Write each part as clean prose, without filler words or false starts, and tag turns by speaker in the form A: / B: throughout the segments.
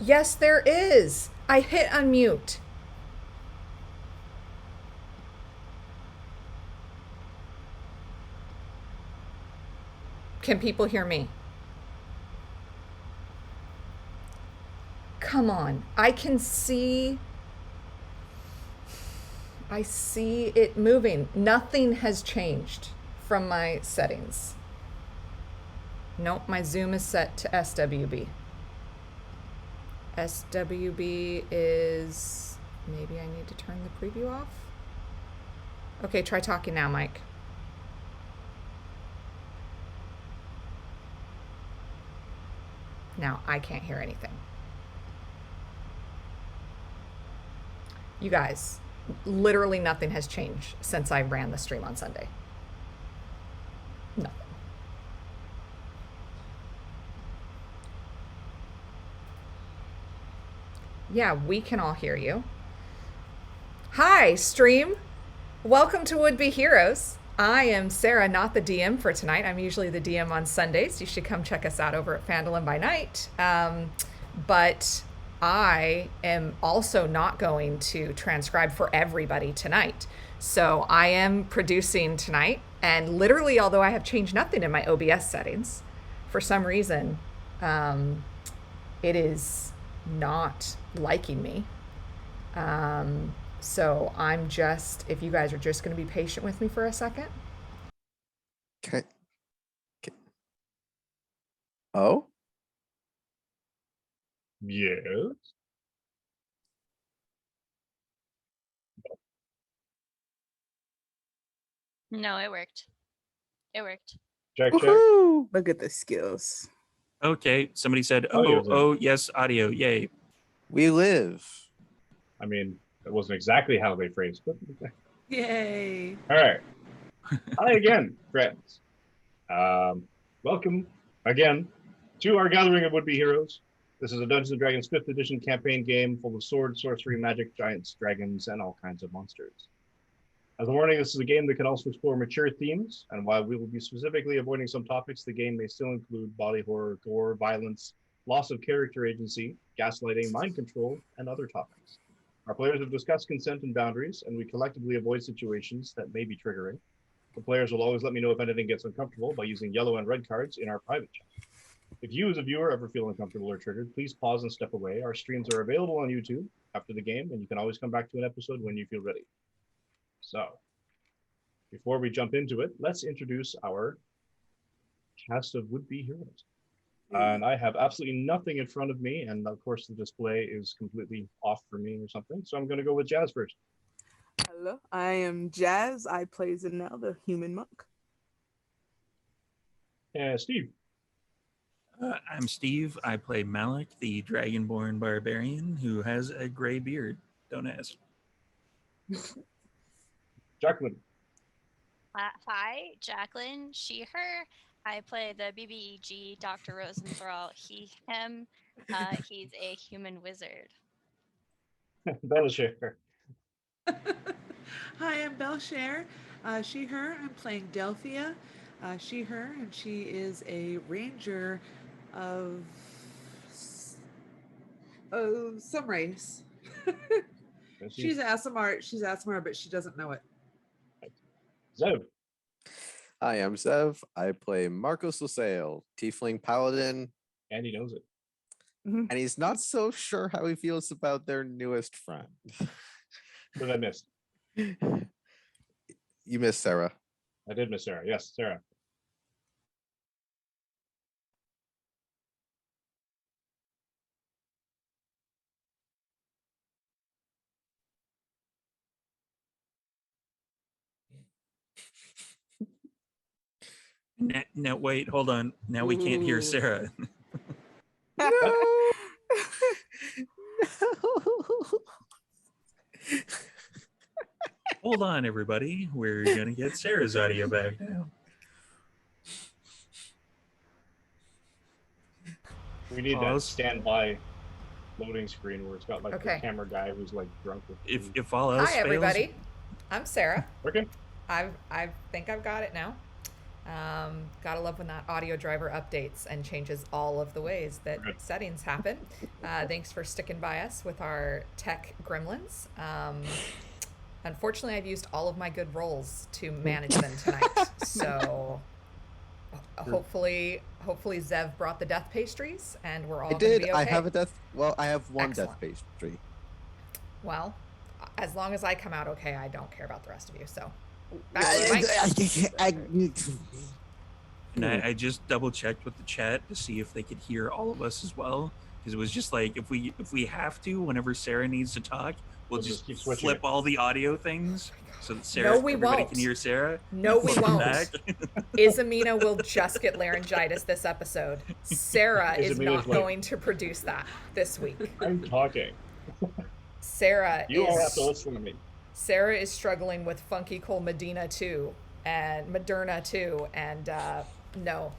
A: Yes, there is. I hit unmute. Can people hear me? Come on. I see it moving. Nothing has changed from my settings. Nope, my Zoom is set to SWB. SWB is, maybe I need to turn the preview off. Okay, try talking now, Mike. Now I can't hear anything. You guys, literally nothing has changed since I ran the stream on Sunday. Nothing. Yeah, we can all hear you. Hi, stream. Welcome to Would Be Heroes. I am Sarah, not the DM for tonight. I'm usually the DM on Sundays. You should come check us out over at Phandalin by Night. But I am also not going to transcribe for everybody tonight. So I am producing tonight, and literally, although I have changed nothing in my OBS settings, for some reason, it is not liking me. So I'm just, if you guys are just going to be patient with me for a second.
B: Okay. Oh?
C: Yes.
D: No, it worked. It worked.
C: Check.
B: Woohoo! Look at the skills.
E: Okay, somebody said,
C: Audio's in.
E: oh, yes, audio, yay.
B: We live.
C: I mean, that wasn't exactly how they phrased it.
F: Yay.
C: All right. Hi again, friends. Welcome again to our gathering of would-be heroes. This is a Dungeons & Dragons 5th edition campaign game full of swords, sorcery, magic, giants, dragons, and all kinds of monsters. As a warning, this is a game that can also explore mature themes, and while we will be specifically avoiding some topics, the game may still include body horror, gore, violence, loss of character agency, gaslighting, mind control, and other topics. Our players have discussed consent and boundaries, and we collectively avoid situations that may be triggering. The players will always let me know if anything gets uncomfortable by using yellow and red cards in our private chat. If you as a viewer ever feel uncomfortable or triggered, please pause and step away. Our streams are available on YouTube after the game, and you can always come back to an episode when you feel ready. So, before we jump into it, let's introduce our cast of would-be heroes. And I have absolutely nothing in front of me, and of course the display is completely off for me or something. So I'm going to go with Jazz first.
F: Hello, I am Jazz. I play Zanel, the human monk.
C: And Steve.
E: I'm Steve. I play Malik, the dragonborn barbarian who has a gray beard. Don't ask.
C: Jacqueline.
D: Hi, Jacqueline, she, her. I play the BBEG Dr. Rosenthal, he, him. He's a human wizard.
C: Belashare.
F: Hi, I'm Belshare. She, her. I'm playing Delphia. She, her, and she is a ranger of some race. She's Aasimar, but she doesn't know it.
C: Zev.
B: Hi, I'm Zev. I play Marcos Lusail, Tiefling Paladin,
C: And he knows it.
B: and he's not so sure how he feels about their newest friend.
C: What did I miss?
B: You missed Sarah.
C: I did miss Sarah. Yes, Sarah.
E: Now, wait, hold on. Now we can't hear
F: Ooh.
E: Sarah.
B: No.
E: Hold on, everybody. We're going to get Sarah's audio back now.
C: We need that
E: Pause.
C: standby loading screen where it's got like
A: Okay.
C: the camera guy who's like drunk with
E: If all else
A: Hi,
E: fails,
A: everybody. I'm Sarah.
C: Okay.
A: I think I've got it now. Gotta love when that audio driver updates and changes all of the ways that
C: Good.
A: settings happen. Thanks for sticking by us with our tech gremlins. Unfortunately, I've used all of my good rolls to manage them tonight. So hopefully Zev brought the death pastries and we're all
B: I
A: going to
B: did.
A: be okay.
B: I have a death. Well, I have one
A: Excellent.
B: death pastry.
A: Well, as long as I come out okay, I don't care about the rest of you. So back
B: I,
A: to you, Mike.
E: And I just double checked with the chat to see if they could hear all of us as well, because it was just like if we have to, whenever Sarah needs to talk, we'll
C: We'll just
E: just
C: keep switching
E: flip
C: it.
E: all the audio things so that Sarah,
A: No, we
E: everybody
A: won't.
E: can hear Sarah.
A: No, we
E: Flip them
A: won't.
E: back.
A: Izamina will just get laryngitis this episode. Sarah is
C: Izamina's
A: not
C: like-
A: going to produce that this week.
C: I'm talking.
A: Sarah
C: You all have to
A: is
C: listen to me.
A: Sarah is struggling with Funky Cole Medina too, and Moderna too, and no,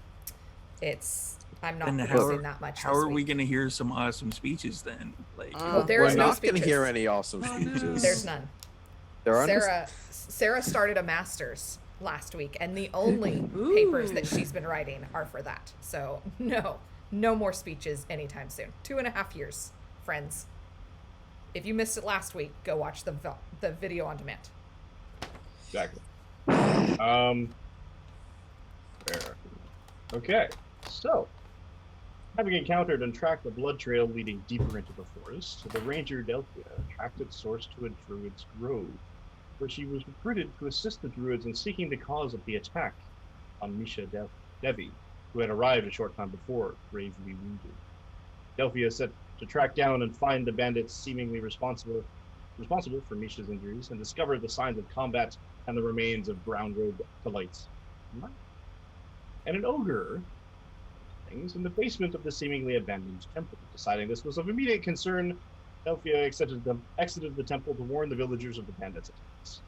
A: I'm not
E: Then
A: producing that much.
E: How
A: this
E: are we
A: week.
E: going to hear some awesome speeches then? Like,
A: Well, there
B: We're
A: is no
B: not going to hear
A: speeches.
B: any awesome
F: Oh, no.
B: speeches.
A: There's none.
B: There are no
A: Sarah started a master's last week, and the only papers that
F: Ooh.
A: she's been writing are for that. So no more speeches anytime soon. 2.5 years, friends. If you missed it last week, go watch the video on demand.
C: Exactly. Fair. Okay, so having encountered and tracked the blood trail leading deeper into the forest, the ranger Delphia tracked its source to a druid's grove, where she was recruited to assist the druids in seeking the cause of the attack on Misha Devi, who had arrived a short time before, gravely wounded. Delphia set to track down and find the bandits seemingly responsible for Misha's injuries and discover the signs of combat and the remains of brown-robed acolytes. And an ogre things in the basement of the seemingly abandoned temple. Deciding this was of immediate concern, Delphia exited the temple to warn the villagers of the bandits' attacks.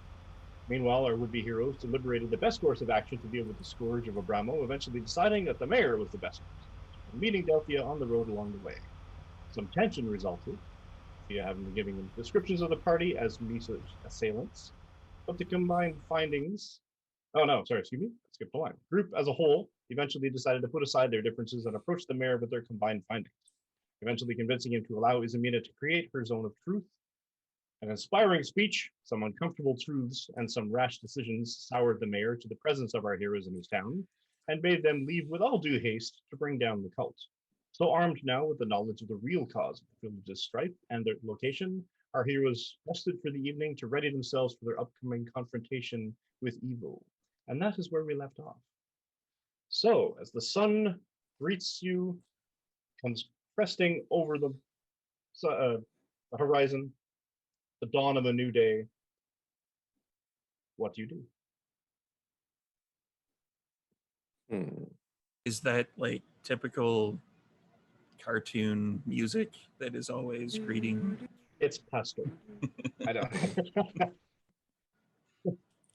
C: Meanwhile, our would-be heroes deliberated the best course of action to deal with the scourge of Abramo, eventually deciding that the mayor was the best course, and meeting Delphia on the road along the way. Some tension resulted, Delphia having been giving them descriptions of the party as Misa's assailants, but the combined findings... Oh no, sorry, excuse me, I skipped the line. Group as a whole eventually decided to put aside their differences and approach the mayor with their combined findings, eventually convincing him to allow Izamina to create her zone of truth. An inspiring speech, some uncomfortable truths, and some rash decisions soured the mayor to the presence of our heroes in his town, and made them leave with all due haste to bring down the cult. So armed now with the knowledge of the real cause of the village's strife and their location, our heroes rested for the evening to ready themselves for their upcoming confrontation with evil. And that is where we left off. So, as the sun greets you, comes cresting over the horizon, the dawn of a new day, what do you do?
E: is that like typical cartoon music that is always greeting?
C: It's pesto. I don't.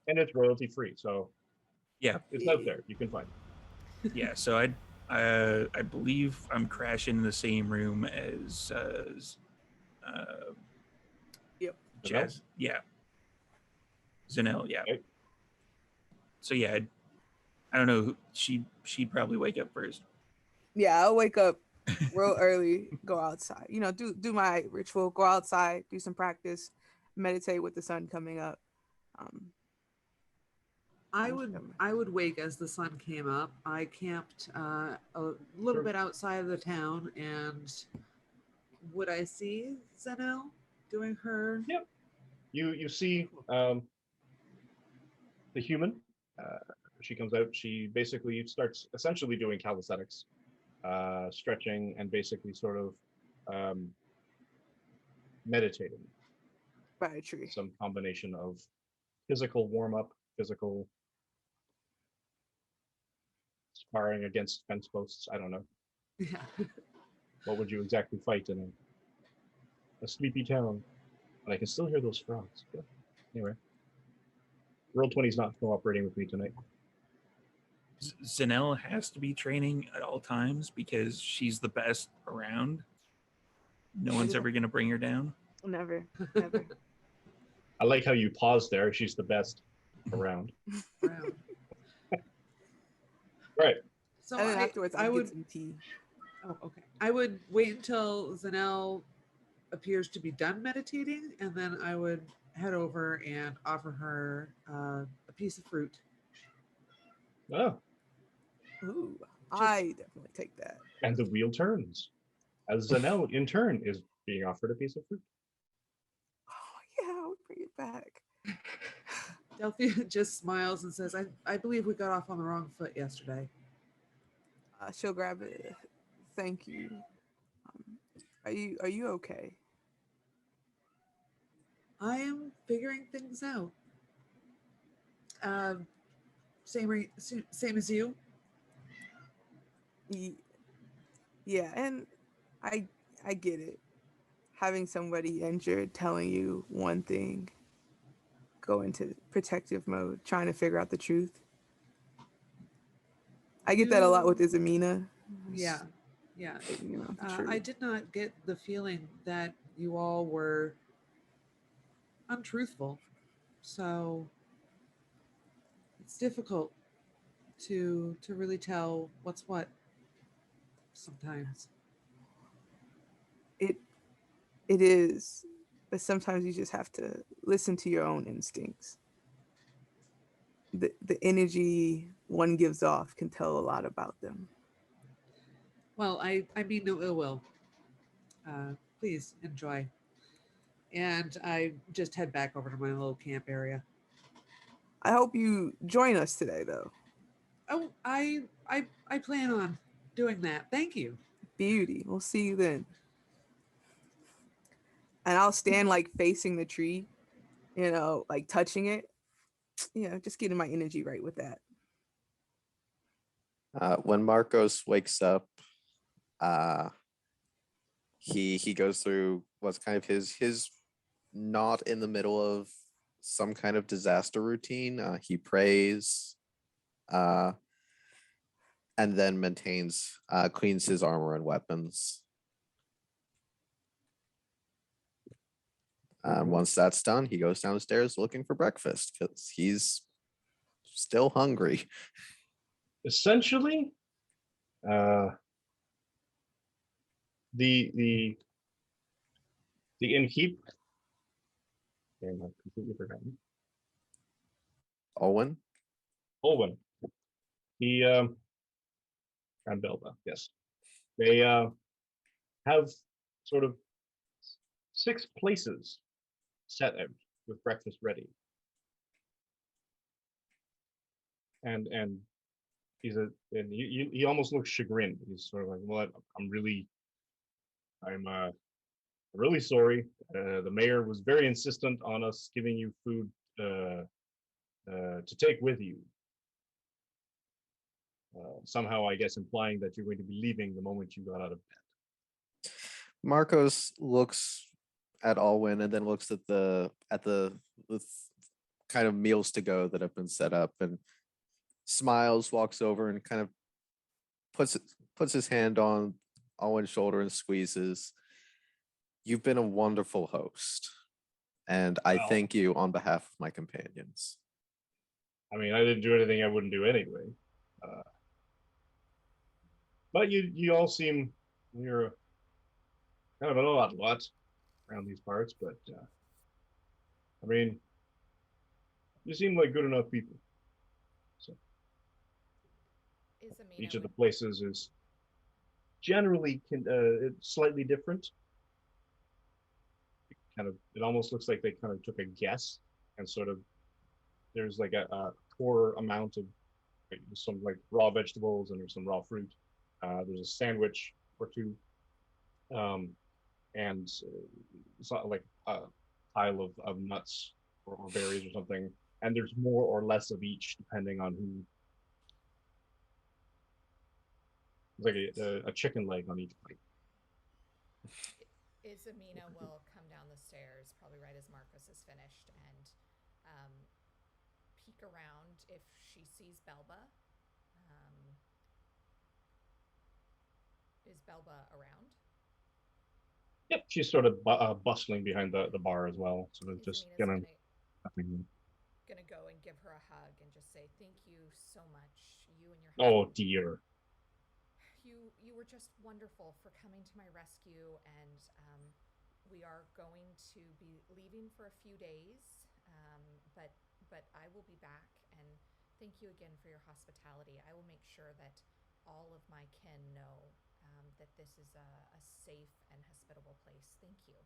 C: And it's royalty free, so
E: Yeah,
C: it's out there. You can find it.
E: yeah. So I believe I'm crashing in the same room as
F: Yep.
E: Jazz. Yeah. Zanelle, yeah.
C: Okay.
E: So yeah, I don't know. She'd probably wake up first.
G: Yeah, I'll wake up real early, go outside. You know, do my ritual, go outside, do some practice, meditate with the sun coming up.
F: I would wake as the sun came up. I camped a little
C: Sure.
F: bit outside of the town, and would I see Zenel doing her?
C: Yep. You see the human. She comes out. She basically starts essentially doing calisthenics, stretching, and basically sort of meditating.
G: By a tree.
C: Some combination of physical warm-up, physical sparring against fence posts. I don't know.
F: Yeah.
C: What would you exactly fight in a sleepy town? But I can still hear those frogs. Yeah. Anyway, Roll 20's not cooperating with me tonight.
E: Zanelle has to be training at all times because she's the best around. No one's ever gonna bring her down.
G: Never. Never.
C: I like how you paused there. She's the best around.
F: Brown.
C: Right.
F: So
G: And then afterwards,
F: I
G: I'll
F: would.
G: get some tea.
F: Oh, okay. I would wait until Zanel appears to be done meditating, and then I would head over and offer her a piece of fruit.
C: Oh,
G: Ooh, I definitely take that.
C: and the wheel turns as Zanel, in turn, is being offered a piece of fruit.
G: Oh yeah, I would bring it back.
F: Delphia just smiles and says, I believe we got off on the wrong foot yesterday.
G: She'll grab it. Thank you. Are you okay?
F: I am figuring things out. Um, same as you.
G: Yeah, and I get it. Having somebody injured telling you one thing, go into protective mode, trying to figure out the truth. I get that a lot with Izamina.
F: Yeah.
G: You know, the
F: I
G: truth.
F: did not get the feeling that you all were untruthful. So it's difficult to really tell what's what sometimes.
G: It is, but sometimes you just have to listen to your own instincts. The energy one gives off can tell a lot about them.
F: Well, I mean no ill will. Please enjoy. And I just head back over to my little camp area.
G: I hope you join us today, though.
F: Oh, I plan on doing that. Thank you.
G: Beauty. We'll see you then. And I'll stand like facing the tree, you know, like touching it. You know, just getting my energy right with that.
B: When Marcos wakes up, he goes through what's kind of his not in the middle of some kind of disaster routine. He prays, and then maintains cleans his armor and weapons. Once that's done, he goes downstairs looking for breakfast because he's still hungry.
C: Essentially, the innkeep. Damn, I've completely forgotten.
B: Owen,
C: Olwen. He and Belba. Yes, they have sort of 6 places set out with breakfast ready, and he almost looks chagrined. He's sort of like, well, I'm really sorry. The mayor was very insistent on us giving you food to take with you. Somehow, I guess, implying that you're going to be leaving the moment you got out of bed.
B: Marcos looks at Alwyn and then looks at the kind of meals to go that have been set up and smiles, walks over and kind of puts his hand on Alwyn's shoulder and squeezes. You've been a wonderful host, and I
C: Well,
B: thank you on behalf of my companions.
C: I mean, I didn't do anything I wouldn't do anyway. But you all seem, you're kind of an odd lot around these parts, but I mean, you seem like good enough people. So each of the places is generally slightly different. It almost looks like they kind of took a guess and sort of there's like a poor amount of some like raw vegetables and there's some raw fruit. There's a sandwich or two, and it's not like a pile of nuts or berries or something. And there's more or less of each depending on who. It's like a chicken leg on each plate.
A: Izamina will come down the stairs probably right as Marcos is finished and peek around if she sees Belba. Is Belba around?
C: Yep, she's sort of bustling behind the bar as well, sort of just
A: Isamina's
C: getting
A: gonna
C: nothing.
A: gonna go and give her a hug and just say thank you so much. You and your
C: Oh
A: husband.
C: dear.
A: You were just wonderful for coming to my rescue, and we are going to be leaving for a few days, but I will be back. And thank you again for your hospitality. I will make sure that all of my kin know that this is a safe and hospitable place. Thank you.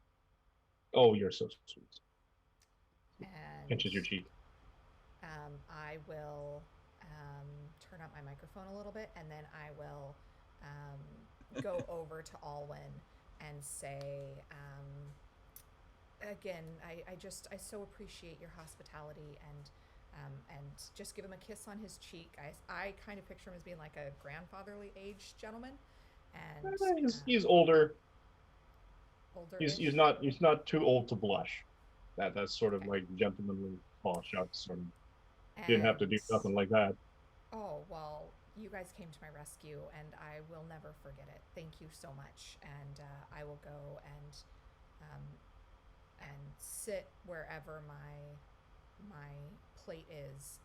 C: Oh, you're so sweet.
A: And
C: Pinches your cheek.
A: I will turn up my microphone a little bit, and then I will go over to Alwyn and say, again, I so appreciate your hospitality, and just give him a kiss on his cheek. I kind of picture him as being like a grandfatherly aged gentleman, and
C: He's older.
A: older.
C: He's not too old to blush. That's sort of like gentlemanly. Oh shucks, sort of. Didn't have to do nothing like that.
A: Oh, well, you guys came to my rescue, and I will never forget it. Thank you so much. And I will go and sit wherever my plate is,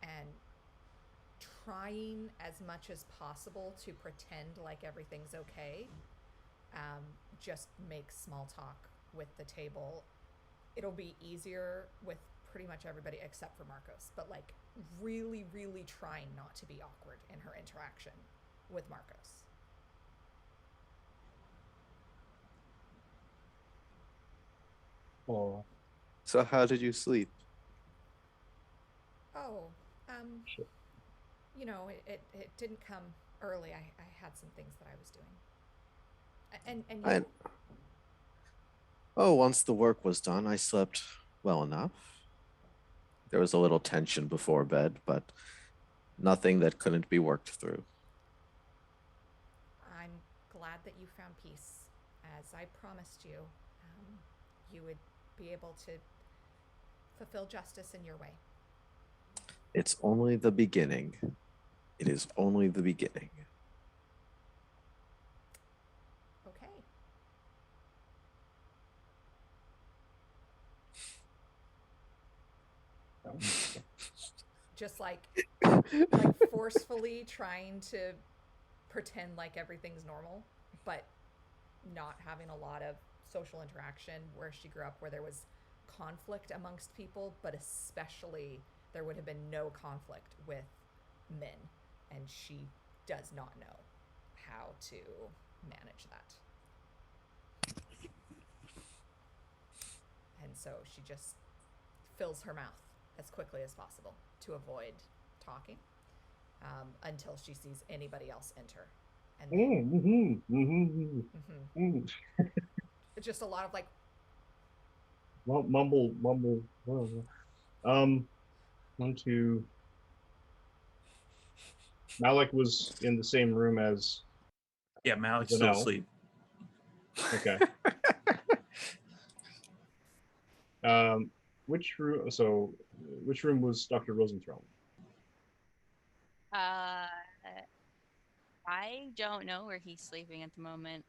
A: and trying as much as possible to pretend like everything's okay. Just make small talk with the table. It'll be easier with pretty much everybody except for Marcos, but like really, really trying not to be awkward in her interaction with Marcos.
C: Oh,
B: So how did you sleep?
A: Oh,
C: sure.
A: you know, it didn't come early. I had some things that I was doing. And you?
B: I, oh, once the work was done, I slept well enough. There was a little tension before bed, but nothing that couldn't be worked through.
A: I'm glad that you found peace. As I promised you, you would be able to fulfill justice in your way.
B: It's only the beginning. It is only the beginning.
A: Okay. Just like forcefully trying to pretend like everything's normal, but not having a lot of social interaction where she grew up, where there was conflict amongst people, but especially there would have been no conflict with men, and she does not know how to manage that. And so she just fills her mouth as quickly as possible to avoid talking, until she sees anybody else enter. And then, it's just a lot of like,
C: Mumble. One, two. Malik was in the same room as
E: Yeah, Malik's still
C: Zanel.
E: asleep.
C: Okay. Which room? So, which room was Dr. Rosenthal?
D: I don't know where he's sleeping at the moment.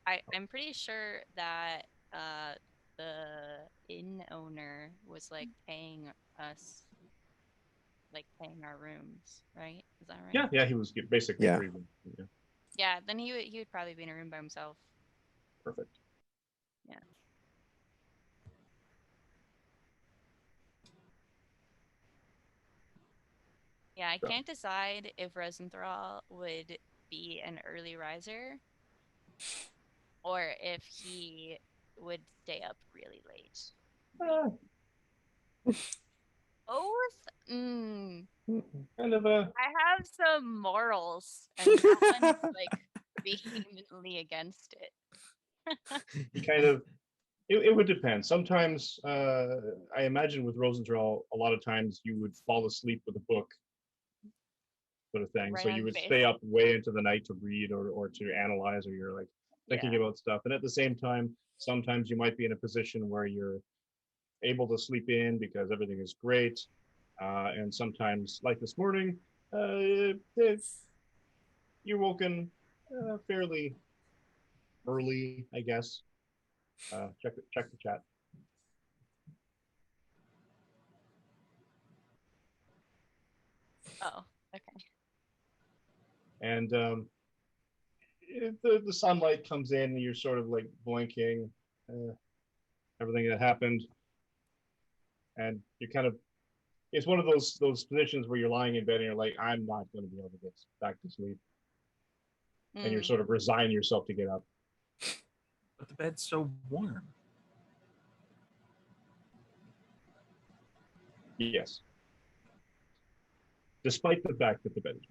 D: I'm pretty sure that the inn owner was like paying us, like paying our rooms, right? Is that right?
C: Yeah, he was basically
B: Yeah.
C: free. Yeah,
D: Yeah, then he would probably be in a room by himself.
C: perfect.
D: Yeah. Yeah, I
C: So,
D: can't decide if Rosenthal would be an early riser or if he would stay up really late. Both?
C: kind of a.
D: I have some morals, and that one's like vehemently against it.
C: Kind of. It would depend. Sometimes, I imagine with Rosenthal, a lot of times you would fall asleep with a book, sort of thing.
D: Right
C: So
D: on
C: you
D: the
C: would
D: face.
C: stay up way into the night to read or to analyze, or you're like thinking
D: Yeah.
C: about stuff. And at the same time, sometimes you might be in a position where you're able to sleep in because everything is great. And sometimes, like this morning, you're woken fairly early, I guess. Check the chat.
D: Oh, okay.
C: And the sunlight comes in, and you're sort of like blinking everything that happened, and you kind of it's one of those positions where you're lying in bed and you're like, I'm not going to be able to get back to sleep, and you're
D: Mm.
C: sort of resign yourself to get up.
E: But the bed's so warm.
C: Yes, despite the fact that the bed is,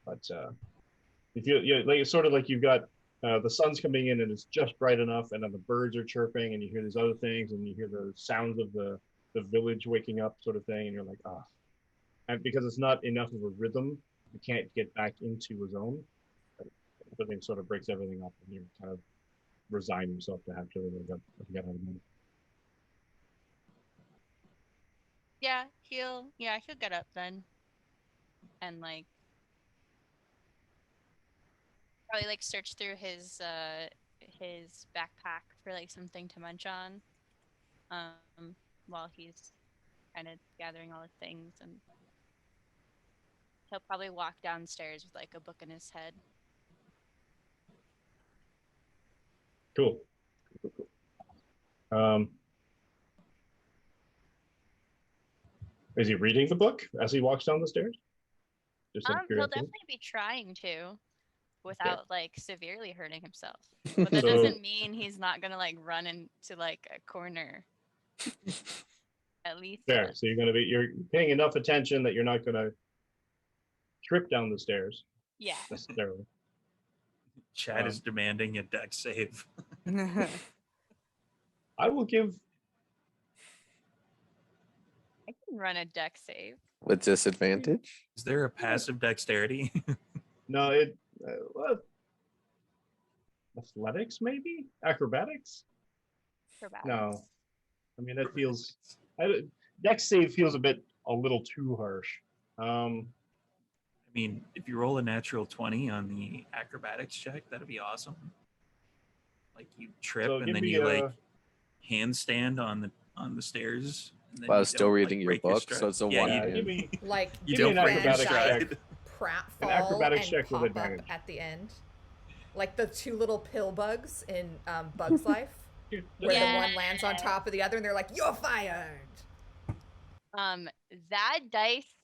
C: but if you like, it's sort of like you've got the sun's coming in and it's just bright enough, and then the birds are chirping, and you hear these other things, and you hear the sounds of the village waking up, sort of thing, and you're like, ah. And because it's not enough of a rhythm, you can't get back into a zone. Everything sort of breaks everything up, and you kind of resign yourself to have to get out of bed.
D: Yeah, he'll get up then, and like probably like search through his backpack for like something to munch on, while he's kind of gathering all the things, and he'll probably walk downstairs with like a book in his head.
C: Cool. Is he reading the book as he walks down the stairs? Just out of
D: He'll
C: curiosity.
D: definitely be trying to, without like severely hurting himself. But that
C: So-
D: doesn't mean he's not gonna like run into like a corner. At least
C: Fair.
D: once.
C: So you're paying enough attention that you're not gonna trip down the stairs
D: Yeah.
C: necessarily.
E: Chad is demanding a deck save.
C: I will give.
D: I can run a deck save.
B: With disadvantage?
E: Is there a passive dexterity?
C: No, it. What? Athletics, maybe acrobatics. No, I mean that feels. Dex save feels a little too harsh.
E: I mean, if you roll a natural 20 on the acrobatics check, that'd be awesome. Like you trip
C: So
E: and
C: give
E: then
C: me
E: you
C: a-
E: like handstand on the stairs. And then
B: While
E: you
B: still
E: don't,
B: reading your
E: break
B: book,
E: stride.
B: so it's a
E: yeah,
B: one
E: you-
B: hand.
C: give me
A: Like
E: You
C: give me
E: don't
C: an
E: break your
C: acrobatics
E: stride.
C: check.
A: pratfall
C: acrobatics
A: and
C: check with
A: pop
C: advantage.
A: up at the end, like the two little pill bugs in Bug's Life, where the one lands on top of the other, and they're like, "You're fired."
D: That dice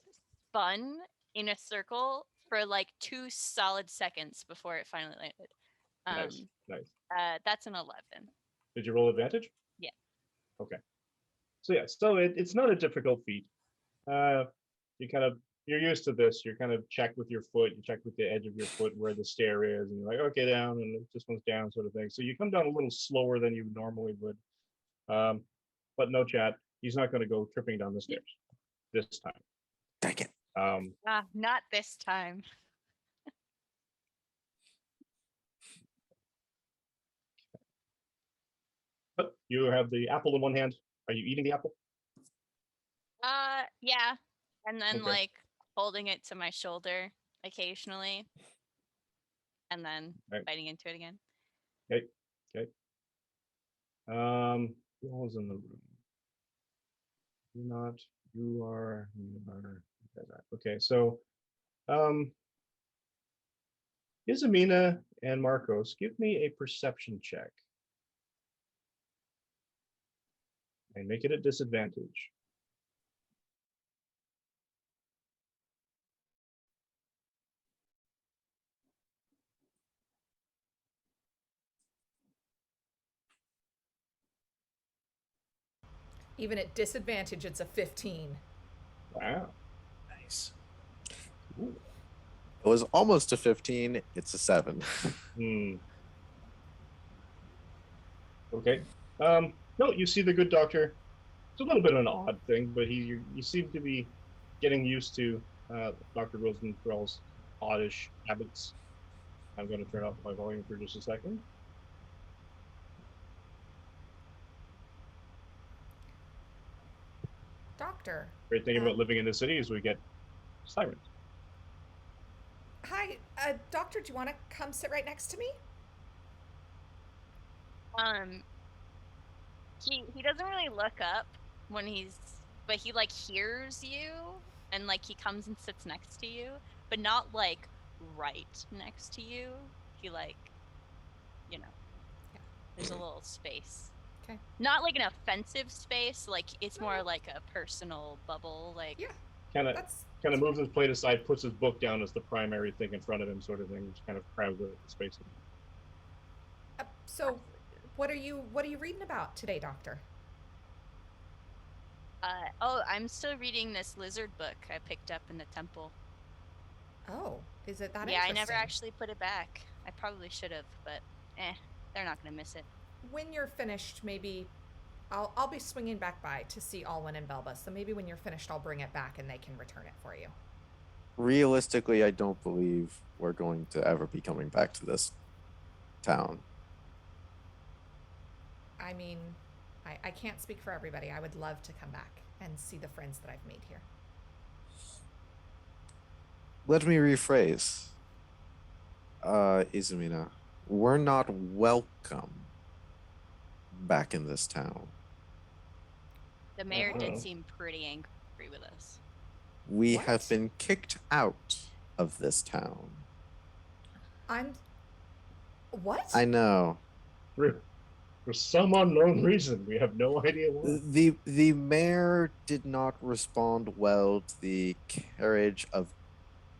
D: spun in a circle for like 2 solid seconds before it finally landed.
C: Nice.
D: That's an 11.
C: Did you roll advantage?
D: Yeah.
C: Okay. So yeah, so it's not a difficult feat. You're used to this. You kind of check with your foot, you check with the edge of your foot where the stair is, and you're like, okay, down, and this one's down, sort of thing. So you come down a little slower than you normally would. But no chat. He's not going to go tripping down the stairs this time.
B: Dang it.
D: Not this time.
C: But you have the apple in one hand. Are you eating the apple?
D: Yeah. And then
C: Okay.
D: like holding it to my shoulder occasionally. And then
C: Right.
D: biting into it again.
C: Who was in the room? You're not. You are. You are. Okay, so, Izamina and Marcos, give me a perception check. And make it a disadvantage.
A: Even at disadvantage, it's a 15.
C: Wow.
E: Nice.
C: Ooh.
B: It was almost a 15. It's a 7.
C: Okay. No, you see the good doctor. It's a little bit of an odd thing, but you seem to be getting used to Dr. Rosenthal's oddish habits. I'm going to turn off my volume for just a second.
A: Doctor.
C: Great thing about living in the city is we get sirens.
A: Hi, doctor, do you want to come sit right next to me?
D: He doesn't really look up when but he like hears you and like he comes and sits next to you, but not like right next to you. He like, you know,
A: Yeah.
D: there's a little space.
A: Okay.
D: Not like an offensive space, like it's more like a personal bubble, like
A: Yeah.
C: Kind of
A: That's
C: moves his plate aside, puts his book down as the primary thing in front of him, sort of thing, just kind of crowds the space.
A: so. What are you reading about today, Doctor?
D: oh, I'm still reading this lizard book I picked up in the temple.
A: Oh, is it that
D: Yeah, I never
A: interesting?
D: actually put it back. I probably should have, but they're not gonna miss it.
A: When you're finished, maybe I'll be swinging back by to see Alwyn and Belba. So maybe when you're finished, I'll bring it back and they can return it for you.
B: Realistically, I don't believe we're going to ever be coming back to this town.
A: I mean, I can't speak for everybody. I would love to come back and see the friends that I've made here.
B: Let me rephrase. Izumina, we're not welcome back in this town.
D: The mayor
C: Uh-huh.
D: did seem pretty angry with us.
B: We
A: What?
B: have been kicked out of this town.
A: I'm. What?
B: I know.
C: For some unknown reason, we have no idea why.
B: The mayor did not respond well to the carriage of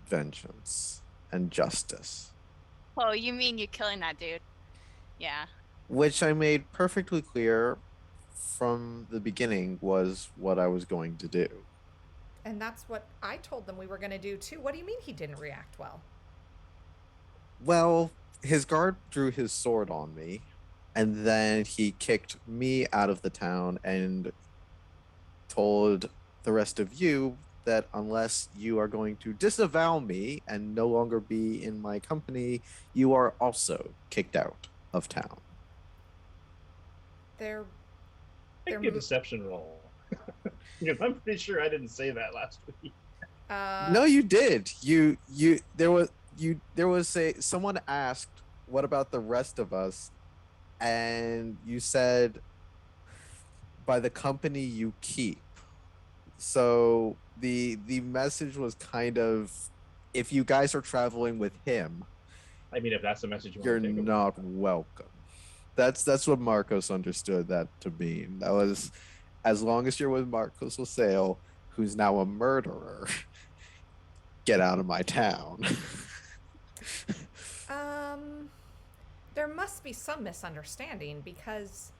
B: vengeance and justice,
D: Oh, you mean you killing that dude? Yeah.
B: which I made perfectly clear from the beginning was what I was going to do.
A: And that's what I told them we were going to do too. What do you mean he didn't react well?
B: Well, his guard drew his sword on me, and then he kicked me out of the town and told the rest of you that unless you are going to disavow me and no longer be in my company, you are also kicked out of town.
A: They're
C: Make a deception roll. Because I'm pretty sure I didn't say that last week.
B: No, you did. There was someone asked, what about the rest of us? And you said, by the company you keep. So the message was kind of, if you guys are traveling with him,
C: I mean, if that's the message you
B: you're
C: want to take away.
B: not welcome. That's what Marcos understood that to mean. That was, as long as you're with Marcos Osale, who's now a murderer, get out of my town.
A: There must be some misunderstanding because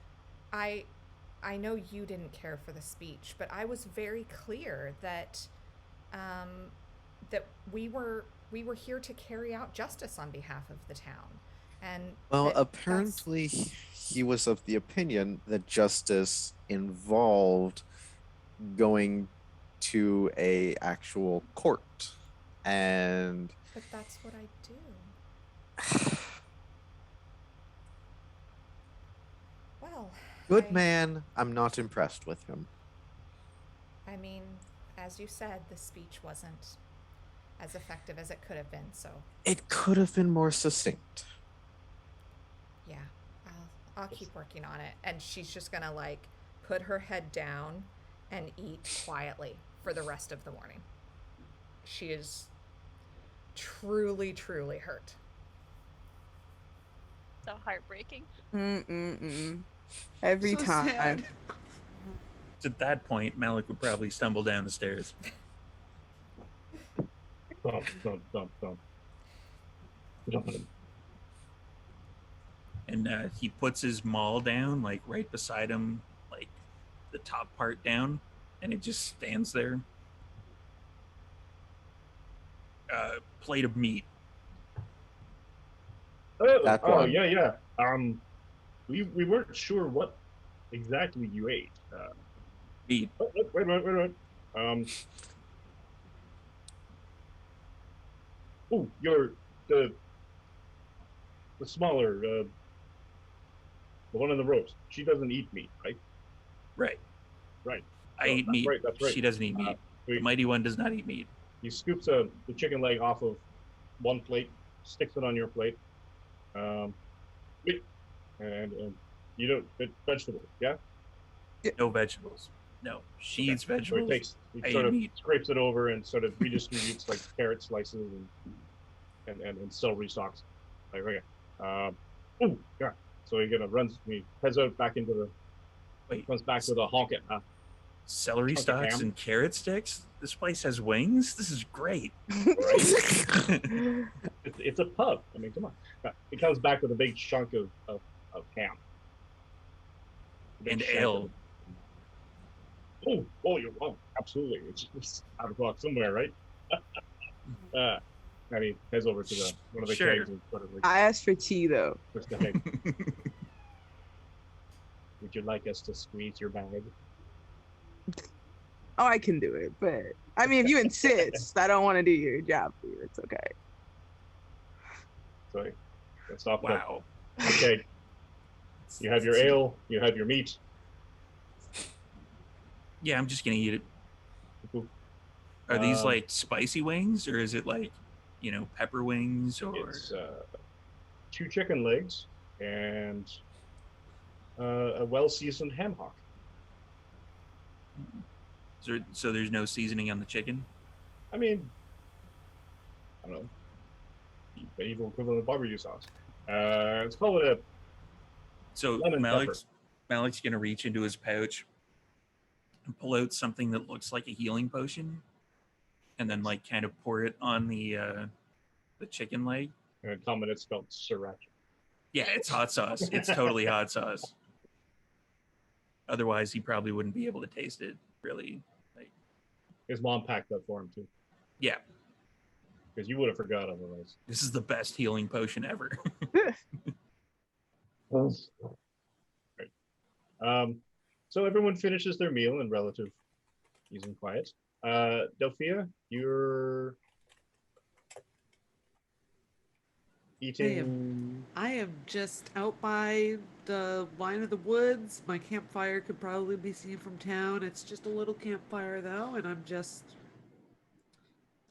A: I know you didn't care for the speech, but I was very clear that that we were here to carry out justice on behalf of the town. And
B: Well,
A: that- that's-
B: apparently he was of the opinion that justice involved going to a actual court. And
A: but that's what I do. Well,
B: good man, I'm not impressed with him.
A: I mean, as you said, the speech wasn't as effective as it could have been. So
B: It could have been more succinct.
A: yeah, I'll keep working on it. And she's just gonna like put her head down and eat quietly for the rest of the morning. She is truly, truly hurt.
D: So heartbreaking.
G: Every
F: So
G: time.
F: sad.
E: At that point, Malik would probably stumble down the stairs.
C: Thump, thump, thump, thump. Jumping him.
E: And he puts his maul down, like right beside him, like the top part down, and it just stands there. Plate of meat.
B: That
C: Oh
B: one.
C: yeah. We weren't sure what exactly you ate.
E: Meat.
C: Wait. You're the smaller, the one in the ropes. She doesn't eat meat, right?
E: Right.
C: Right.
E: I
C: Oh,
E: eat
C: that's
E: meat.
C: right, that's right.
E: She doesn't eat meat. The
C: We-
E: mighty one does not eat meat.
C: He scoops the chicken leg off of one plate, sticks it on your plate. Wait, and you don't vegetables, yeah?
E: No vegetables. No, she
C: Okay.
E: eats
C: So he
E: vegetables.
C: takes, he
E: I
C: sort
E: eat
C: of
E: meat.
C: scrapes it over and sort of redistributes like carrot slices and celery stalks. Like, okay. Oh, yeah. So he heads out back into the,
E: Wait,
C: comes back with a honk at,
E: celery
C: chunk of
E: stalks
C: ham.
E: and carrot sticks? This place has wings? This is great.
C: It's a pub. I mean, come on. He comes back with a big chunk of ham. A big
E: And
C: shank
E: ale.
C: of- Oh, you're wrong. Absolutely. It's 5 o'clock somewhere, right? And he heads over to one of the
E: Sure.
C: kegs and sort of like
G: I asked for tea though.
C: puts the head. Would you like us to squeeze your bag?
G: Oh, I can do it, but I mean, if you insist, I don't want to do your job for you. It's okay.
C: So that's off
E: Wow.
C: the keg. You have your ale, you have your meat.
E: Yeah, I'm just gonna eat it.
C: Cool.
E: Are these
C: Um,
E: like spicy wings, or is it like, pepper wings, or
C: It's 2 chicken legs and a well-seasoned ham hock.
E: so there's no seasoning on the chicken?
C: I mean, I don't know, medieval equivalent of barbecue sauce. Let's call it a
E: So
C: Lemon
E: Malik's gonna reach into his pouch and pull out something that looks like a healing potion, and then like kind of pour it on the chicken leg.
C: comment. It's spelled sriracha.
E: Yeah, it's hot sauce. It's totally hot sauce. Otherwise, he probably wouldn't be able to taste it. Really, like,
C: His mom packed that for him too,
E: yeah,
C: because you would have forgot otherwise.
E: this is the best healing potion ever.
C: Right. So everyone finishes their meal in relative ease and quiet. Delphia, you're eating.
F: I am just out by the line of the woods. My campfire could probably be seen from town. It's just a little campfire though, and I'm just,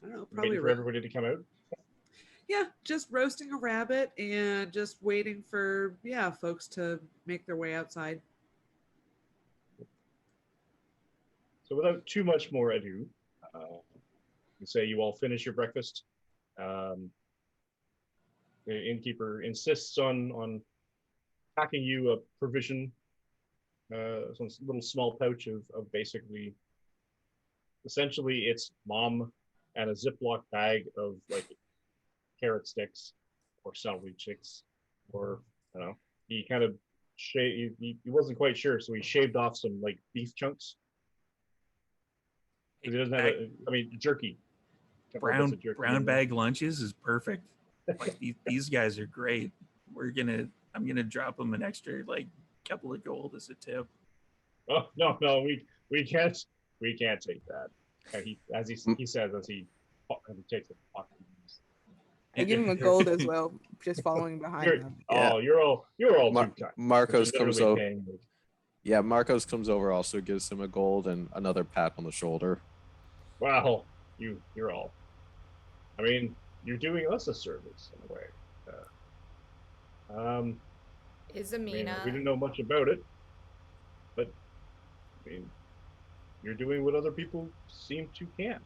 F: I don't know, probably
C: Waiting for everybody to come out.
F: yeah, just roasting a rabbit and just waiting for folks to make their way outside.
C: So without too much more ado, you say you all finish your breakfast. The innkeeper insists on packing you a provision, some little small pouch of basically, essentially it's mom and a Ziploc bag of like carrot sticks or celery sticks, or I don't know. He kind of he wasn't quite sure, so he shaved off some like beef chunks. 'Cause he doesn't have jerky. Couple of bits of jerky
E: brown
C: in there.
E: bag lunches is perfect. Like these guys are great. I'm gonna drop them an extra like couple of gold as a tip.
C: Oh no, we can't take that. And he says as he takes a pocket.
G: I give him a gold as well, just following behind
C: You're,
G: them.
B: Yeah.
C: Oh, you're all
B: Mar-
C: too kind.
B: Marcos
C: You're
B: comes
C: literally
B: over.
C: paying me.
B: Yeah, Marcos comes over, also gives him a gold and another pat on the shoulder.
C: Wow, you're all. I mean, you're doing us a service in a way.
A: Is
C: I mean,
A: Amina?
C: we didn't know much about it, but I mean, you're doing what other people seem to can't.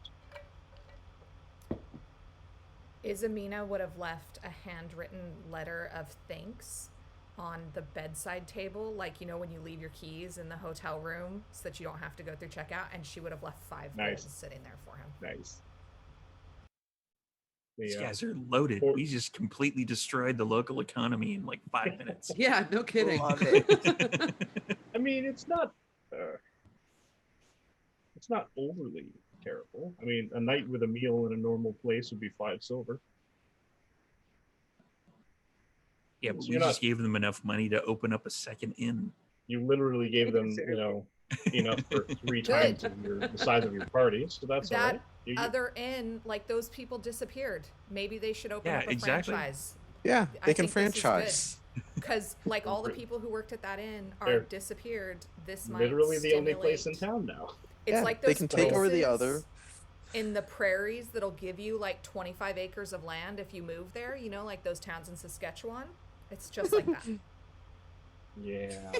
A: Is Amina would have left a handwritten letter of thanks on the bedside table, like when you leave your keys in the hotel room, so that you don't have to go through checkout, and she would have left 5
C: Nice.
A: gold sitting there for him.
C: Nice.
E: These
C: The,
E: guys are loaded.
C: Or-
E: We just completely destroyed the local economy in like 5 minutes.
F: Yeah, no kidding.
G: Love it.
C: I mean, it's not overly terrible. I mean, a night with a meal in a normal place would be 5 silver.
E: Yeah, but we
C: You're
E: just
C: not-
E: gave them enough money to open up a second inn.
C: You literally gave them, enough for 3 times the size of your party, so that's all
A: That
C: right. You-
A: other inn, like those people disappeared. Maybe they should open
E: Yeah,
A: up a
E: exactly.
A: franchise.
B: Yeah,
A: I
B: they can
A: think this is good.
B: franchise.
A: Because like all the people who worked at that inn are
C: They're
A: disappeared. This might
C: literally the only place in
A: stimulate-
C: town now.
A: It's
B: Yeah,
A: like
B: they
A: those
B: can take over the
A: places
B: other.
A: in the prairies that'll give you like 25 acres of land if you move there. Like those towns in Saskatchewan. It's just like that.
C: Yeah.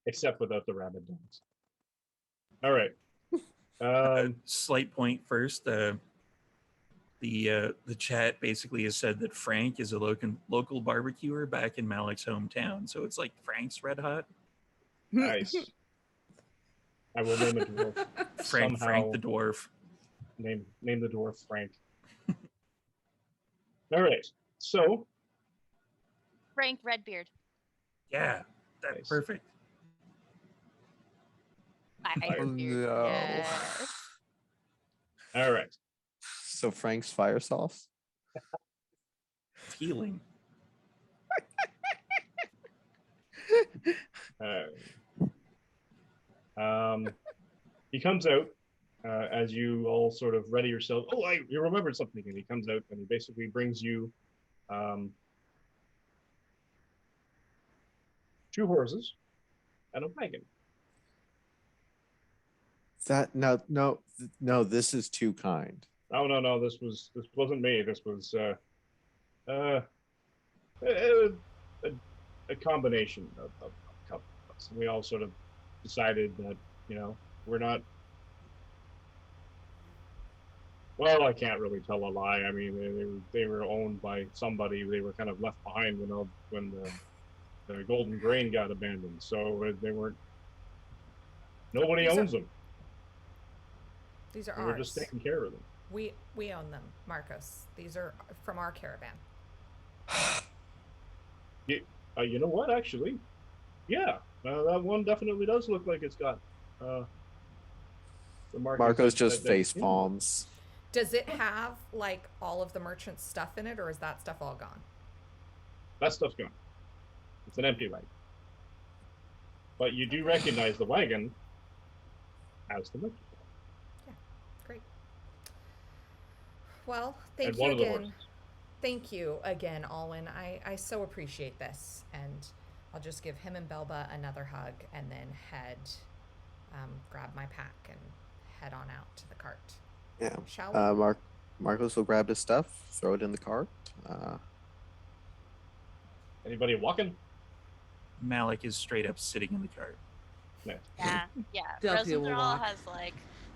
C: Except without the rabid dogs. All right.
E: Slight point first. The chat basically has said that Frank is a local barbecuer back in Malik's hometown, so it's like Frank's Red Hot.
C: Nice. I will name a dwarf.
E: Frank
C: Somehow
E: the dwarf.
C: name the dwarf Frank. All right. So
D: Frank Redbeard.
E: Yeah, that's
C: Nice.
E: perfect.
D: Firebeard.
B: no.
D: Yes.
C: all right.
B: So Frank's fire sauce.
E: It's healing.
C: He comes out as you all sort of ready yourself. Oh, you remembered something, and he comes out and he basically brings you 2 horses and a wagon.
B: That no, this is too kind.
C: Oh no, this wasn't me. This was a combination of a couple of us. We all sort of decided that we're not. Well, I can't really tell a lie. I mean, they were owned by somebody. They were kind of left behind when the Golden Grain got abandoned. So they weren't. Nobody owns them.
A: These are
C: We
A: ours.
C: were just taking care of them.
A: We own them, Marcos. These are from our caravan.
C: You know what? Actually, yeah, that one definitely does look like it's got. The
B: Marcos just face
C: yeah.
B: palms.
A: Does it have like all of the merchant's stuff in it, or is that stuff all gone?
C: That stuff's gone. It's an empty wagon. But you do recognize the wagon as the merchant.
A: Great. Well, thank
C: And
A: you
C: one of the
A: again.
C: horses.
A: Thank you again, Alwyn. I so appreciate this, and I'll just give him and Belba another hug, and then grab my pack and head on out to the cart.
B: Yeah.
A: Shall we?
B: Marcos will grab his stuff, throw it in the cart.
C: Anybody walking?
E: Malik is straight up sitting in the cart.
C: No.
D: Yeah.
F: Delphia will
D: Rosenthal
F: walk.
D: has like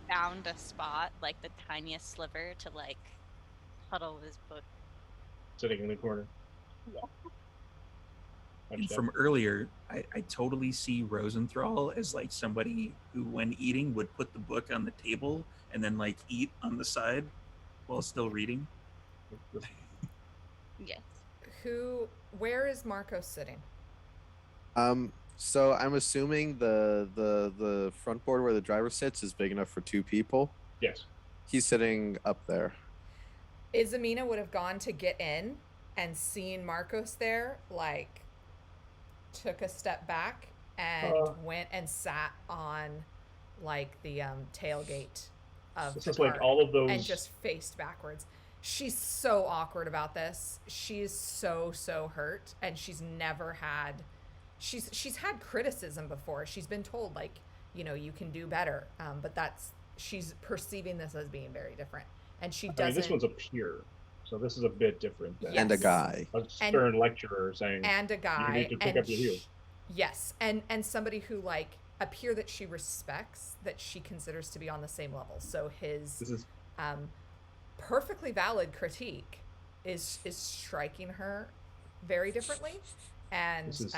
D: found a spot, like the tiniest sliver, to like huddle his book.
C: Sitting in the corner.
D: Yeah.
E: And from earlier, I totally see Rosenthal as like somebody who, when eating, would put the book on the table and then like eat on the side while still reading.
D: Yes.
A: Where is Marcos sitting?
B: So I'm assuming the front board where the driver sits is big enough for 2 people.
C: Yes.
B: He's sitting up there.
A: Izamina would have gone to get in and seen Marcos there, like took a step back and went and sat on like the tailgate of
C: This
A: the
C: is like
A: cart
C: all of those.
A: and just faced backwards. She's so awkward about this. She's so hurt, and she's never had. She's had criticism before. She's been told like, you can do better, but she's perceiving this as being very different, and she doesn't.
C: This one's a peer, so this is a bit different than
B: And a
A: Yes.
B: guy.
C: a stern lecturer saying
A: and a guy
C: you need to pick
A: and
C: up your heels.
A: yes, and somebody who like a peer that she respects, that she considers to be on the same level. So his
C: This is
A: perfectly valid critique is striking her very differently, and
C: This is-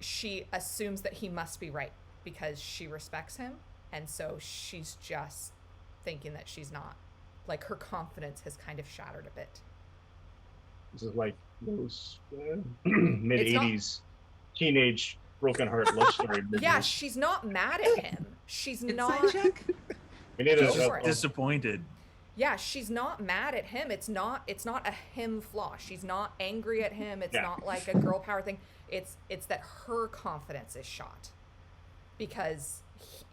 A: she assumes that he must be right because she respects him, and so she's just thinking that she's not. Like, her confidence has kind of shattered a bit.
C: this is like those mid '80s teenage broken heart love story movies.
A: Yeah, she's not mad at him. She's
F: Inside
A: not.
F: check?
C: We need
A: Go
E: She's
A: for
C: a,
A: it.
E: disappointed.
A: Yeah, she's not mad at him. It's not a him flaw. She's not angry at him. It's
C: Yeah.
A: not like a girl power thing. It's that her confidence is shot because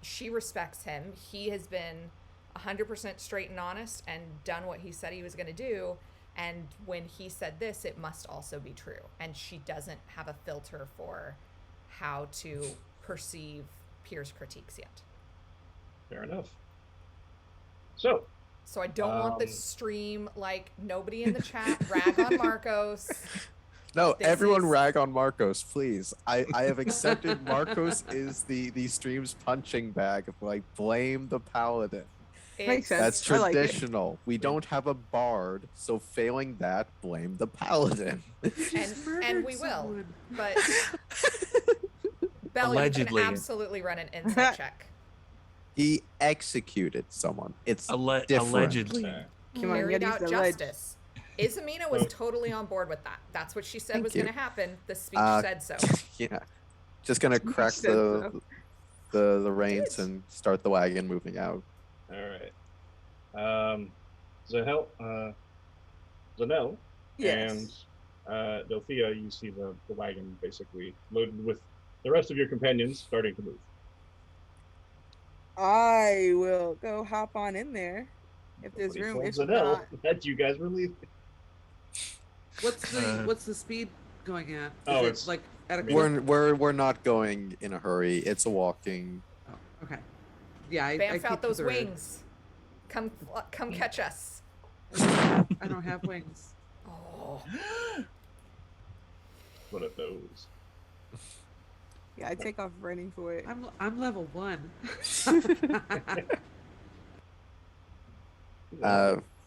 A: she respects him. He has been 100% straight and honest and done what he said he was going to do. And when he said this, it must also be true. And she doesn't have a filter for how to perceive peers' critiques yet.
C: Fair enough. So
A: So I don't want this stream, like, nobody in the chat rag on Marcos.
B: No,
A: This
B: everyone
A: is-
B: rag on Marcos, please. I have accepted Marcos is the stream's punching bag of like blame the paladin.
G: Makes
A: It's-
G: sense.
B: That's
G: I like it.
B: traditional. We don't have a bard, so failing that, blame the paladin.
F: You just
A: And
F: murdered
A: we will.
F: someone.
A: But Bella,
E: Allegedly.
A: you can absolutely run an insight check.
B: He executed someone. It's different.
E: Allegedly.
G: Come on, you
A: Carried
G: gotta use
A: out
G: the ledge.
A: justice. Isamina was
C: Oh.
A: totally on board with that. That's what she said
B: Thank
A: was
B: you.
A: going to happen. The speech
B: Uh,
A: said so.
B: Yeah. Just gonna
G: You
B: crack
G: said
B: the reins
A: Good.
B: and start the wagon moving out.
C: All right. Zanel
G: Yes.
C: and Dorothea, you see the wagon basically loaded with the rest of your companions starting to move.
G: I will go hop on in there if there's
C: Nobody
G: room.
C: told
G: If
C: Zanel
G: not,
C: that you guys were leaving.
F: What's the speed going at? Is
C: Oh,
F: it
C: it's-
F: like at a
C: I mean-
F: clip?
B: We're not going in a hurry. It's a walking.
F: Oh, okay. Yeah, I
A: Bamf
F: keep
A: out
F: to
A: those
F: the road.
A: wings. Come catch us.
F: I don't have wings.
A: Oh.
C: One of those.
G: yeah, I take off running for it.
F: I'm level 1.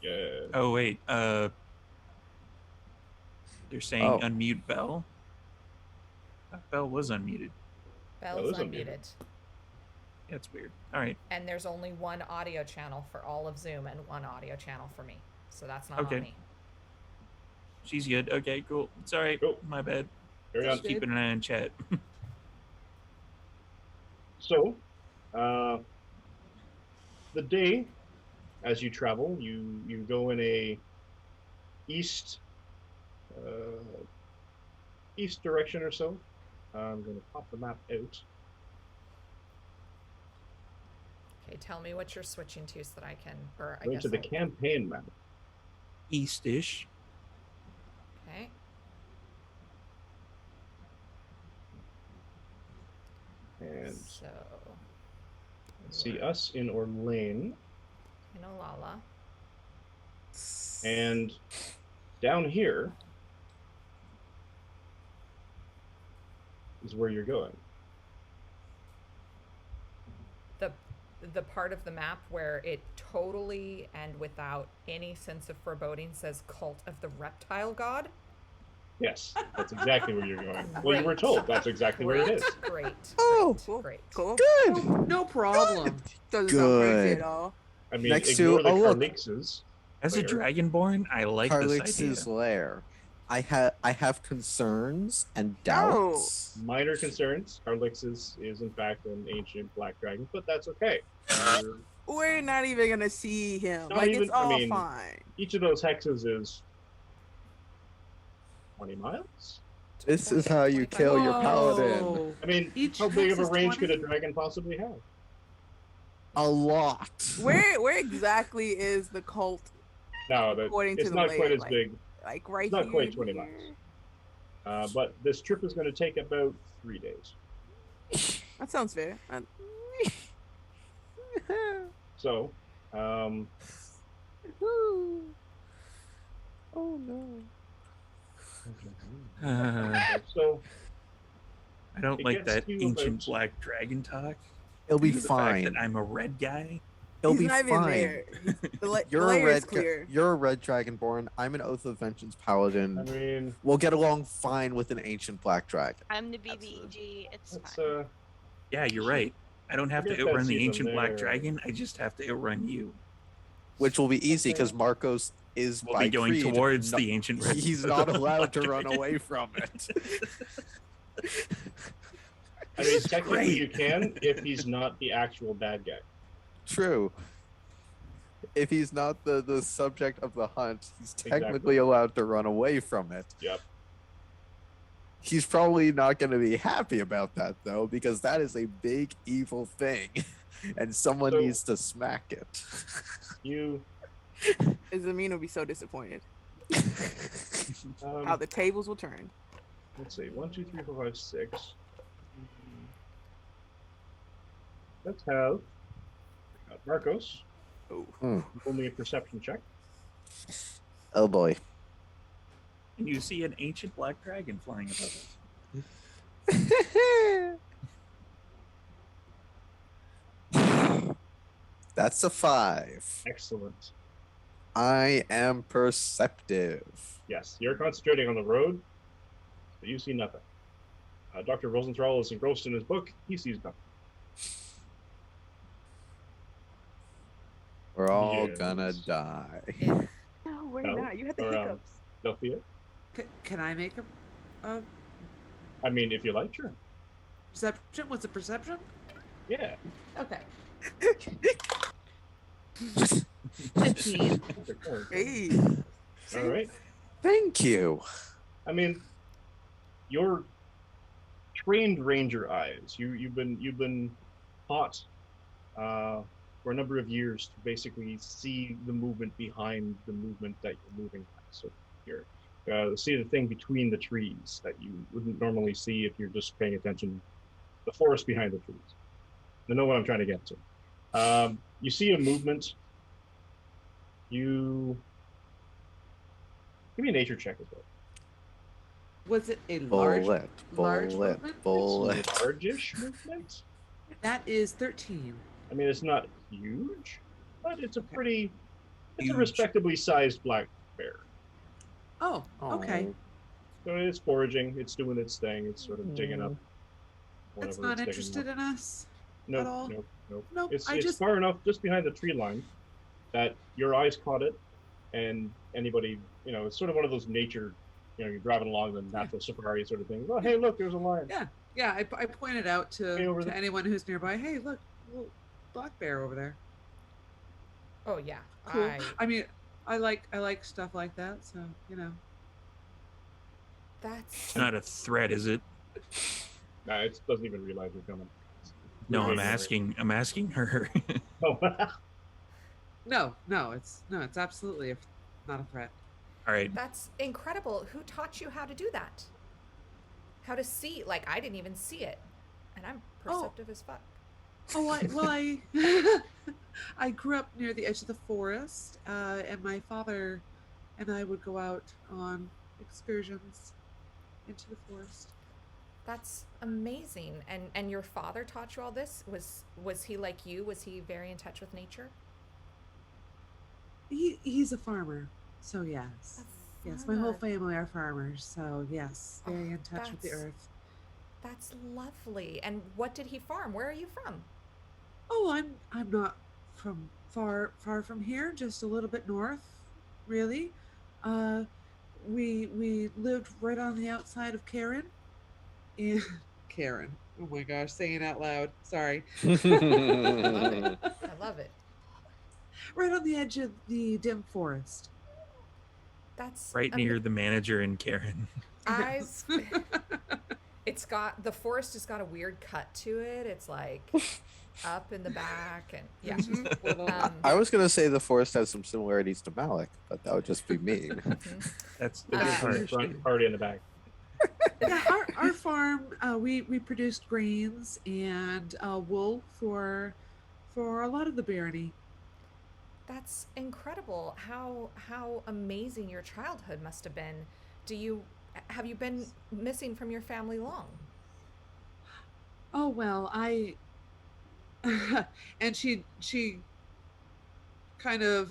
C: Yeah.
E: Oh wait. They're saying
B: Oh.
E: unmute Bell. Bell was unmuted.
A: Bell's
C: is unmuted.
A: unmuted.
E: That's weird. All right.
A: And there's only one audio channel for all of Zoom and one audio channel for me. So that's not
E: Okay.
A: on me.
E: She's good. Okay, cool. It's all right.
C: Cool.
E: My bad.
C: Carry on.
E: Just keeping an eye on chat.
C: So, the day as you travel, you go in a east direction or so. I'm going to pop the map out.
A: Okay, tell me what you're switching to so that I can, or I
C: Go
A: guess.
C: to the
A: I'll-
C: campaign map.
E: Eastish.
A: Okay.
C: And
A: So.
C: see
A: we're
C: us in Orlane.
A: in Olala.
C: And down here is where you're going.
A: The part of the map where it totally and without any sense of foreboding says Cult of the Reptile God.
C: Yes, that's exactly where you're going. Well, you were
A: Great.
C: told that's exactly where it is.
A: Great.
B: Oh,
A: great, great.
G: Cool.
B: Good.
F: No problem.
G: Doesn't sound crazy
B: Good.
G: at all.
C: I mean,
B: Next
C: ignore
B: to-
C: the
B: oh, look.
C: Carlixes.
E: As a
C: Later.
E: dragonborn, I like this idea.
B: Carlix's lair. I have concerns and
G: No.
B: doubts.
C: Minor concerns. Carlixes is in fact an ancient black dragon, but that's okay. You're-
G: We're not even gonna see him.
C: Not
G: Like
C: even-
G: it's
C: I
G: all
C: mean-
G: fine.
C: each of those hexes is 20 miles.
B: This is how you kill your paladin.
F: Whoa.
C: I mean,
F: Each
C: how big of a
F: hex is
C: range
F: 20?
C: could a dragon possibly have?
B: A lot.
G: Where exactly is the cult?
C: No,
G: According to
C: it's
G: the
C: not
G: way,
C: quite as
G: like-
C: big.
G: Like right
C: It's not
G: here.
C: quite 20 miles. But this trip is going to take about 3 days.
G: That sounds fair.
C: So,
B: Oh no.
C: so
E: I don't
C: It
E: like
C: gets
E: that
C: to
E: ancient
C: about-
E: black dragon talk.
B: It'll be
E: The fact
B: fine.
E: that I'm a red guy.
B: It'll
G: He's
B: be
G: not even
B: fine.
G: there. The
B: You're a
G: layer is
B: red.
G: clear.
B: You're a red dragonborn. I'm an Oath of Vengeance paladin.
C: I mean,
B: We'll get along fine with an ancient black dragon.
D: I'm the BBEG. It's
C: that's
D: fine.
E: Yeah, you're right. I don't have to
C: Forget that
E: outrun the
C: season
E: ancient black
C: there.
E: dragon. I just have to outrun you.
B: Which will be easy
C: Okay.
B: because Marcos is
E: We'll
B: by
E: be going
B: creed
E: towards
B: not-
E: the ancient. red-
B: He's not allowed to
E: black
B: run
E: dragon.
B: away from it.
C: I mean, technically
E: Great.
C: you can if he's not the actual bad guy.
B: True. If he's not the subject of the hunt, he's
C: Exactly.
B: technically allowed to run away from it.
C: Yep.
B: He's probably not going to be happy about that though, because that is a big evil thing, and someone
C: So-
B: needs to smack it.
C: You,
G: Zamina will be so disappointed. How the tables will turn.
C: let's see, 1, 2, 3, 4, 5, 6. Let's have Marcos.
G: Oh.
B: Hmm.
C: Only a perception check.
B: Oh boy.
E: and you see an ancient black dragon flying above us.
B: That's a 5.
C: Excellent.
B: I am perceptive.
C: Yes, you're concentrating on the road, but you see nothing. Dr. Rosenthal is engrossed in his book. He sees nothing.
B: We're all
C: Yes.
B: gonna die.
G: No, we're
C: No,
G: not. You had the
C: or,
G: hiccups.
C: Delphia?
F: Can I make a
C: I mean, if you like, sure.
F: perception? What's a perception?
C: Yeah.
F: Okay.
G: 15.
C: All
G: Hey.
C: right.
B: Thank you.
C: I mean, your trained ranger eyes. You've been taught for a number of years to basically see the movement behind the movement that you're moving at. So you're see the thing between the trees that you wouldn't normally see if you're just paying attention. The forest behind the trees. You know what I'm trying to get to. You see a movement. You give me a nature check as well.
F: Was it a large
B: Bullet.
F: movement?
B: Bullet.
C: It's a largish movement.
F: That is 13.
C: I mean, it's not huge, but it's a pretty, it's
E: Huge.
C: a respectably sized black bear.
F: Oh, okay.
B: Oh,
C: So it's foraging, it's doing its thing, it's sort of digging up.
F: That's
C: whatever
F: not
C: it's digging
F: interested
C: up.
F: in us.
C: Nope,
F: at all?
C: Nope.
F: Nope,
C: It's
F: I just-
C: far enough just behind the tree line that your eyes caught it, and anybody, it's sort of one of those nature, you're driving along the natural safari sort of thing. Oh, hey, look, there's a lion.
F: Yeah, I pointed out
C: Hey, over
F: to
C: there.
F: anyone who's nearby. Hey, look, little black bear over there.
A: Oh yeah.
F: Cool. I mean, I like stuff like that. So
A: That's
E: It's not a threat, is it?
C: Nah, it doesn't even realize you're coming.
E: No, I'm
C: Maybe.
E: asking her.
C: Oh,
F: no, it's absolutely not a threat.
E: All right.
A: that's incredible. Who taught you how to do that? How to see? Like I didn't even see it, and I'm perceptive as fuck.
F: Oh, I I grew up near the edge of the forest, and my father and I would go out on excursions into the forest.
A: That's amazing. And your father taught you all this? Was he like you? Was he very in touch with nature?
F: He's a farmer, so yes.
A: A
F: Yes, my whole
A: farmer.
F: family are farmers, so yes, very in touch with the
A: that's-
F: earth.
A: That's lovely. And what did he farm? Where are you from?
F: Oh, I'm not from far from here, just a little bit north, really. We lived right on the outside of Karen. And Karen. Oh my gosh, saying it out loud. Sorry.
A: I love it.
F: Right on the edge of the dim forest.
A: That's
E: Right near the manager and Karen.
A: I've it's got the forest has got a weird cut to it. It's like up in the back and yeah.
B: I was gonna say the forest has some similarities to Malik, but that would just be mean.
A: Mhm.
E: That's
C: It is
A: Uh,
C: in the front, party in the back.
F: Yeah, our farm, we produced grains and wool for a lot of the barony.
A: That's incredible. How amazing your childhood must have been. Have you been missing from your family long?
F: Oh well, I and she kind of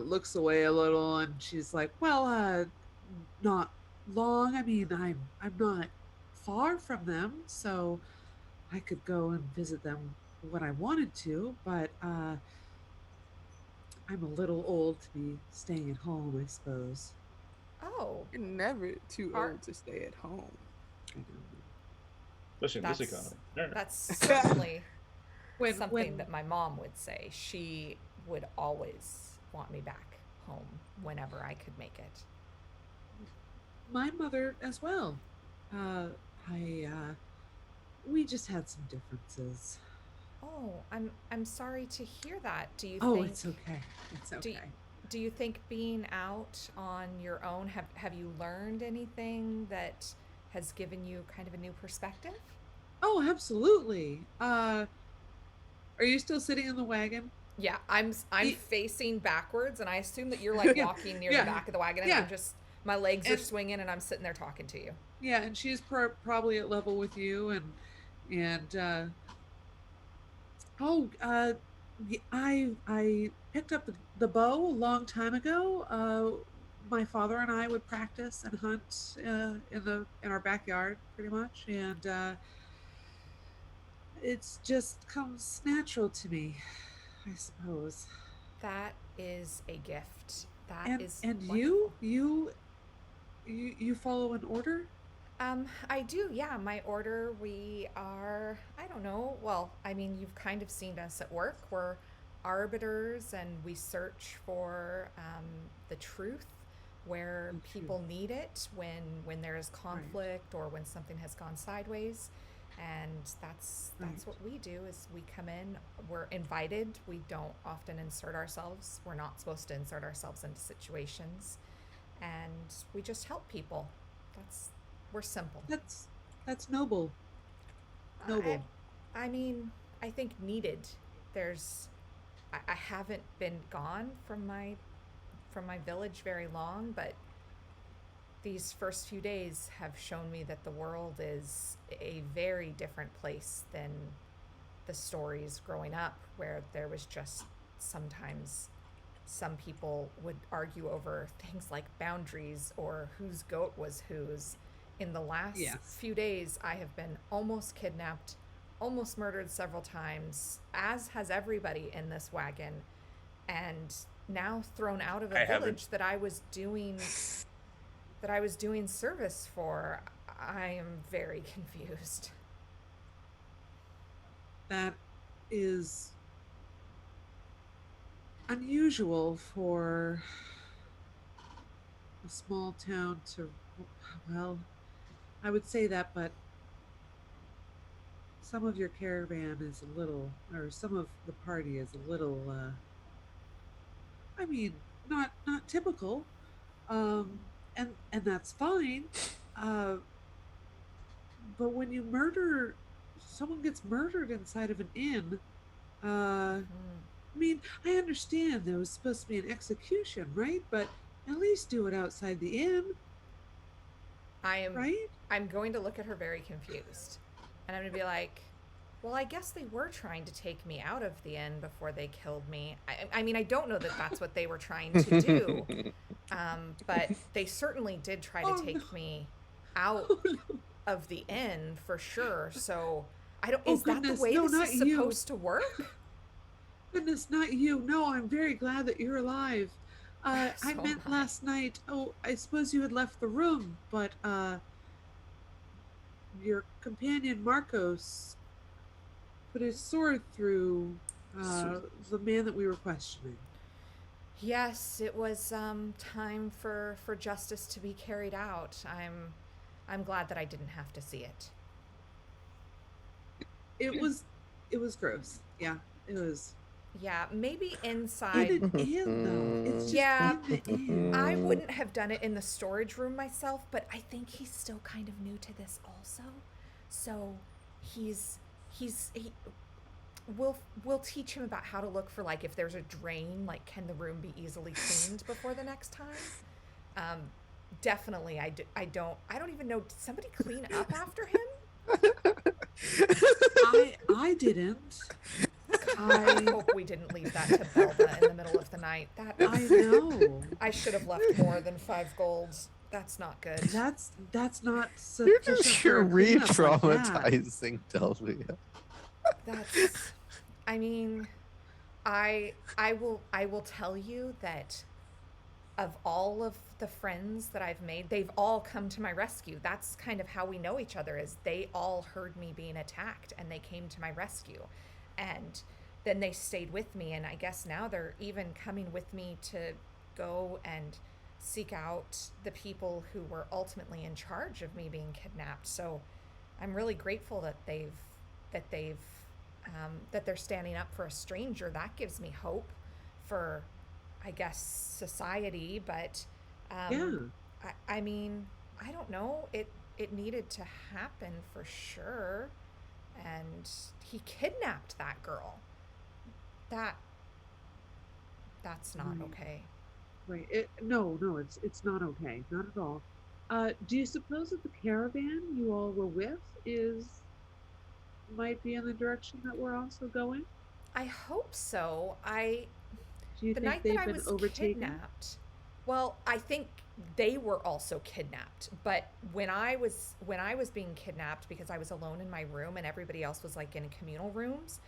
F: looks away a little and she's like, well, not long. I mean, I'm not far from them, so I could go and visit them when I wanted to, but I'm a little old to be staying at home, I suppose.
A: Oh,
G: You're never too
A: Are-
G: old to stay at home.
F: I know.
C: Especially in this
A: That's-
C: economy. All right.
A: that's certainly
F: When
A: something that my mom would say. She would always want me back home whenever I could make it.
F: my mother as well. We just had some differences.
A: Oh, I'm sorry to hear that. Do you
F: Oh,
A: think
F: it's okay. It's
A: Do
F: okay.
A: y- do you think being out on your own have you learned anything that has given you kind of a new perspective?
F: Oh, absolutely. Are you still sitting in the wagon?
A: Yeah, I'm
F: Ye-
A: facing backwards and I assume that you're like
F: Yeah,
A: walking near
F: yeah,
A: the back of the wagon and
F: yeah.
A: I'm just My legs are
F: And-
A: swinging and I'm sitting there talking to you.
F: Yeah, and she's probably at level with you, and oh, I picked up the bow a long time ago. My father and I would practice and hunt in our backyard, pretty much, and it's just comes natural to me, I suppose.
A: That is a gift. That
F: And
A: is
F: and
A: wonderful.
F: you follow an order?
A: I do, yeah. My order, we are, I don't know. Well, I mean, you've kind of seen us at work. We're arbiters and we search for the truth where
F: The
A: people need it when there is conflict or when something has gone sideways. And that's
F: Right.
A: what we do is we come in, we're invited. We don't often insert ourselves. We're not supposed to insert ourselves into situations. And we just help people. That's we're simple.
F: That's noble. Noble.
A: I mean, I think needed. There's, I haven't been gone from my village very long, but these first few days have shown me that the world is a very different place than the stories growing up, where there was just sometimes some people would argue over things like boundaries or whose goat was whose. In the last
F: Yes.
A: few days, I have been almost kidnapped, almost murdered several times, as has everybody in this wagon, and now thrown out of a
E: I haven't.
A: village that I was doing service for. I am very confused.
F: That is unusual for a small town to, well, I would say that, but some of your caravan is a little, or some of the party is a little, I mean, not typical, and that's fine. Uh, but when you murder, someone gets murdered inside of an inn. I mean, I understand there was supposed to be an execution, right? But at least do it outside the inn, right?
A: I'm going to look at her very confused. And I'm going to be like, well, I guess they were trying to take me out of the inn before they killed me. I mean, I don't know that that's what they were trying to do. But they certainly did try to
F: Oh,
A: take
F: no.
A: me out
F: Oh, no.
A: of the inn for sure. So I don't,
F: Oh,
A: is that the
F: goodness.
A: way
F: No,
A: this
F: not
A: is
F: you.
A: supposed to work?
F: Goodness, not you. No, I'm very glad that you're alive. I
A: So am
F: meant
A: I.
F: last night. Oh, I suppose you had left the room, but your companion Marcos put his sword through the man that we were questioning.
A: Yes, it was time for justice to be carried out. I'm glad that I didn't have to see it.
F: It was gross. Yeah, it was.
A: Yeah, maybe
F: In
A: inside.
F: an inn, though. It's just
A: Yeah.
F: in the inn.
A: I wouldn't have done it in the storage room myself, but I think he's still kind of new to this also. So he we'll teach him about how to look for, like, if there's a drain, like, can the room be easily cleaned before the next time? Definitely I don't even know, did somebody clean up after him?
F: I didn't.
A: I hope we didn't leave that to Belda in the middle of the night.
F: I know.
A: I should have left more than 5 golds. That's not good.
F: That's not
B: You're
F: sufficient.
B: just
F: for
B: you're
F: a cleanup like that.
B: re-traumatizing Delvia.
A: That's, I mean, I will tell you that of all of the friends that I've made, they've all come to my rescue. That's kind of how we know each other, is they all heard me being attacked and they came to my rescue. And then they stayed with me, and I guess now they're even coming with me to go and seek out the people who were ultimately in charge of me being kidnapped. So I'm really grateful that they're standing up for a stranger. That gives me hope for, I guess, society. But
F: Yeah.
A: I mean, I don't know. It needed to happen for sure. And he kidnapped that girl. That's not
F: Mm.
A: okay.
F: Right. No, it's not okay. Not at all. Do you suppose that the caravan you all were with is might be in the direction that we're also going?
A: I hope so.
F: Do you
A: The
F: think
A: night that
F: they've
A: I
F: been
A: was
F: overtaken?
A: kidnapped, well, I think they were also kidnapped. But when I was being kidnapped because I was alone in my room and everybody else was like in communal rooms,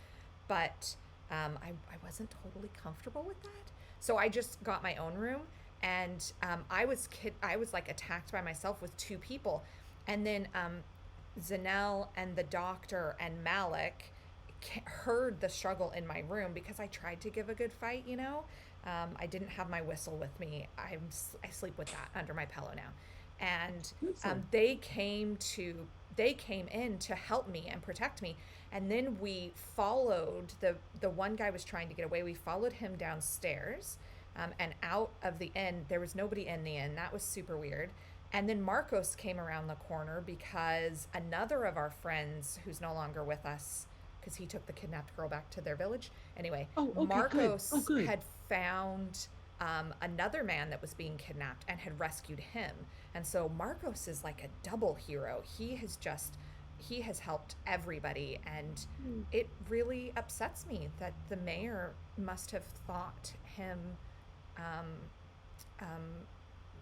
A: but I wasn't totally comfortable with that. So I just got my own room, and I was like attacked by myself with two people, and then Zanel and the doctor and Malik heard the struggle in my room because I tried to give a good fight, you know. I didn't have my whistle with me. I sleep with that under my pillow now, and
F: Whistle.
A: they came in to help me and protect me, and then we followed the one guy was trying to get away. We followed him downstairs, and out of the inn. There was nobody in the inn. That was super weird. And then Marcos came around the corner because another of our friends, who's no longer with us, because he took the kidnapped girl back to their village. Anyway,
F: Oh, okay, good.
A: Marcos
F: Oh, good.
A: had found another man that was being kidnapped and had rescued him. And so Marcos is like a double hero. He has helped everybody, and
F: Hmm.
A: it really upsets me that the mayor must have thought him um, um,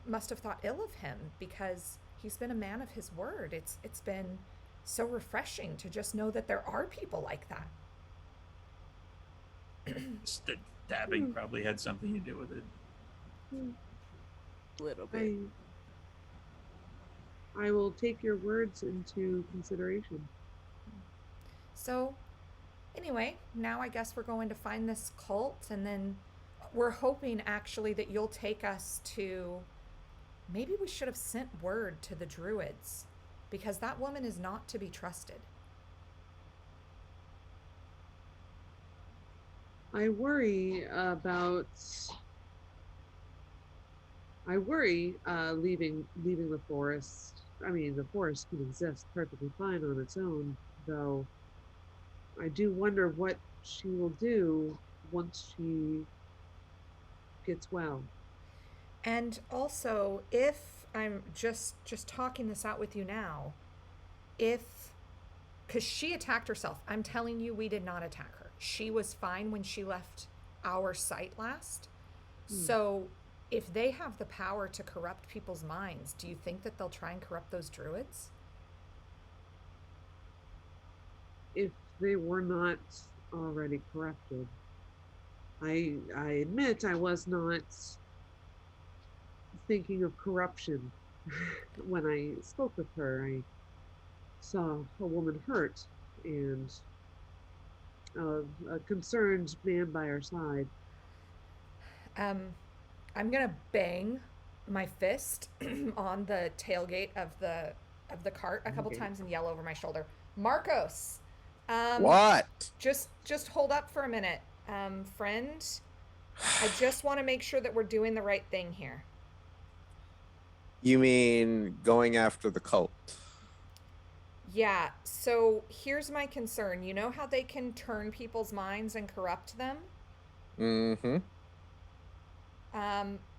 A: must have thought ill of him because he's been a man of his word. It's been so refreshing to just know that there are people like that.
E: The dabbing probably had something to do with it.
G: A little bit.
F: I will take your words into consideration.
A: So, anyway, now I guess we're going to find this cult, and then we're hoping actually that you'll take us to. Maybe we should have sent word to the druids, because that woman is not to be trusted.
F: I worry about. I worry leaving the forest. I mean, the forest can exist perfectly fine on its own, though. I do wonder what she will do once she gets well.
A: And also, if I'm just talking this out with you now, if because she attacked herself, I'm telling you, we did not attack her. She was fine when she left our site last. So, if they have the power to corrupt people's minds, do you think that they'll try and corrupt those druids?
F: If they were not already corrupted. I admit I was not thinking of corruption. When I spoke with her, I saw a woman hurt and a concerned man by her side.
A: I'm gonna bang my fist on the tailgate of the cart a couple times and yell over my shoulder, Marcos.
B: What?
A: Just hold up for a minute, friend. I just want to make sure that we're doing the right thing here.
B: You mean going after the cult?
A: Yeah, so here's my concern. You know how they can turn people's minds and corrupt them?
B: Mm-hmm.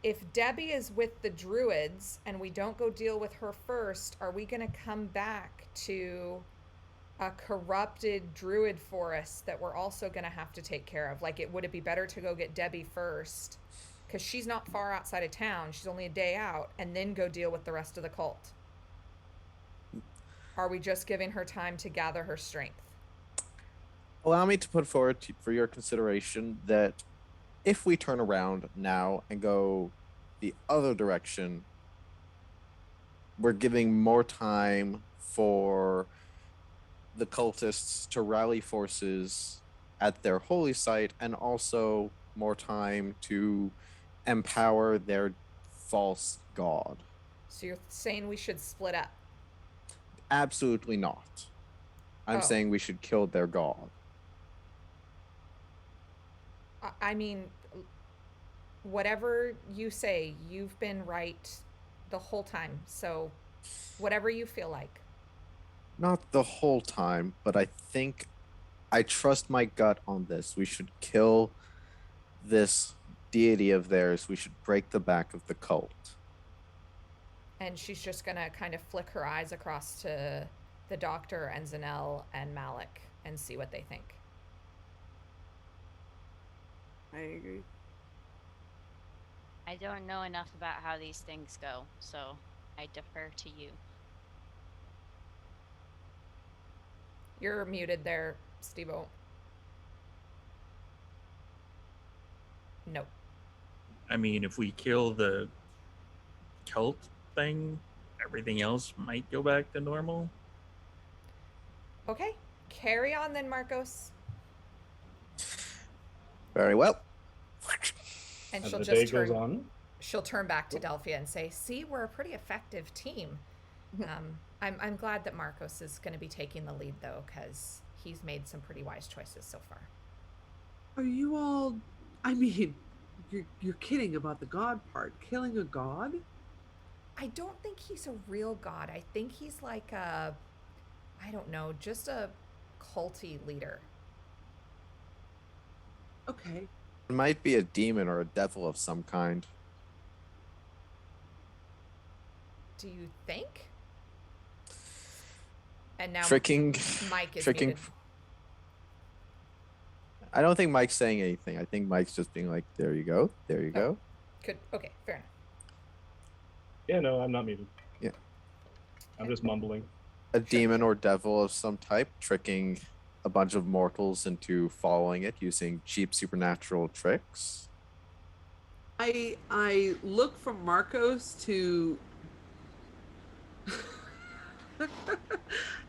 A: If Debbie is with the druids and we don't go deal with her first, are we going to come back to a corrupted druid forest that we're also going to have to take care of? Like, would it be better to go get Debbie first? Because she's not far outside of town. She's only a day out, and then go deal with the rest of the cult. Are we just giving her time to gather her strength?
B: Allow me to put forward for your consideration that if we turn around now and go the other direction, we're giving more time for the cultists to rally forces at their holy site, and also more time to empower their false god.
A: So you're saying we should split up?
B: Absolutely not. I'm
A: Oh.
B: saying we should kill their god.
A: I mean, whatever you say, you've been right the whole time. So whatever you feel like.
B: Not the whole time, but I think I trust my gut on this. We should kill this deity of theirs, we should break the back of the cult.
A: And she's just gonna kind of flick her eyes across to the doctor and Zanel and Malik and see what they think.
G: I agree.
D: I don't know enough about how these things go, so I defer to you.
A: You're muted there, Steve-O. No.
E: I mean, if we kill the cult thing, everything else might go back to normal.
A: Okay, carry on then, Marcos.
B: Very well.
A: And
C: As
A: she'll
C: the day
A: just
C: goes
A: turn.
C: on,
A: She'll turn back to Delphia and say, "See, we're a pretty effective team." I'm glad that Marcos is going to be taking the lead though, because he's made some pretty wise choices so far.
F: Are you all? I mean, you're kidding about the god part. Killing a god?
A: I don't think he's a real god. I think he's like a, I don't know, just a culty leader.
F: Okay.
B: It might be a demon or a devil of some kind.
A: Do you think? And now
B: Tricking.
A: Mike is
B: tricking.
A: muted.
B: I don't think Mike's saying anything. I think Mike's just being like, there you go. There you
A: Oh.
B: go.
A: Okay, fair enough.
C: yeah, no, I'm not muted.
B: Yeah.
C: I'm just mumbling.
B: A demon or devil of some type tricking a bunch of mortals into following it using cheap supernatural tricks.
F: I look from Marcos to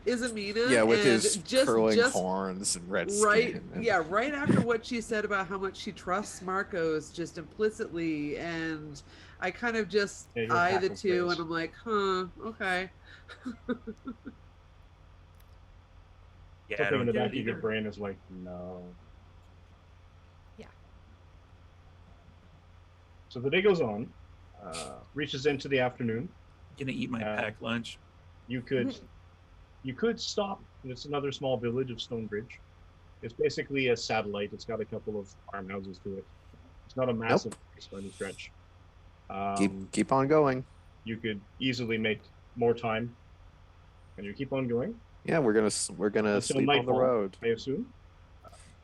F: Izamina.
B: Yeah, with
F: and
B: his curling horns and red
F: right,
B: skin. and-
F: yeah, right after what she said about how much she trusts Marcos just implicitly, and I kind of just
C: Yeah, your
F: eye the
C: cackle
F: two,
C: face.
F: and I'm like, huh, okay.
E: Yeah, I
C: Something in
E: don't
C: the
E: get
C: back
E: it
C: of your
E: either.
C: brain is like, no.
A: Yeah.
C: So the day goes on, reaches into the afternoon.
E: Gonna eat my packed lunch.
C: You could stop. It's another small village of Stonebridge. It's basically a satellite. It's got a couple of farmhouses to it. It's not a massive place by any stretch.
B: Keep on going.
C: You could easily make more time, and you keep on going.
B: Yeah, we're gonna
C: Until
B: sleep on the
C: nightfall.
B: road.
C: I assume.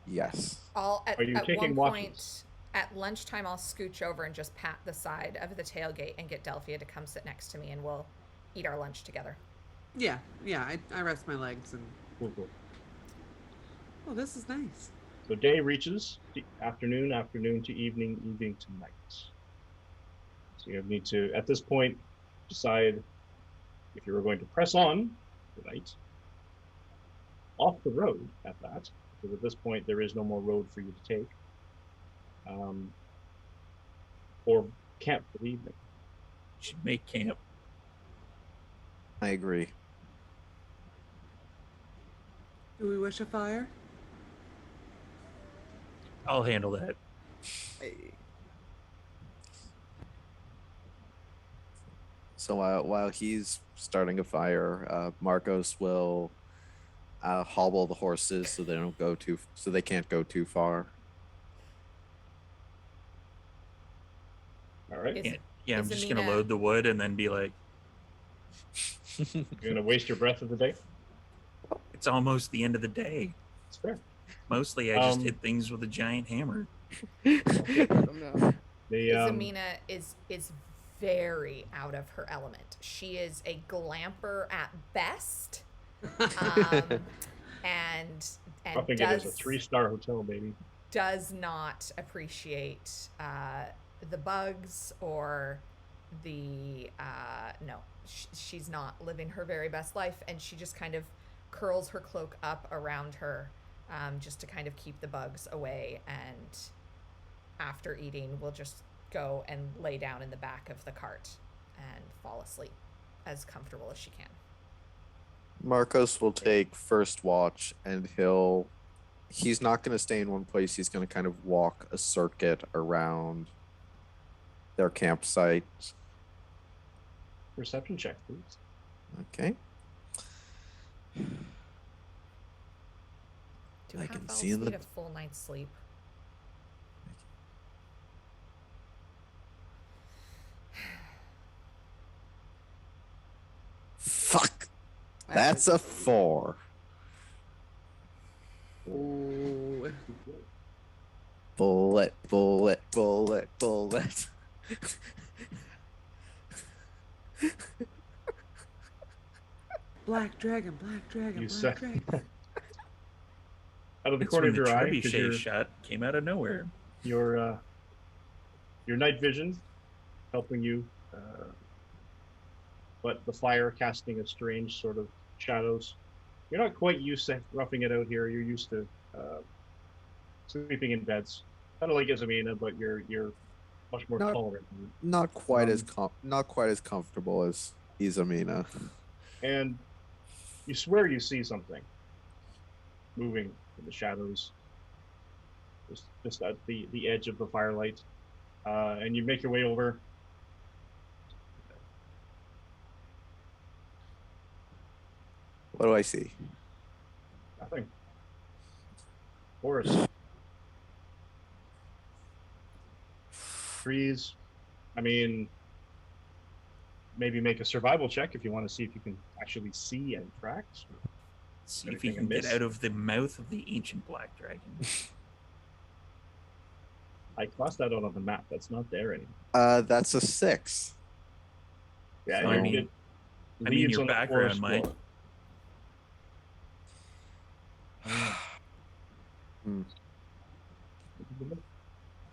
B: Yes.
A: At
C: Are you
A: one
C: taking
A: point
C: walkies?
A: at lunchtime, I'll scooch over and just pat the side of the tailgate and get Delphia to come sit next to me, and we'll eat our lunch together.
F: Yeah, I rest my legs and
C: Cool.
F: oh, this is nice.
C: So day reaches to afternoon to evening to night. So you need to, at this point, decide if you were going to press on tonight, off the road at that, because at this point there is no more road for you to take, or camp for the evening.
E: Should make camp.
B: I agree.
F: Do we wish a fire?
E: I'll handle that.
B: So while he's starting a fire, Marcos will hobble the horses so they can't go too far.
C: All right,
A: Is-
E: Yeah, I'm
A: Is
E: just gonna
A: Amina-
E: load the wood and then be like,
C: you're gonna waste your breath of the day.
E: it's almost the end of the day.
C: It's fair.
E: Mostly, I just hit things with a giant hammer.
C: The
A: Izamina is very out of her element. She is a glamper at best, and
C: Roughing it is a 3-star hotel, baby.
A: does not appreciate the bugs or the no. She's not living her very best life, and she just kind of curls her cloak up around her, just to kind of keep the bugs away. And after eating, we'll just go and lay down in the back of the cart and fall asleep as comfortable as she can.
B: Marcos will take first watch, and he's not going to stay in one place. He's going to kind of walk a circuit around their campsite.
C: Perception check, please.
B: Okay.
A: Do
B: I
A: half
B: can
A: elves
B: see
A: need
B: the-
A: a full night's sleep?
B: That's a 4.
F: Oh,
B: Bullet, bullet, bullet, bullet.
F: black dragon, black dragon,
C: You
F: black
C: said
F: dragon.
C: out of the
E: It's
C: corner
E: when
C: of
E: the
C: your eye, because
E: trebuchet shot came out of nowhere.
C: your night vision helping you, but the fire casting a strange sort of shadows. You're not quite used to roughing it out here. You're used to sleeping in beds, kind of like Izamina, but you're much more
B: Not-
C: tolerant.
B: Not quite as comfortable as Izamina.
C: And you swear you see something moving in the shadows, just at the edge of the firelight, and you make your way over.
B: What do I see?
C: Nothing. Forest. Trees. I mean, maybe make a survival check if you want to see if you can actually see any tracks.
E: See if he
C: Anything
E: can get
C: amiss?
E: out of the mouth of the ancient black dragon.
C: I crossed that out on the map. That's not there anymore.
B: That's a 6.
C: Yeah,
B: So-
E: I
C: you
E: mean-
C: get
E: I mean,
C: leaves
E: your
C: on the
E: background,
C: forest
E: Mike.
C: floor.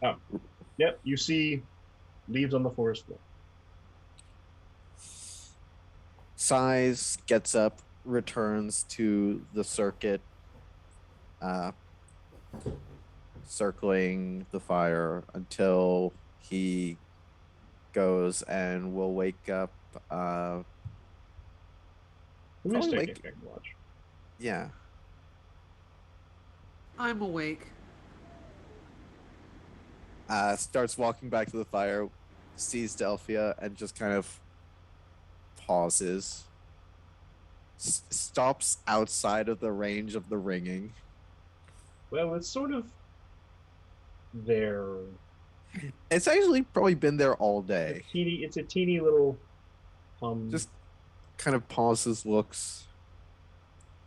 C: Oh, yep. You see leaves on the forest floor.
B: Size gets up, returns to the circuit, circling the fire until he goes and will wake up.
C: Who is
B: Probably
C: taking a big watch?
B: Yeah.
F: I'm awake.
B: Starts walking back to the fire, sees Delphia, and just kind of pauses. Stops outside of the range of the ringing.
C: Well, it's sort of there.
B: It's actually probably been there all day.
C: It's a teeny little
B: Just kind of pauses, looks.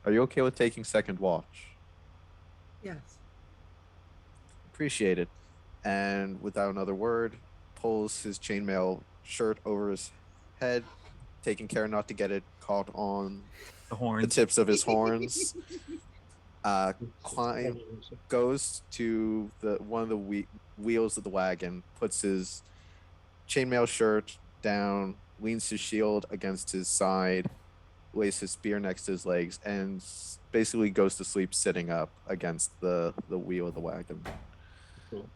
B: Are you okay with taking second watch?
F: Yes.
B: Appreciate it. And without another word, pulls his chainmail shirt over his head, taking care not to get it caught on
E: The
B: the
E: horns.
B: tips of his horns. Goes to one of the wheels of the wagon, puts his chainmail shirt down, leans his shield against his side, lays his spear next to his legs, and basically goes to sleep sitting up against the wheel of the wagon.
C: Cool.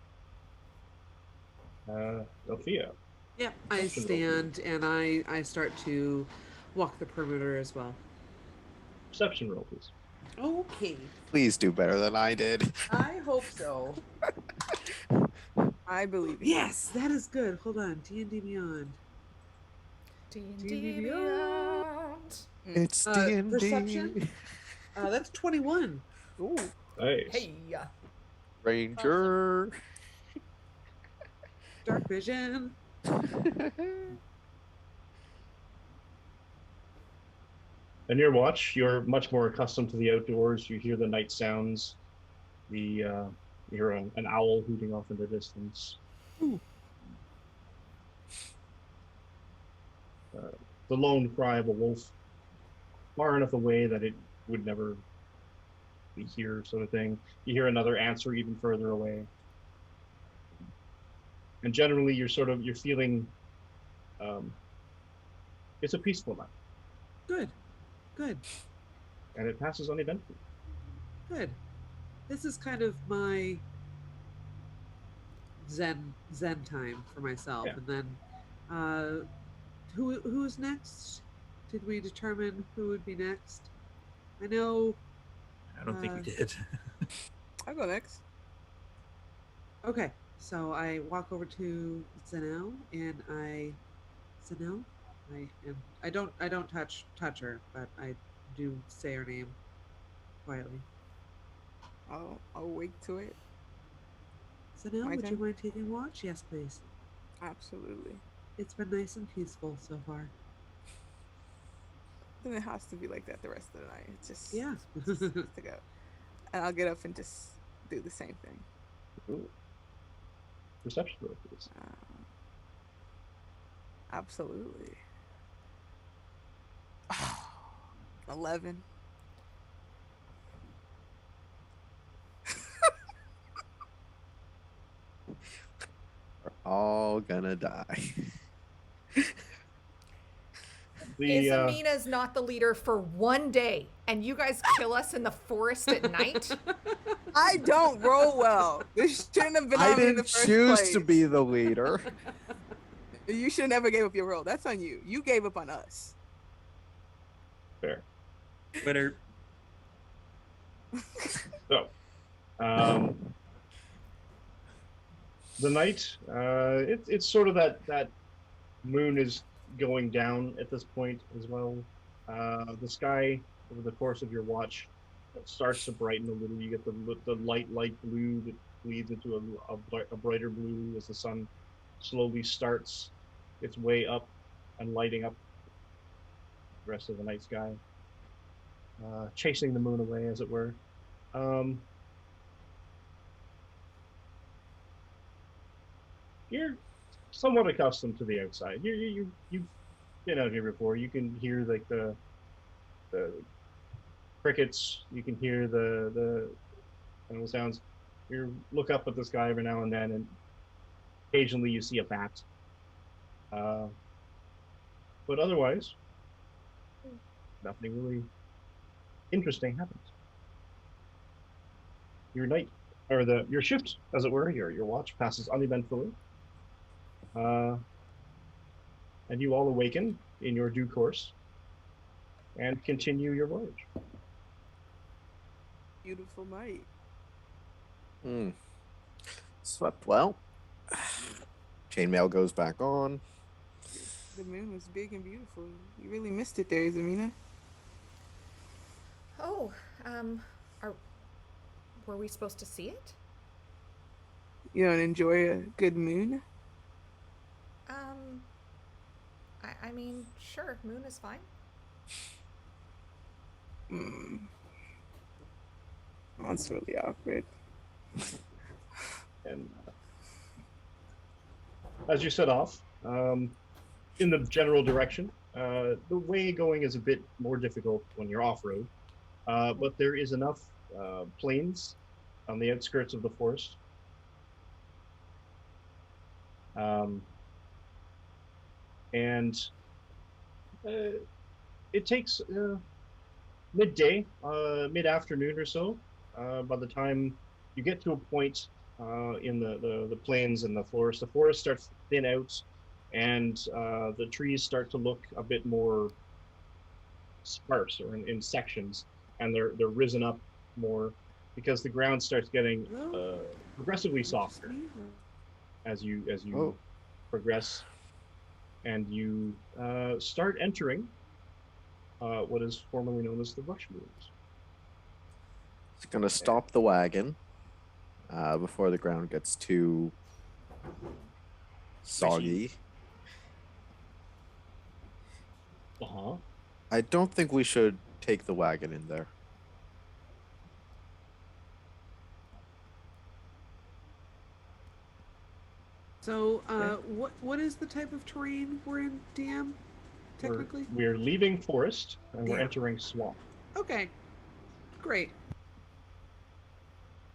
C: Althea.
F: Yep. I stand and I start to walk the perimeter as well.
C: Perception roll, please.
F: Okay.
B: Please do better than I did.
F: I hope so.
G: I believe in you.
F: Yes, that is good. Hold on. D&D Beyond.
A: D&D Beyond.
B: It's D&D.
F: Perception? That's 21.
A: Ooh.
C: Nice.
A: Hey.
B: Ranger.
F: Dark vision.
C: In your watch, you're much more accustomed to the outdoors. You hear the night sounds. You hear an owl hooting off in the distance.
F: Ooh.
C: The lone cry of a wolf, far enough away that it would never be here, sort of thing. You hear another answer even further away. And generally, you're feeling. It's a peaceful night,
F: Good. Good.
C: and it passes uneventfully.
F: Good. This is kind of my zen time for myself.
C: Yeah.
F: And then who's next? Did we determine who would be next? I know.
E: I don't think we did.
G: I'll go next.
F: Okay, so I walk over to Zenel and Zenel? I don't touch her, but I do say her name quietly.
G: I'll wake to it.
F: Zenel,
G: My
F: would you
G: turn?
F: mind taking watch? Yes, please.
G: Absolutely.
F: It's been nice and peaceful so far.
G: then it has to be like that the rest of the night. It's just
F: Yeah.
G: just has to go. And I'll get up and just do the same thing.
C: Ooh. Perception roll, please.
G: Absolutely. 11.
B: We're all gonna die.
A: Is Amina's not the leader for one day, and you guys kill us in the forest at night?
G: I don't roll well. This shouldn't have been
B: I
G: on me in the
B: didn't
G: first
B: choose
G: place.
B: to be the leader.
G: You should never gave up your role. That's on you. You gave up on us.
C: Fair.
E: Twitter.
C: So, the night, it's sort of that moon is going down at this point as well. The sky over the course of your watch starts to brighten a little. You get the light blue that bleeds into a brighter blue as the sun slowly starts its way up and lighting up the rest of the night sky, chasing the moon away, as it were. You're somewhat accustomed to the outside. You've been out here before. You can hear like the crickets. You can hear the animal sounds. You look up at the sky every now and then, and occasionally you see a bat. But otherwise, nothing really interesting happens. Your night, or your shift, as it were, your watch passes uneventfully. And you all awaken in your due course and continue your voyage.
G: Beautiful night.
B: Slept well. Chainmail goes back on.
G: The moon was big and beautiful. You really missed it there, Zamina.
A: Oh, were we supposed to see it?
G: You don't enjoy a good moon?
A: I mean, sure, moon is fine.
G: That's really awkward.
C: And as you set off, in the general direction, the way going is a bit more difficult when you're off-road, but there is enough plains on the outskirts of the forest. And it takes midday, mid-afternoon or so, by the time you get to a point in the plains and the forest starts to thin out, and the trees start to look a bit more sparse or in sections, and they're risen up more because the ground starts getting progressively softer as you progress, and you start entering what is formerly known as the Rushmoors.
B: It's gonna stop the wagon before the ground gets too soggy. I don't think we should take the wagon in there.
F: So, what is the type of terrain we're in, DM? Technically,
C: we're leaving forest and we're
F: Yeah.
C: entering swamp.
F: Okay, great.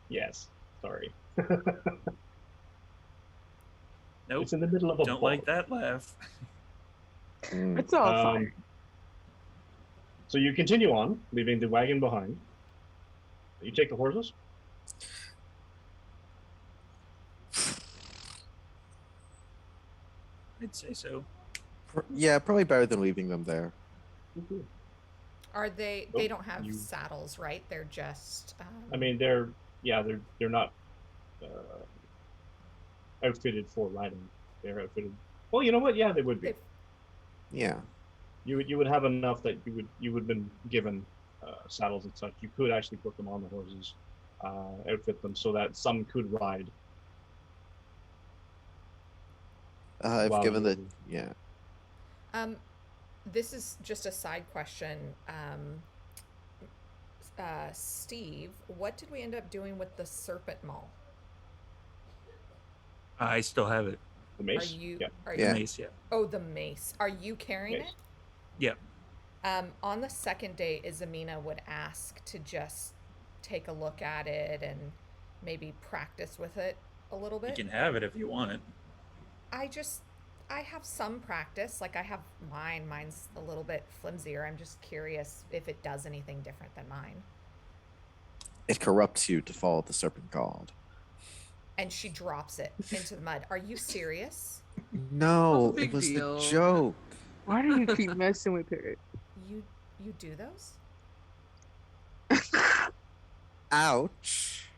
C: Yes, sorry.
E: Nope.
C: It's in the middle of a
E: Don't
C: bog.
E: like that laugh.
G: It's all fine.
C: So you continue on, leaving the wagon behind. You take the horses.
E: I'd say so.
B: Yeah, probably better than leaving them there.
A: Are they?
C: Nope,
A: They don't have
C: you-
A: saddles, right? They're just.
C: I mean, they're not outfitted for riding. They're outfitted. Well, you know what? Yeah, they would be.
A: They've-
B: Yeah.
C: You would have enough that you would have been given saddles and such. You could actually put them on the horses, outfit them so that some could ride.
B: I've
C: Wow.
B: given the yeah.
A: this is just a side question. Steve, what did we end up doing with the serpent maul?
E: I still have it.
C: The mace.
A: Are you?
C: Yeah.
A: Are
E: The
B: Yeah.
E: mace, yeah.
A: Oh, the mace. Are you carrying
C: Mace.
A: it?
E: Yep.
A: On the second day, Izamina would ask to just take a look at it and maybe practice with it a little
E: You
A: bit.
E: can have it if you want it.
A: I have some practice. Like I have mine. Mine's a little bit flimsier. I'm just curious if it does anything different than mine.
B: It corrupts you to follow the serpent god.
A: And she drops it into the mud. Are you serious?
B: No,
F: big
B: it was
F: deal.
B: a joke.
G: Why do you keep messing with her?
A: You do those?
B: Ouch.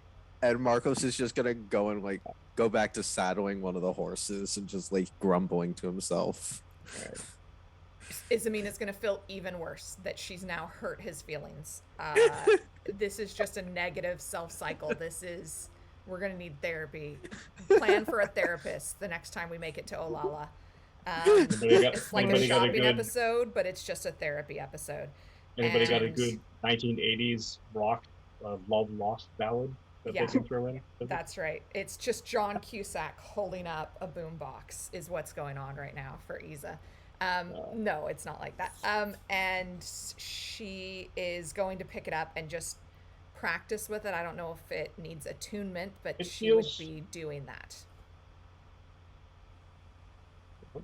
B: And Marcos is just gonna go and like go back to saddling one of the horses and just like grumbling to himself.
A: Izamina's gonna feel even worse that she's now hurt his feelings. This is just a negative self cycle. We're gonna need therapy. Plan for a therapist the next time we make it to Olala. It's like a
C: anybody got a
A: shopping
C: good-
A: episode, but it's just a therapy episode.
C: Anybody got a
A: And-
C: good 1980s rock love lost ballad that
A: Yeah.
C: they can throw in?
A: That's right. It's just John Cusack holding up a boombox is what's going on right now for Isa. No, it's not like that. And she is going to pick it up and just practice with it. I don't know if it needs attunement, but
C: It
A: she would
C: feels-
A: be doing that.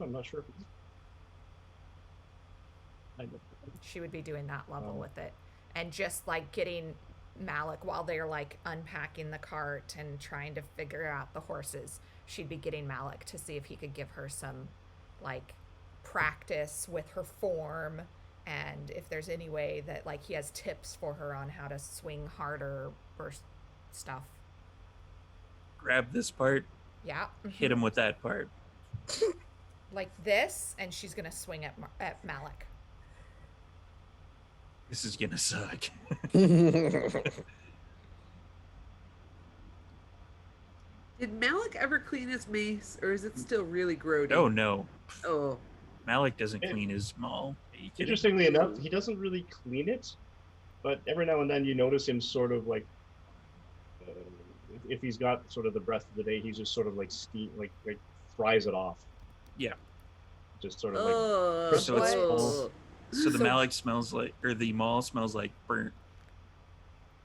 C: I'm not sure if it's. I know.
A: She would be doing that level
C: Um,
A: with it. And just like getting Malik while they're like unpacking the cart and trying to figure out the horses, she'd be getting Malik to see if he could give her some like practice with her form, and if there's any way that like he has tips for her on how to swing harder or stuff.
E: Grab this part,
A: Yeah.
E: hit him with that part.
A: Like this, and she's gonna swing at Malik.
E: This is gonna suck.
F: Did Malik ever clean his mace, or is it still really grody?
E: Oh no.
F: Oh,
E: Malik doesn't
C: Yeah.
E: clean his maul. Are you kidding?
C: Interestingly enough, he doesn't really clean it, but every now and then you notice him sort of like, if he's got sort of the breath of the day, he's just sort of like like fries it off.
E: Yeah.
C: Just sort of like
F: oh,
E: So it's
F: oh.
E: So the
A: So-
E: Malik smells like, or the maul smells like burnt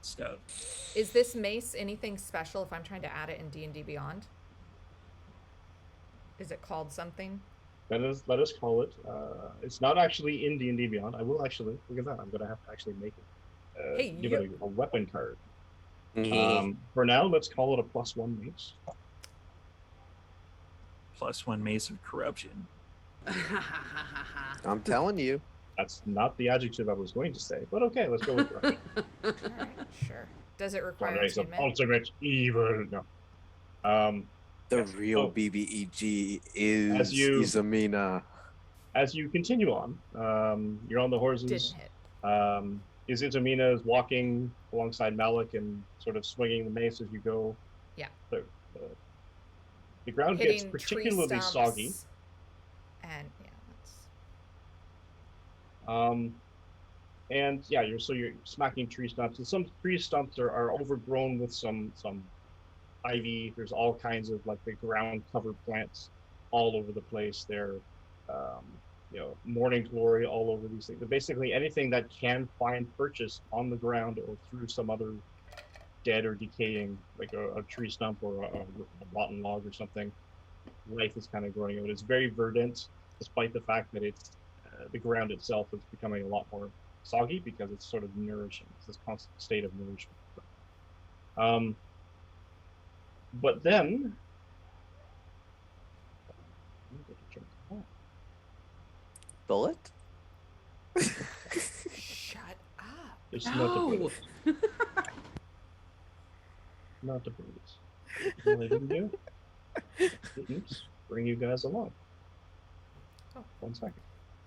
E: stuff.
A: Is this mace anything special if I'm trying to add it in D&D Beyond? Is it called something?
C: let us call it. It's not actually in D&D Beyond. I will actually look at that. I'm gonna have to actually make it.
A: Hey,
C: give it a weapon card.
B: Mhm.
C: For now, let's call it a +1 mace.
E: +1 mace of corruption.
B: I'm telling you.
C: That's not the adjective I was going to say, but okay, let's go with it.
A: All right, sure. Does it require
C: Race of
A: attunement?
C: ultimate evil. No.
B: The real
C: Oh.
B: BBEG is
C: As you-
B: Izamina.
C: As you continue on, you're on the horses.
A: Didn't hit.
C: Izamina is walking alongside Malik and sort of swinging the mace as you go.
A: Yeah.
C: The ground gets
A: Hitting
C: particularly
A: tree
C: soggy.
A: stumps. And yeah, that's
C: And yeah, you're smacking tree stumps, and some tree stumps are overgrown with some ivy. There's all kinds of like the ground cover plants all over the place. They're morning glory all over these things. But basically anything that can find purchase on the ground or through some other dead or decaying, like a tree stump or a rotten log or something, life is kind of growing out. It's very verdant, despite the fact that it's the ground itself is becoming a lot more soggy because it's sort of nourishing. It's this constant state of nourishment. But then
B: Bullet?
A: shut up.
C: it's not
F: No.
C: the bullets. Not the bullets. What I didn't do? Didn't bring you guys along.
A: Oh.
C: 1 second.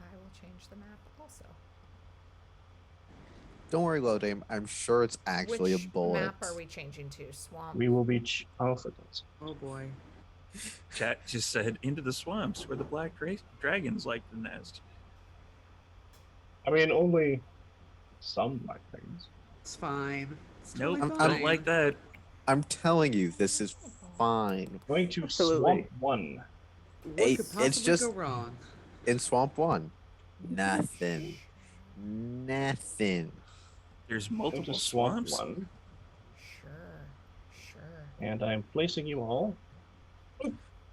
A: I will change the map also.
B: Don't worry, Lodame. I'm sure it's actually
A: Which
B: a bullet.
A: map are we changing to? Swamp.
C: We will be confident.
F: Oh boy.
E: Chat just said into the swamps where the black dragons like to nest.
C: I mean, only some black things.
F: It's fine. It's
E: Nope,
F: totally
B: I'm-
E: don't like that.
B: I'm telling you, this is fine.
C: Going to
G: Absolutely.
C: Swamp 1.
F: What
B: Hey,
F: could
B: it's
F: possibly
B: just-
F: go wrong?
B: In Swamp 1, nothing. Nothing.
E: There's
C: Going
E: multiple
C: to Swamp
E: swamps.
C: 1.
A: Sure.
C: And I'm placing you all.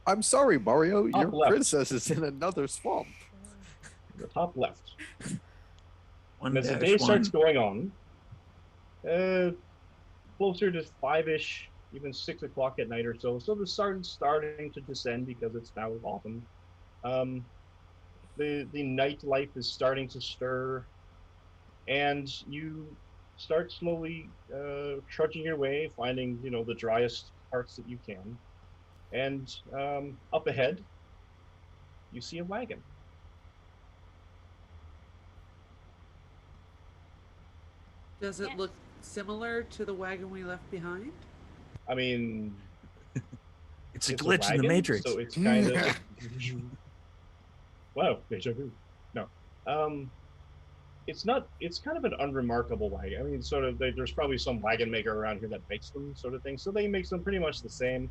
B: I'm sorry, Mario.
C: Top
B: Your
C: left.
B: princess is in another swamp.
C: In the top left.
E: One
C: And as the
E: dash
C: day
E: one.
C: starts going on, closer to 5-ish, even 6 o'clock at night or so. So the sun's starting to descend because it's now autumn. The nightlife is starting to stir, and you start slowly trudging your way, finding the driest parts that you can. And up ahead, you see a wagon.
F: Does it
D: Yeah.
F: look similar to the wagon we left behind?
C: I mean,
E: It's a
C: it's
E: glitch in the
C: wagon,
E: Matrix.
C: so it's kind of wow, deja vu. No, it's not. It's kind of an unremarkable wagon. I mean, sort of. There's probably some wagon maker around here that makes them, sort of thing. So they make them pretty much the same.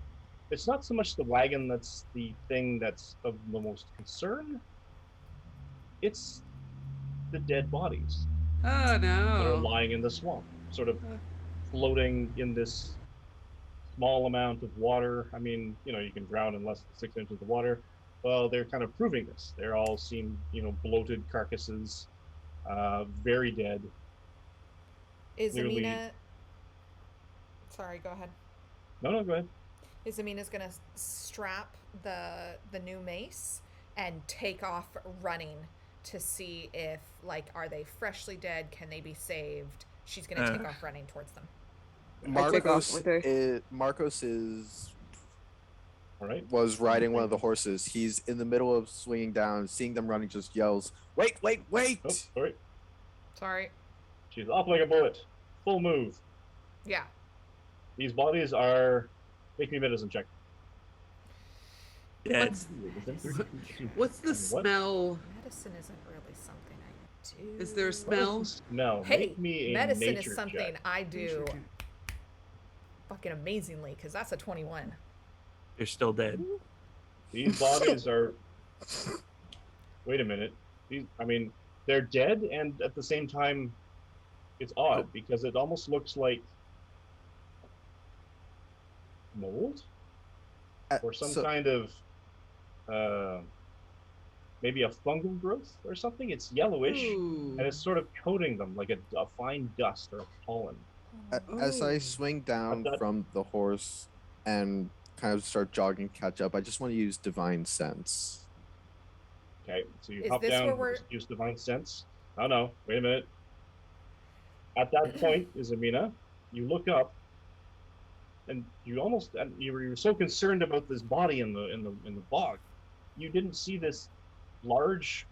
C: It's not so much the wagon that's the thing that's of the most concern. It's the dead bodies
F: Oh
C: that are
F: no.
C: lying in the swamp, sort of floating in this small amount of water. I mean, you can drown in less than 6 inches of water. Well, they're kind of proving this. They're all seem, bloated carcasses, very dead.
A: Is
C: Clearly-
A: Amina? Sorry, go ahead.
C: No, go ahead.
A: Is Amina's gonna strap the new mace and take off running to see if are they freshly dead? Can they be saved? She's gonna take off running towards them.
G: I take off with her.
B: Marcos is
C: All right.
B: was riding one of the horses. He's in the middle of swinging down, seeing them running, just yells, "Wait, wait, wait!"
C: Oh, sorry.
A: Sorry.
C: She's off like a bullet. Full move.
A: Yeah.
C: These bodies are. Make me a medicine check.
E: Dead.
F: What's the
C: What?
F: smell?
A: Medicine isn't really something I do.
F: Is there a smell?
C: No.
A: Hey,
C: Make me a
A: medicine
C: nature
A: is something
C: check.
A: I do
F: Nature check.
A: fucking amazingly because that's a 21.
E: They're still dead.
C: These bodies are. Wait a minute. They're dead, and at the same time, it's odd because it almost looks like mold or some
B: So-
C: kind of maybe a fungal growth or something. It's yellowish,
F: Ooh.
C: and it's sort of coating them like a fine dust or pollen.
B: As I
F: Oh.
B: swing down
C: I've got-
B: from the horse and kind of start jogging, catch up, I just want to use Divine Sense.
C: Okay, so you
A: Is
C: hop
A: this
C: down,
A: where we're-
C: use divine sense. Oh no, wait a minute. At that point, Izamina, you look up, and you were so concerned about this body in the bog, you didn't see this large.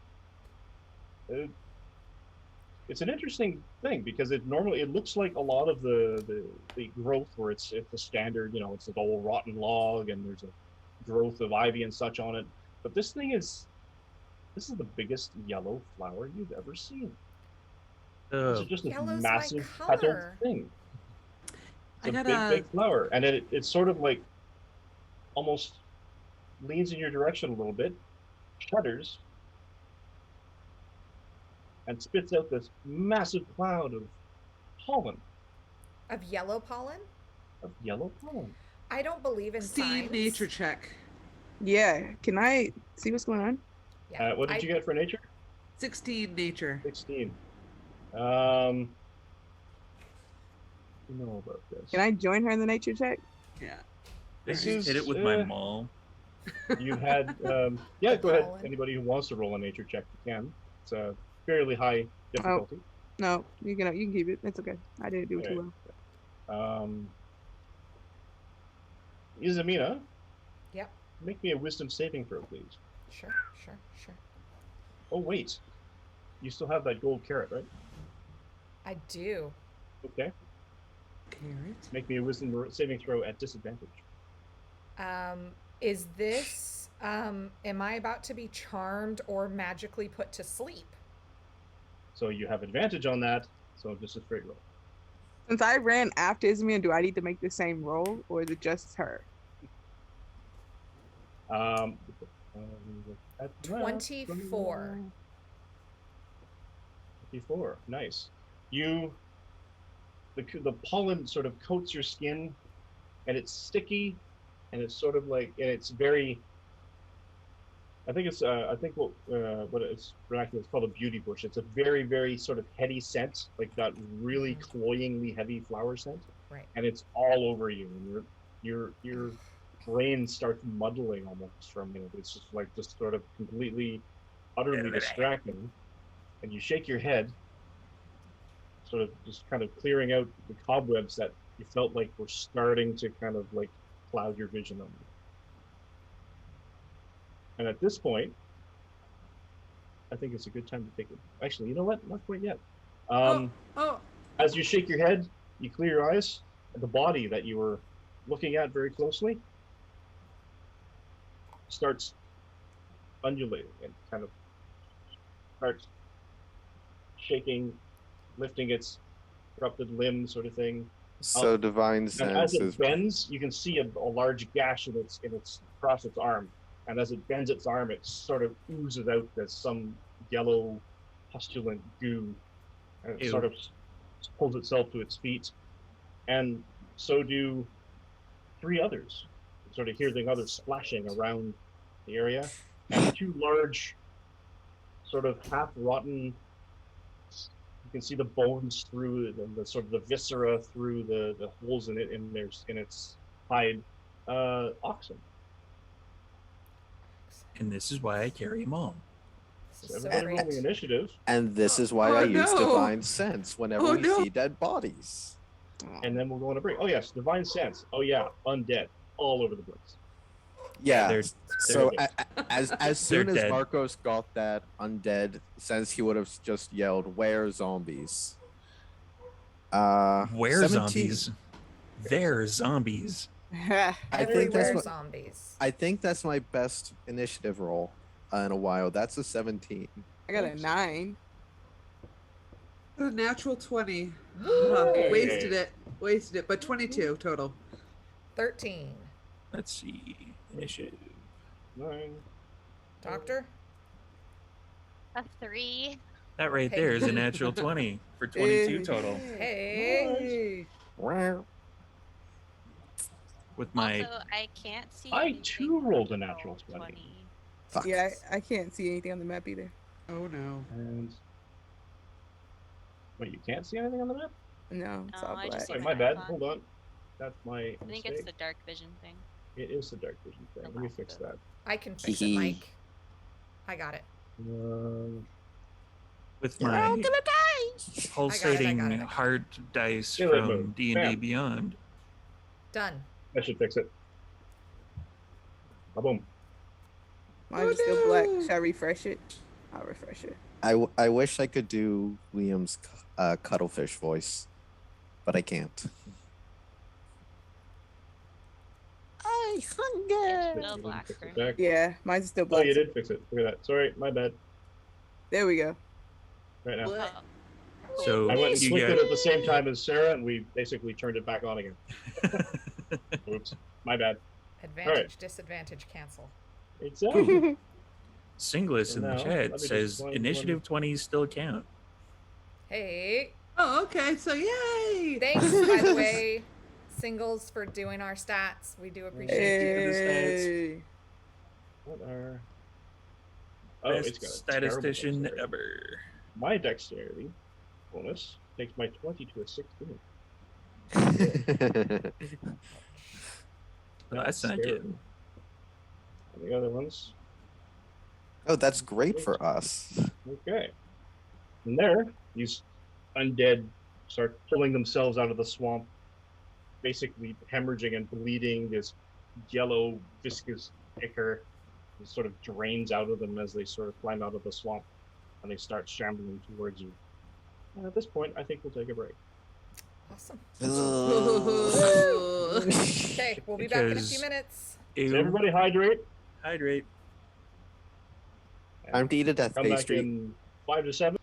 C: It's an interesting thing because it looks like a lot of the growth where it's the standard, it's an old rotten log and there's a growth of ivy and such on it, but this is the biggest yellow flower you've ever seen. This is just this
A: Yellow's my
C: massive
A: color.
C: petaled thing.
F: I
C: It's a
F: got
C: big flower, and it's sort of like almost leans in your direction a little bit, shudders, and spits out this massive cloud of pollen,
A: Of yellow pollen?
C: of yellow pollen.
A: I don't believe in
F: Steam
A: signs.
F: nature check.
G: Yeah. Can I see what's going on?
A: Yeah.
C: What did you get for nature?
F: 16 nature.
C: 16. You know about this.
G: Can I join her in the nature check?
F: Yeah.
E: I
C: This
E: just hit
C: is,
E: it with my maul.
C: You had, yeah, go ahead.
A: Pollen.
C: Anybody who wants to roll a nature check, you can. It's a fairly high difficulty.
G: No, you can keep it. It's okay. I didn't do it too well.
C: Izamina,
A: Yep.
C: make me a wisdom saving throw, please.
A: Sure.
C: Oh, wait. You still have that gold carrot, right?
A: I do.
C: Okay.
F: Carrot.
C: Make me a wisdom saving throw at disadvantage.
A: Is this am I about to be charmed or magically put to sleep?
C: So you have advantage on that. So just a straight roll.
G: Since I ran after Ismian, do I need to make the same roll, or is it just her?
C: At
A: 24.
C: 24. Nice. The pollen sort of coats your skin, and it's sticky, and it's sort of like, and it's very. I think it's what it's vernacular it's called a beauty bush. It's a very, very sort of heady scent, like that really cloyingly heavy flower scent.
A: Right.
C: And it's all over you, and your brain starts muddling almost for a minute. It's just sort of completely, utterly distracting, and you shake your head, sort of just kind of clearing out the cobwebs that you felt like were starting to kind of like cloud your vision on you. And at this point, I think it's a good time to take it. Actually, you know what? Not quite yet. As you shake your head, you clear your eyes, and the body that you were looking at very closely starts undulating and kind of starts shaking, lifting its corrupted limb, sort of thing.
B: So divine
C: And as
B: sense
C: it
B: is
C: bends, you can see a large gash in its across its arm. And as it bends its arm, it sort of oozes out as some yellow, pustulant goo, and it
E: Ew.
C: sort of pulls itself to its feet. And so do 3 others. You sort of hear the others splashing around the area, and 2 large, sort of half-rotten. You can see the bones through the sort of the viscera through the holes in its hide. Oxen.
E: And this is why I carry them all.
A: This is
C: So
A: so
C: everybody
A: great.
C: rolling initiative,
B: and this is why I use
F: no.
B: divine sense whenever
F: Oh,
B: we
F: no.
B: see dead bodies.
C: and then we'll go on a break. Oh yes, divine sense. Oh yeah, undead all over the place.
B: Yeah.
E: they're
B: So
C: dead.
B: as soon as
E: dead.
B: Marcos got that undead sense, he would have just yelled, "Where zombies?"
E: Where
B: 17.
E: zombies? They're zombies.
B: I think that's
A: Everywhere
B: what
A: zombies.
B: I think that's my best initiative roll in a while. That's a 17.
G: I got a 9.
F: A natural 20.
C: Hey.
F: Wasted it, but 22 total.
A: 13.
E: Let's see. Initiative.
C: 9.
A: Doctor?
D: A 3.
E: That right
A: Hey.
E: there is a natural 20 for 22 total.
A: Hey.
E: With my
D: Also, I can't see.
C: I
D: anything
C: too
D: on
C: rolled a
D: the
C: natural
D: roll
C: 20.
B: Fuck.
G: Yeah, I can't see anything on the map either.
F: Oh no.
C: And wait, you can't see anything on the map?
G: No, it's
D: No,
G: all
D: I just
G: black.
D: see
C: Wait,
D: my
C: my bad.
D: icon.
C: Hold on. That's my
D: I think
C: mistake.
D: it's the dark vision thing.
C: It is the dark vision thing.
D: The
C: Let me
D: last
C: fix
D: bit.
C: that.
A: I can fix it,
B: Hee.
A: Mike. I got it.
E: with
B: You're
E: my
B: all gonna
E: pulsating
A: I got it.
E: heart dice
C: Kill it,
E: from
C: move.
E: D&D
C: Bam.
E: Beyond.
A: Done.
C: I should fix it. Boom.
G: Mine's
F: Oh,
G: still black.
F: no.
G: Should I refresh it? I'll refresh it.
B: I wish I could do Liam's cuttlefish voice, but I can't. I hunger.
D: Still black for me.
C: Back.
G: Yeah, mine's still
C: Oh,
G: black.
C: you did fix it. Look at that. Sorry, my bad.
G: There we go.
C: Right now.
F: What?
D: Oh,
E: So
C: I went and
E: you
C: clicked
E: got
C: it at the same time as Sarah, and we basically turned it back on again. Oops, my bad.
A: Advantage, disadvantage, cancel.
C: It's
E: Singlis in
C: No,
E: the
C: let
E: chat
C: me just
E: says
C: one-
E: initiative 20s still count.
A: Hey,
F: Oh, okay. So yay!
A: thanks, by the way, Singles, for doing our stats. We do appreciate you.
G: Hey.
C: What are? Oh, it's
E: Best
C: got a terrible
E: statistician
C: dexterity.
E: ever.
C: My dexterity bonus takes my 20 to a 16.
E: Well, that's not
C: scary.
E: good.
C: And the other ones,
B: Oh, that's great for us.
C: okay. And there, these undead start pulling themselves out of the swamp, basically hemorrhaging and bleeding. This yellow, viscous ichor sort of drains out of them as they sort of climb out of the swamp, and they start shambling towards you. And at this point, I think we'll take a break.
A: Awesome.
F: Oh.
A: Okay, we'll be back in a
E: Because-
A: few minutes.
C: So
E: Ew.
C: everybody hydrate.
E: Hydrate.
B: Time to eat a death
C: Come back
B: pastry.
C: in 5 to 7.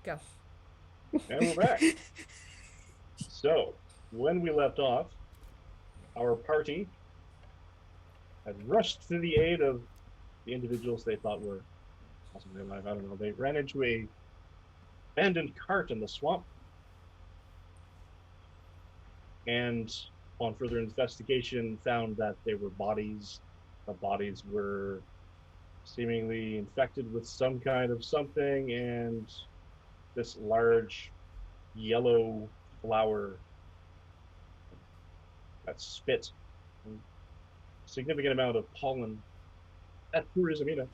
A: Go.
C: And we're back. So, when we left off, our party had rushed to the aid of the individuals they thought were possibly alive. I don't know. They ran into a abandoned cart in the swamp. And upon further investigation, found that they were bodies. The bodies were seemingly infected with some kind of something, and this large yellow flower that spit a significant amount of pollen at poor Izamina.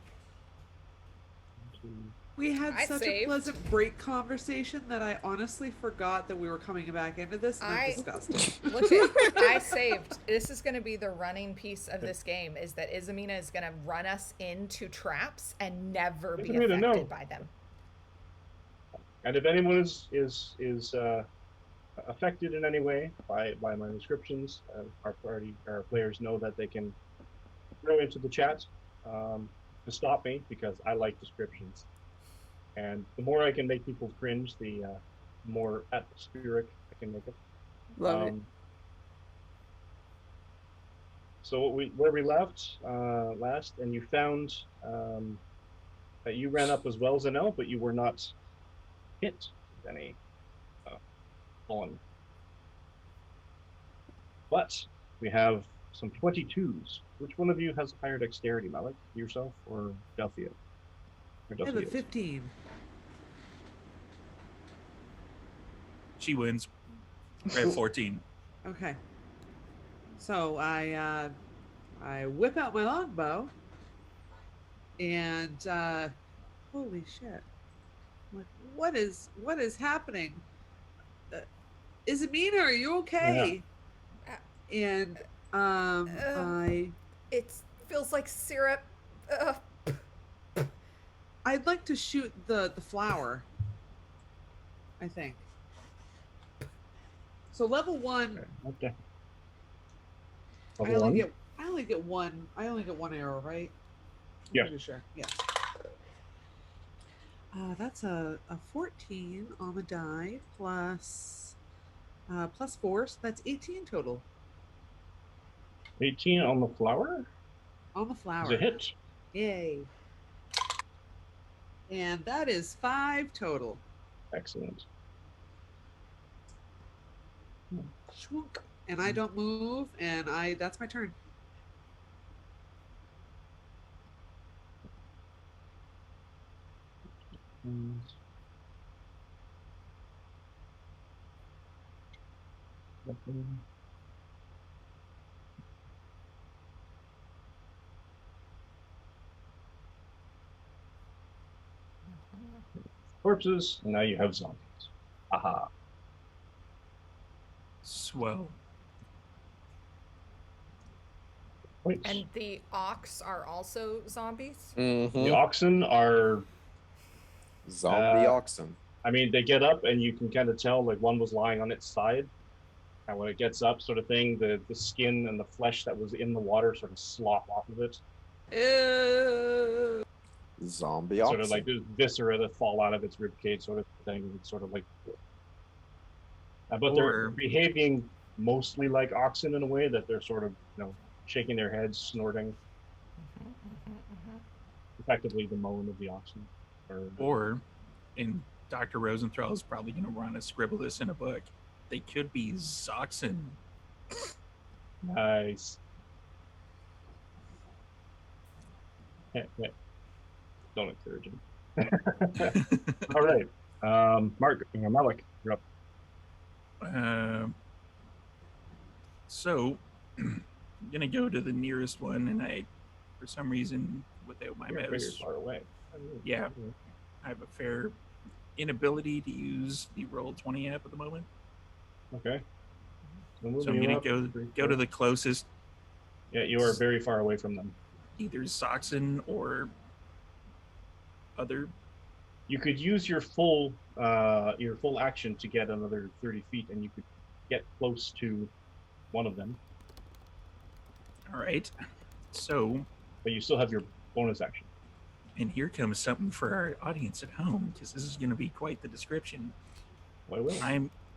F: We had
A: I
F: such
A: saved.
F: a pleasant break conversation that I honestly forgot that we were coming back into this, and I'm disgusted.
A: Look at I saved. This is going to be the running piece of this game, is that Izamina is going to run us into traps and never be
C: Izamina,
A: affected
C: no.
A: by them.
C: And if anyone is affected in any way by my descriptions, our players know that they can throw into the chat to stop me, because I like descriptions. And the more I can make people cringe, the more atmospheric I can make it.
G: Love it.
C: So where we left last, and you found that you ran up as well, Zanel, but you were not hit with any pollen. But we have some 22s. Which one of you has higher dexterity, Malik? Yourself or Delphia? Or
F: I have a
C: Delphia's?
F: 15.
E: She wins. I have 14.
F: Okay. So I whip out my longbow, and holy shit! What is happening? Izamina, are you okay? And
A: It feels like syrup.
F: I'd like to shoot the flower, I think. So level 1,
C: Okay.
F: I
C: Level
F: only
C: one?
F: get one arrow, right? I'm
C: Yeah.
F: pretty sure. Yeah. That's a 14 on the die plus 4, so that's 18 total
C: 18 on the flower?
F: on the
C: It's
F: flower.
C: a hit.
F: Yay. And that is 5 total.
C: Excellent.
F: Shwoonk. And I don't move, and that's my turn.
C: Corpses, and now you have zombies. Aha.
E: Swell.
C: Points.
A: And the ox are also zombies?
C: The oxen are,
B: Zombie oxen.
C: I mean, they get up and you can kind of tell, like, one was lying on its side. And when it gets up, sort of thing, the skin and the flesh that was in the water sort of slop off of it.
F: Ew.
B: Zombie
C: Sort
B: oxen.
C: of like there's viscera that fall out of its ribcage, sort of thing. It's sort of like, but they're
E: Or-
C: behaving mostly like oxen in a way that they're sort of, shaking their heads, snorting. Effectively, the moan of the oxen.
E: Or, and Dr. Rosenthal is probably going to want to scribble this in a book. They could be Zoxen.
C: Nice. Don't encourage him. All right, Malik, you're up.
E: So, I'm going to go to the nearest one, and I, for some reason, without my
C: You're very
E: mouse,
C: far away.
E: Yeah. I have a fair inability to use the Roll20 app at the moment.
C: Okay.
E: So I'm going to go to the closest,
C: Yeah, you are very far away from them.
E: either Zoxen or other.
C: You could use your full action to get another 30 feet, and you could get close to one of them.
E: All right. So,
C: But you still have your bonus action.
E: And here comes something for our audience at home, because this is going to be quite the description.
C: Why will?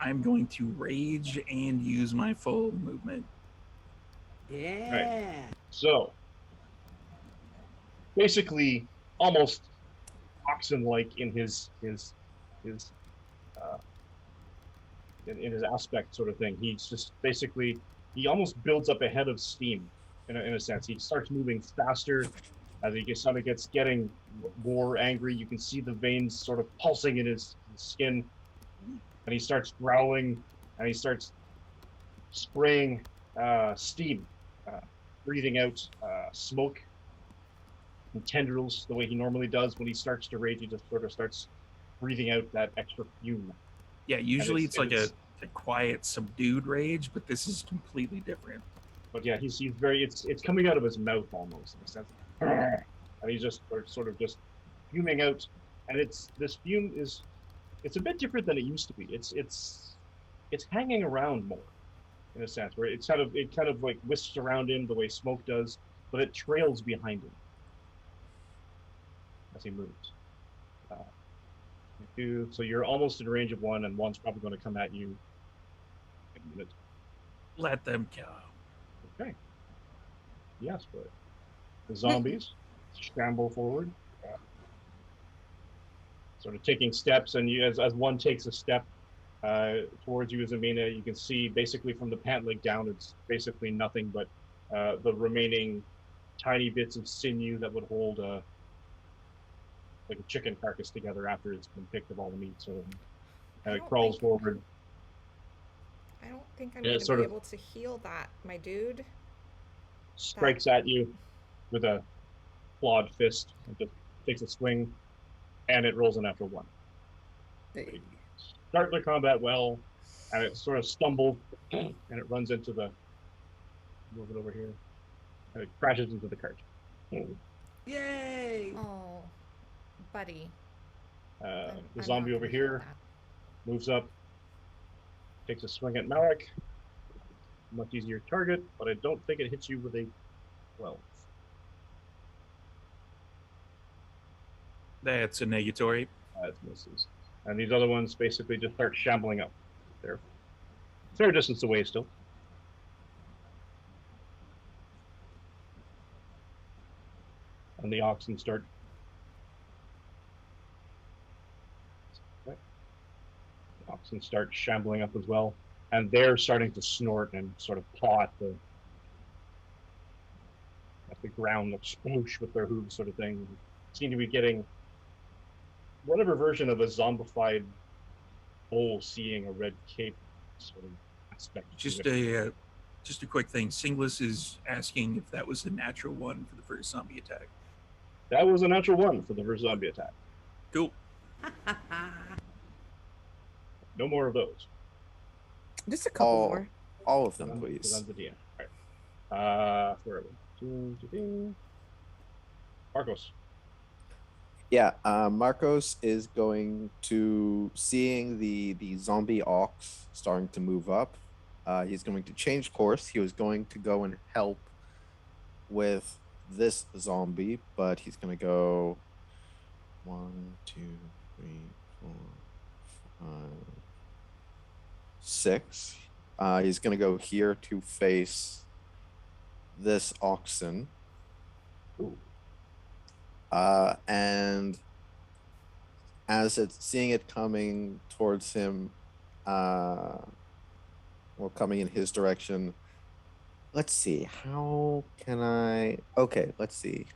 E: I'm going to rage and use my full movement.
F: Yeah.
C: So basically, almost oxen-like in his uh, in his aspect, sort of thing. He's just basically he almost builds up a head of steam in a sense. He starts moving faster as he gets getting more angry. You can see the veins sort of pulsing in his skin, and he starts growling, and he starts spraying steam, breathing out smoke and tendrils the way he normally does. When he starts to rage, he just sort of starts breathing out that extra fume.
E: Yeah, usually it's like a quiet, subdued rage, but this is completely different.
C: But yeah, he's very it's coming out of his mouth almost in a sense, and he's just sort of just fuming out, and this fume is it's a bit different than it used to be. It's hanging around more in a sense where it kind of like whisks around him the way smoke does, but it trails behind him as he moves. So you're almost in range of one, and one's probably going to come at you in a minute.
E: Let them go.
C: Okay. Yes, but the zombies scramble forward, sort of taking steps, and you, as one takes a step towards you, Zamina, you can see basically from the pant leg down, it's basically nothing but the remaining tiny bits of sinew that would hold like a chicken carcass together after it's been picked of all the meat. So it crawls forward.
A: I don't think I'm going to be able to heal that, my dude.
C: Strikes at you with a clawed fist and just takes a swing, and it rolls a natural one. Hey. Start the combat well, and it sort of stumbles, and it runs into the. Move it over here, and it crashes into the cart.
F: Yay!
A: Oh, buddy.
C: The zombie over here moves up, takes a swing at Malik. Much easier target, but I don't think it hits you with a 12.
E: That's a negatory.
C: It misses. And these other ones basically just start shambling up. They're a fair distance away still. And the oxen start. The oxen start shambling up as well. And they're starting to snort and sort of paw at the ground, like sploosh with their hooves, sort of thing. Seem to be getting whatever version of a zombified bull seeing a red cape sort of aspect.
E: Just a quick thing. Singlis is asking if that was a natural one for the first zombie attack.
C: That was a natural one for the first zombie attack.
E: Cool.
C: No more of those.
G: Just a couple more.
B: All of them, please.
C: I'm the DM. All right. Where are we? Marcos.
B: Yeah, Marcos is going to, seeing the zombie ox starting to move up, he's going to change course. He was going to go and help with this zombie, but he's going to go 1, 2, 3, 4, 5, 6. He's going to go here to face this oxen.
C: Ooh.
B: And as it's seeing it coming towards him, coming in his direction, let's see, how can okay, let's see.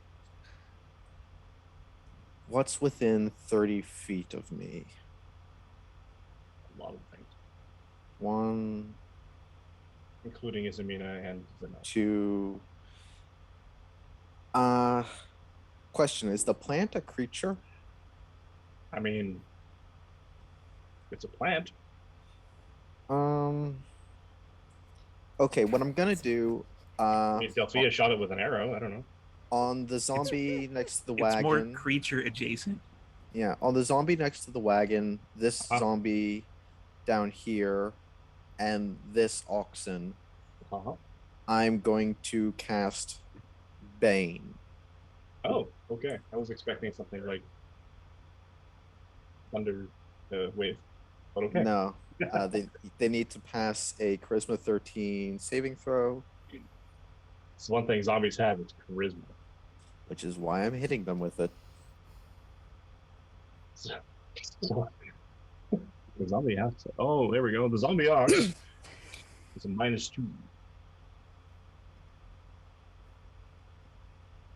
B: What's within 30 feet of me?
C: A lot of things.
B: 1,
C: including Izamina and Zena.
B: 2. Question, is the plant a creature?
C: I mean, it's a plant.
B: Okay, what I'm gonna do,
C: I mean, Delphia shot it with an arrow. I don't know.
B: On the zombie next to the wagon.
E: It's more creature adjacent.
B: Yeah, on the zombie next to the wagon, this zombie down here, and this oxen,
C: Uh-huh.
B: I'm going to cast Bane.
C: Oh, Okay, I was expecting something like thunder wave, but okay.
B: No, they need to pass a Charisma 13 saving throw,
C: It's one thing zombies have, it's charisma.
B: which is why I'm hitting them with it.
C: So, the zombie has to. Oh, there we go. The zombie ox is a -2.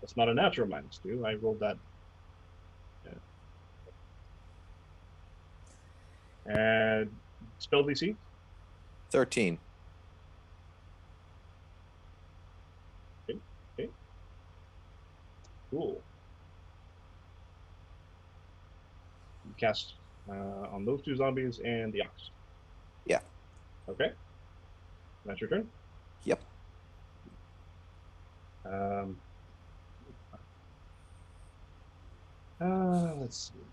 C: That's not a natural -2. I rolled that. Yeah. And spell DC.
B: 13.
C: Okay. Cool. You cast on those 2 zombies and the ox.
B: Yeah.
C: Okay. That's your turn.
B: Yep.
C: Let's see.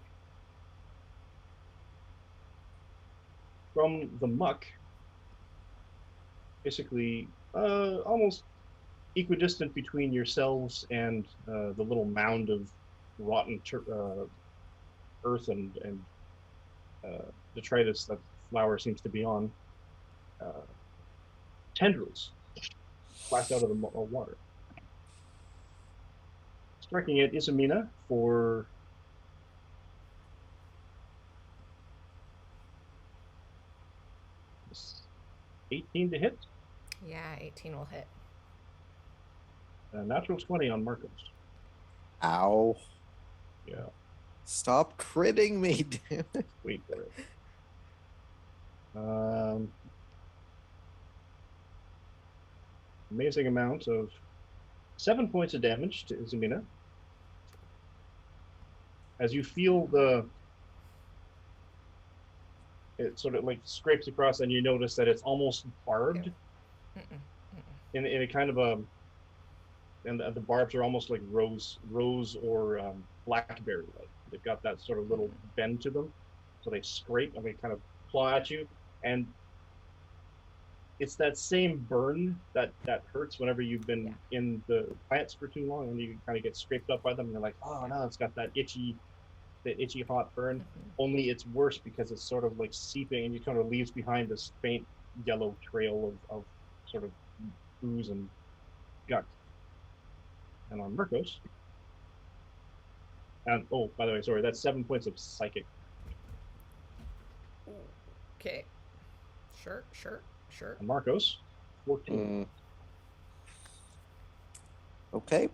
C: From the muck, basically, almost equidistant between yourselves and the little mound of rotten earth and detritus that flower seems to be on. Tendrils flash out of the water. Striking at Isamina for 18 to hit.
A: Yeah, 18 will hit.
C: Natural 20 on Marcos.
B: Ow.
C: Yeah,
B: Stop critting me, damn it.
C: wait for it. Amazing amount of 7 points of damage to Isamina. As you feel it sort of like scrapes across, and you notice that it's almost barbed. In a kind of a, and the barbs are almost like rose or blackberry like. They've got that sort of little bend to them, so they scrape and they kind of claw at you, and it's that same burn that hurts whenever you've been in the plants for too long, and you kind of get scraped up by them, and you're like, oh no, it's got that itchy hot burn. Only it's worse because it's sort of like seeping, and you kind of leaves behind this faint yellow trail of sort of ooze and gut. And on Marcos, and oh, by the way, sorry, that's 7 points of psychic.
A: Okay. Sure.
C: On Marcos, 14.
B: Okay.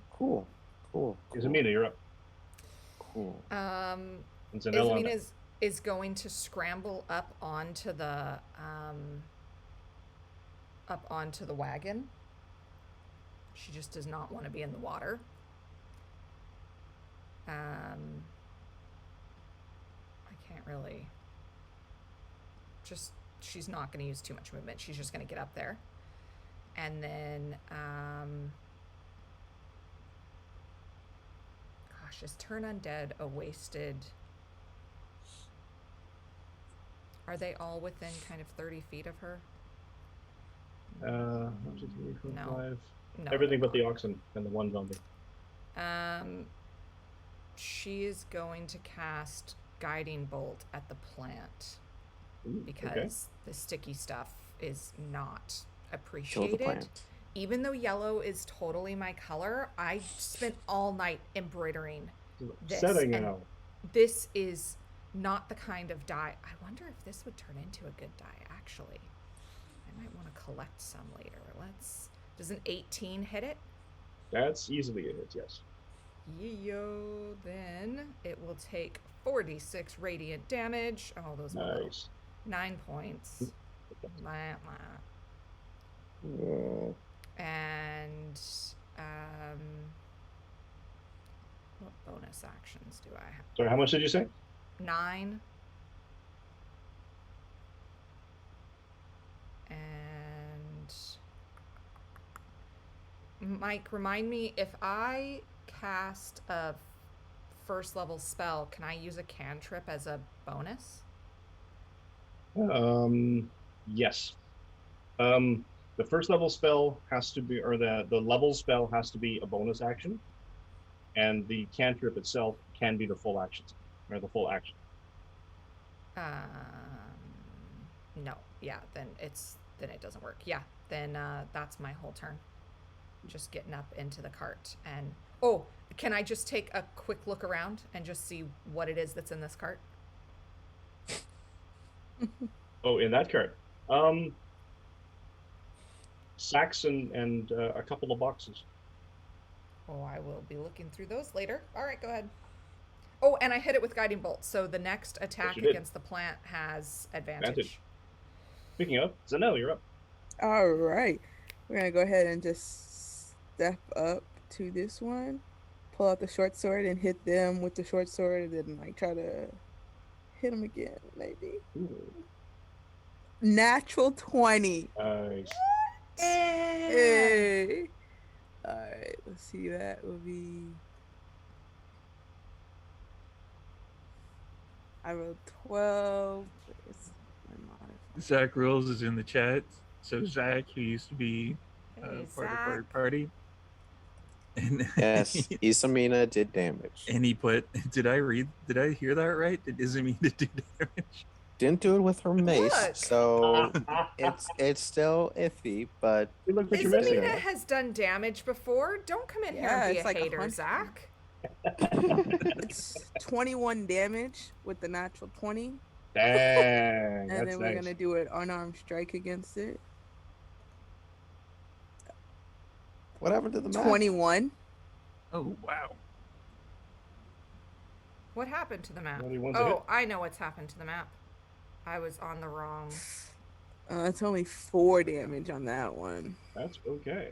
B: Cool.
C: Isamina, you're up.
B: Cool.
C: And Zanella on
A: Isamina is going to scramble up onto the wagon. She just does not want to be in the water. I can't really. She's not going to use too much movement. She's just going to get up there, and then gosh, is Turn Undead a wasted? Are they all within kind of 30 feet of her?
C: 1, 2, 3, 4,
A: No.
C: 5.
A: No.
C: Everything but the oxen and the one zombie.
A: She is going to cast Guiding Bolt at the plant because
C: okay.
A: the sticky stuff is not
B: Kill
A: appreciated.
B: the plant.
A: Even though yellow is totally my color, I spent all night embroidering this.
C: Setting
A: and
C: out.
A: this is not the kind of dye. I wonder if this would turn into a good dye, actually. I might want to collect some later. Does an 18 hit it?
C: That's easily a hit, yes.
A: Yo, then it will take 46 radiant damage. Oh, those were
C: Nice.
A: 9 points. Blah, blah.
B: Yeah.
A: And what bonus actions do I have?
C: Sorry, how much did you say?
A: 9. And Mike, remind me, if I cast a first level spell, can I use a cantrip as a bonus?
C: Yes. The The first level spell has to be, or the level spell has to be a bonus action, and the cantrip itself can be the full action, or the full action.
A: No. Yeah. Then it doesn't work. Yeah. Then that's my whole turn. Just getting up into the cart and can I just take a quick look around and just see what it is that's in this cart?
C: Oh, in that cart. Sacks and a couple of boxes.
A: Oh, I will be looking through those later. All right, go ahead. Oh, and I hit it with guiding bolt, so the next attack
C: you did.
A: against the plant has advantage.
C: Speaking of, Zanelle, you're up.
G: All right. We're going to go ahead and just step up to this one, pull out the short sword and hit them with the short sword, and then like try to hit them again, maybe.
C: Ooh,
G: Natural 20.
C: nice.
G: Hey. All right, let's see. That will be. I rolled 12. Where's my modifier?
E: Zach Rules is in the chat. So Zach, who used to be
A: Hey,
E: part of
A: Zach.
E: our party, and
B: Yes, Isamina did damage.
E: and he put. Did I hear that right? Did Izamina do damage?
B: Didn't do it with her mace,
A: Look.
B: so it's still iffy, but
C: You look what you're missing.
A: Isamina has done damage before. Don't come in here
G: Yeah,
A: and be
G: it's
A: a
G: like
A: hater,
G: 100.
A: Zach.
G: It's 21 damage with the natural 20.
C: Dang,
G: And
C: that's
G: then we're
C: nice.
G: going to do an unarmed strike against it.
B: what happened to the map?
G: 21.
E: Oh wow!
A: What happened to the map?
C: 21's a hit.
A: Oh, I know what's happened to the map. I was on the wrong.
G: It's only 4 damage on that one.
C: That's okay.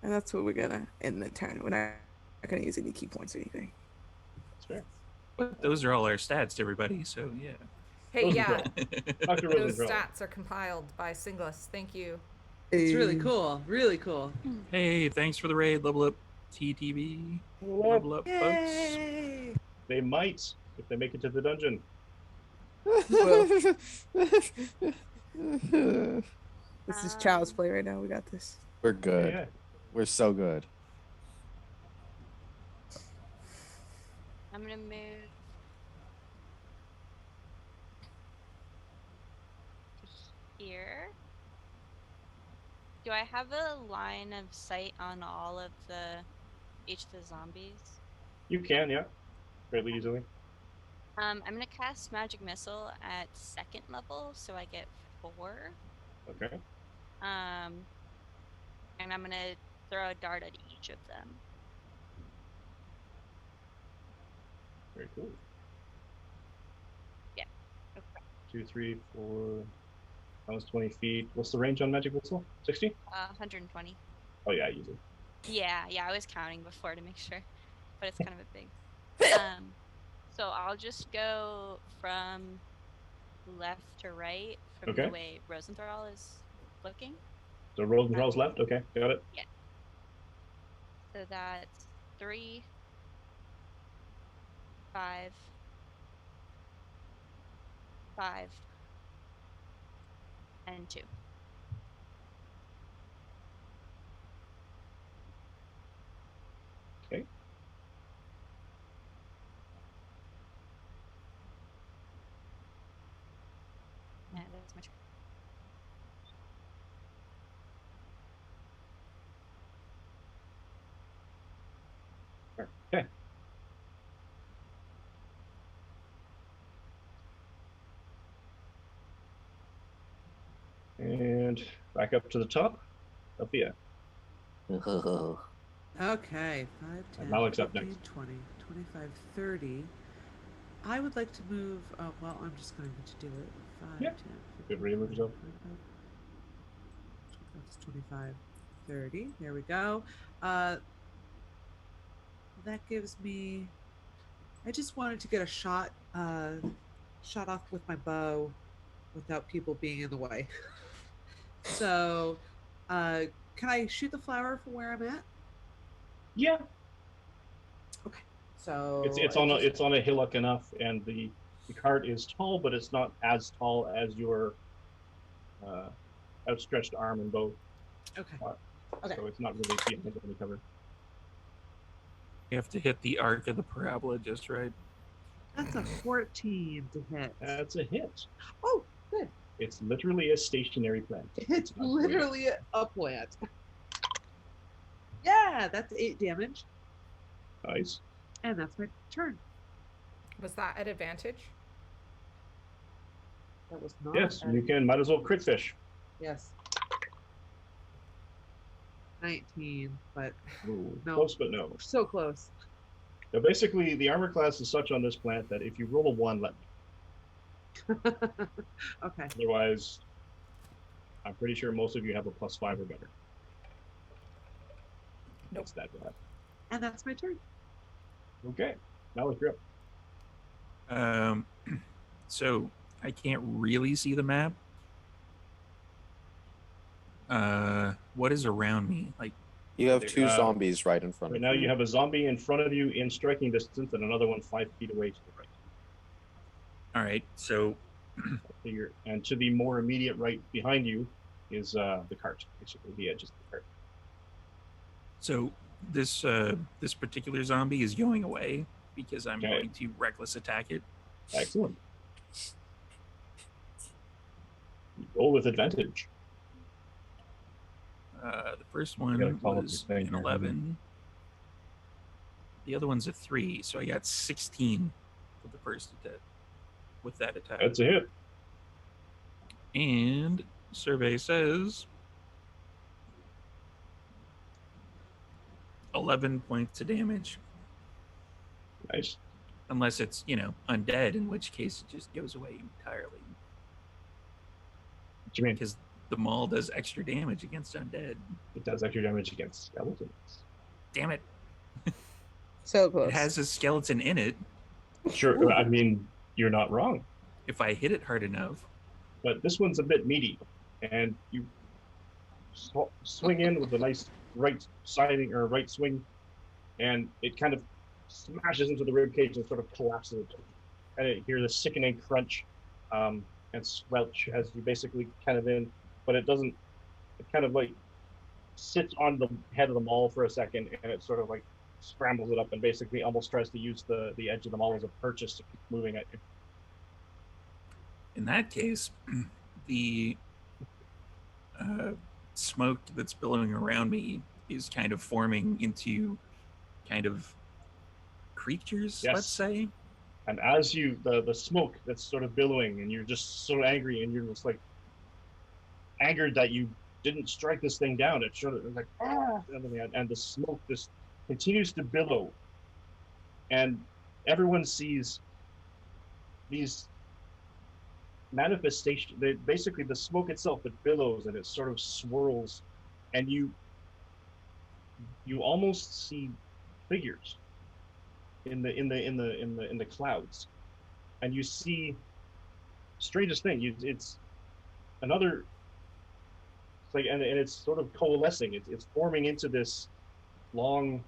G: And that's what we're going to end the turn. We're not going to use any key points or anything.
C: That's fair.
E: But those are all our stats, everybody. So yeah.
A: Hey, yeah,
C: Rosenthal. Dr.
A: those
C: Rosenthal.
A: stats are compiled by Singlis. Thank you.
F: It's really
G: Hey.
F: cool. Really cool.
E: Hey, thanks for the raid. Level up, TTV. Level up, folks.
G: Yay!
C: They might if they make it to the dungeon.
G: This is child's play right now. We got this.
B: We're good.
C: Yeah.
B: We're so good.
D: I'm gonna move to here. Do I have a line of sight on all of each of the zombies?
C: You can, yeah. Fairly easily.
D: I'm gonna cast Magic Missile at 2nd level, so I get 4.
C: Okay.
D: And I'm gonna throw a dart at each of them.
C: Very cool.
D: Yeah. Okay.
C: 2, 3, 4. That was 20 feet. What's the range on Magic Missile? 60?
D: 120.
C: Oh, yeah, easy.
D: Yeah, I was counting before to make sure, but it's kind of a big. So I'll just go from left to right from
C: Okay.
D: the way Rosenthal is looking.
C: So Rosenthal's left? Okay, got it.
D: So that's 3, 5, 5, and 2.
C: Okay.
D: Yeah, that's my turn.
C: Okay. And back up to the top. Althea.
F: Okay, 5, 10,
C: Malik's up
F: 15,
C: next.
F: 20, 25, 30. I would like to move. Oh, well, I'm just going to do it. 5,
C: Yeah.
F: 10,
C: Feel free to move yourself.
F: 25, 30. There we go. That gives me. I just wanted to get a shot off with my bow without people being in the way. So, can I shoot the flower from where I'm at?
C: Yeah.
F: So
C: It's
F: I
C: on a
F: just-
C: it's on a hillock enough, and the cart is tall, but it's not as tall as your outstretched arm and bow.
F: Okay.
C: So it's not really being any cover.
E: You have to hit the arc of the parabola just right.
F: That's a 14 to hit.
C: That's a hit.
F: Oh, good.
C: It's literally a stationary plant.
F: It's
C: not
F: literally a plant. Yeah, that's 8 damage.
C: Nice.
F: And that's my turn.
A: Was that at advantage?
F: That was not.
C: Yes, you can. Might as well crit fish.
F: Yes. 19, but
C: Ooh,
F: No.
C: close, but no.
F: we're so close.
C: Now, basically, the armor class is such on this plant that if you roll a 1, let me.
F: Okay.
C: Otherwise, I'm pretty sure most of you have a +5 or better. That's that bad.
F: And that's my turn.
C: Okay, now it's grip.
E: So I can't really see the map. What is around me? Like,
B: You have two
C: Uh,
B: zombies right in front
C: Right
B: of
C: now,
B: you.
C: you have a zombie in front of you in striking distance, and another one 5 feet away to the right.
E: all right, so
C: And to the more immediate right behind you is the cart, basically the edges of the cart.
E: so this particular zombie is going away because I'm
C: Okay.
E: going to reckless attack it.
C: Excellent. Roll with advantage.
E: The first
C: gotta
E: one
C: call up
E: was
C: your thing
E: an
C: here.
E: 11. The other one's a 3, so I got 16 for the first attack with that attack.
C: That's a hit.
E: And survey says 11 points of damage,
C: Nice.
E: unless it's, undead, in which case it just goes away entirely.
C: What do you mean?
E: Because the maul does extra damage against undead.
C: It does extra damage against skeletons.
E: Damn it.
G: So close.
E: It has a skeleton in it.
C: Sure, I mean, you're not wrong.
E: If I hit it hard enough.
C: But this one's a bit meaty, and you swing in with a nice right siding or right swing, and it kind of smashes into the rib cage and sort of collapses. And you hear the sickening crunch and squelch as you basically kind of in, but it doesn't. It kind of like sits on the head of the maul for a second, and it sort of like scrambles it up and basically almost tries to use the edge of the maul as a purchase to keep moving at you.
E: In that case, the smoke that's billowing around me is kind of forming into kind of creatures,
C: Yes.
E: let's say.
C: And as you, the smoke that's sort of billowing, and you're just so angry, and you're just like angered that you didn't strike this thing down. It should have like, and the smoke just continues to billow, and everyone sees these manifestations. Basically, the smoke itself, it billows and it sort of swirls, and you almost see figures in the clouds, and you see strangest thing. It's another. It's like and it's sort of coalescing. It's forming into this long,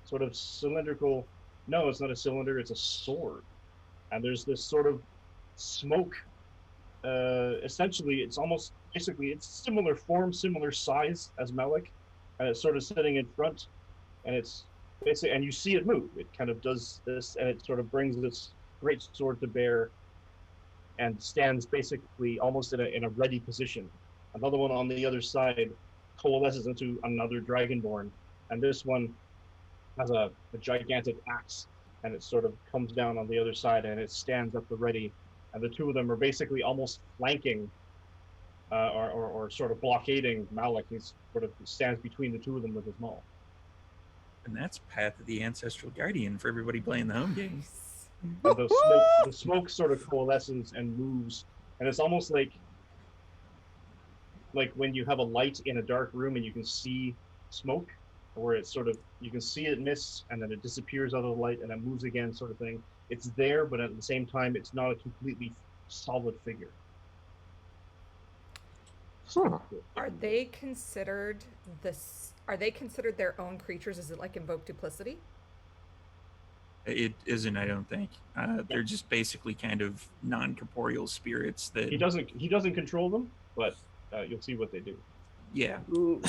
C: sort of cylindrical. No, it's not a cylinder. It's a sword, and there's this sort of smoke. Essentially, it's almost basically it's similar form, similar size as Malik, and it's sort of sitting in front, and it's basically, and you see it move. It kind of does this, and it sort of brings this great sword to bear, and stands basically almost in a ready position. Another one on the other side coalesces into another dragonborn, and this one has a gigantic axe, and it sort of comes down on the other side, and it stands at the ready. And the two of them are basically almost flanking or sort of blockading Malik. He sort of stands between the two of them with his maul.
E: And that's Path of the Ancestral Guardian for everybody playing the home game.
C: And the smoke sort of coalesces and moves. And it's almost like when you have a light in a dark room and you can see smoke, where it's sort of, you can see it mists and then it disappears out of the light and it moves again, sort of thing. It's there, but at the same time, it's not a completely solid figure.
B: Huh.
A: Are they considered Are they considered their own creatures? Is it like invoke duplicity?
E: It isn't, I don't think. They're just basically kind of non-corporeal spirits that
C: He doesn't control them, but you'll see what they do.
E: Yeah.
F: Ooh.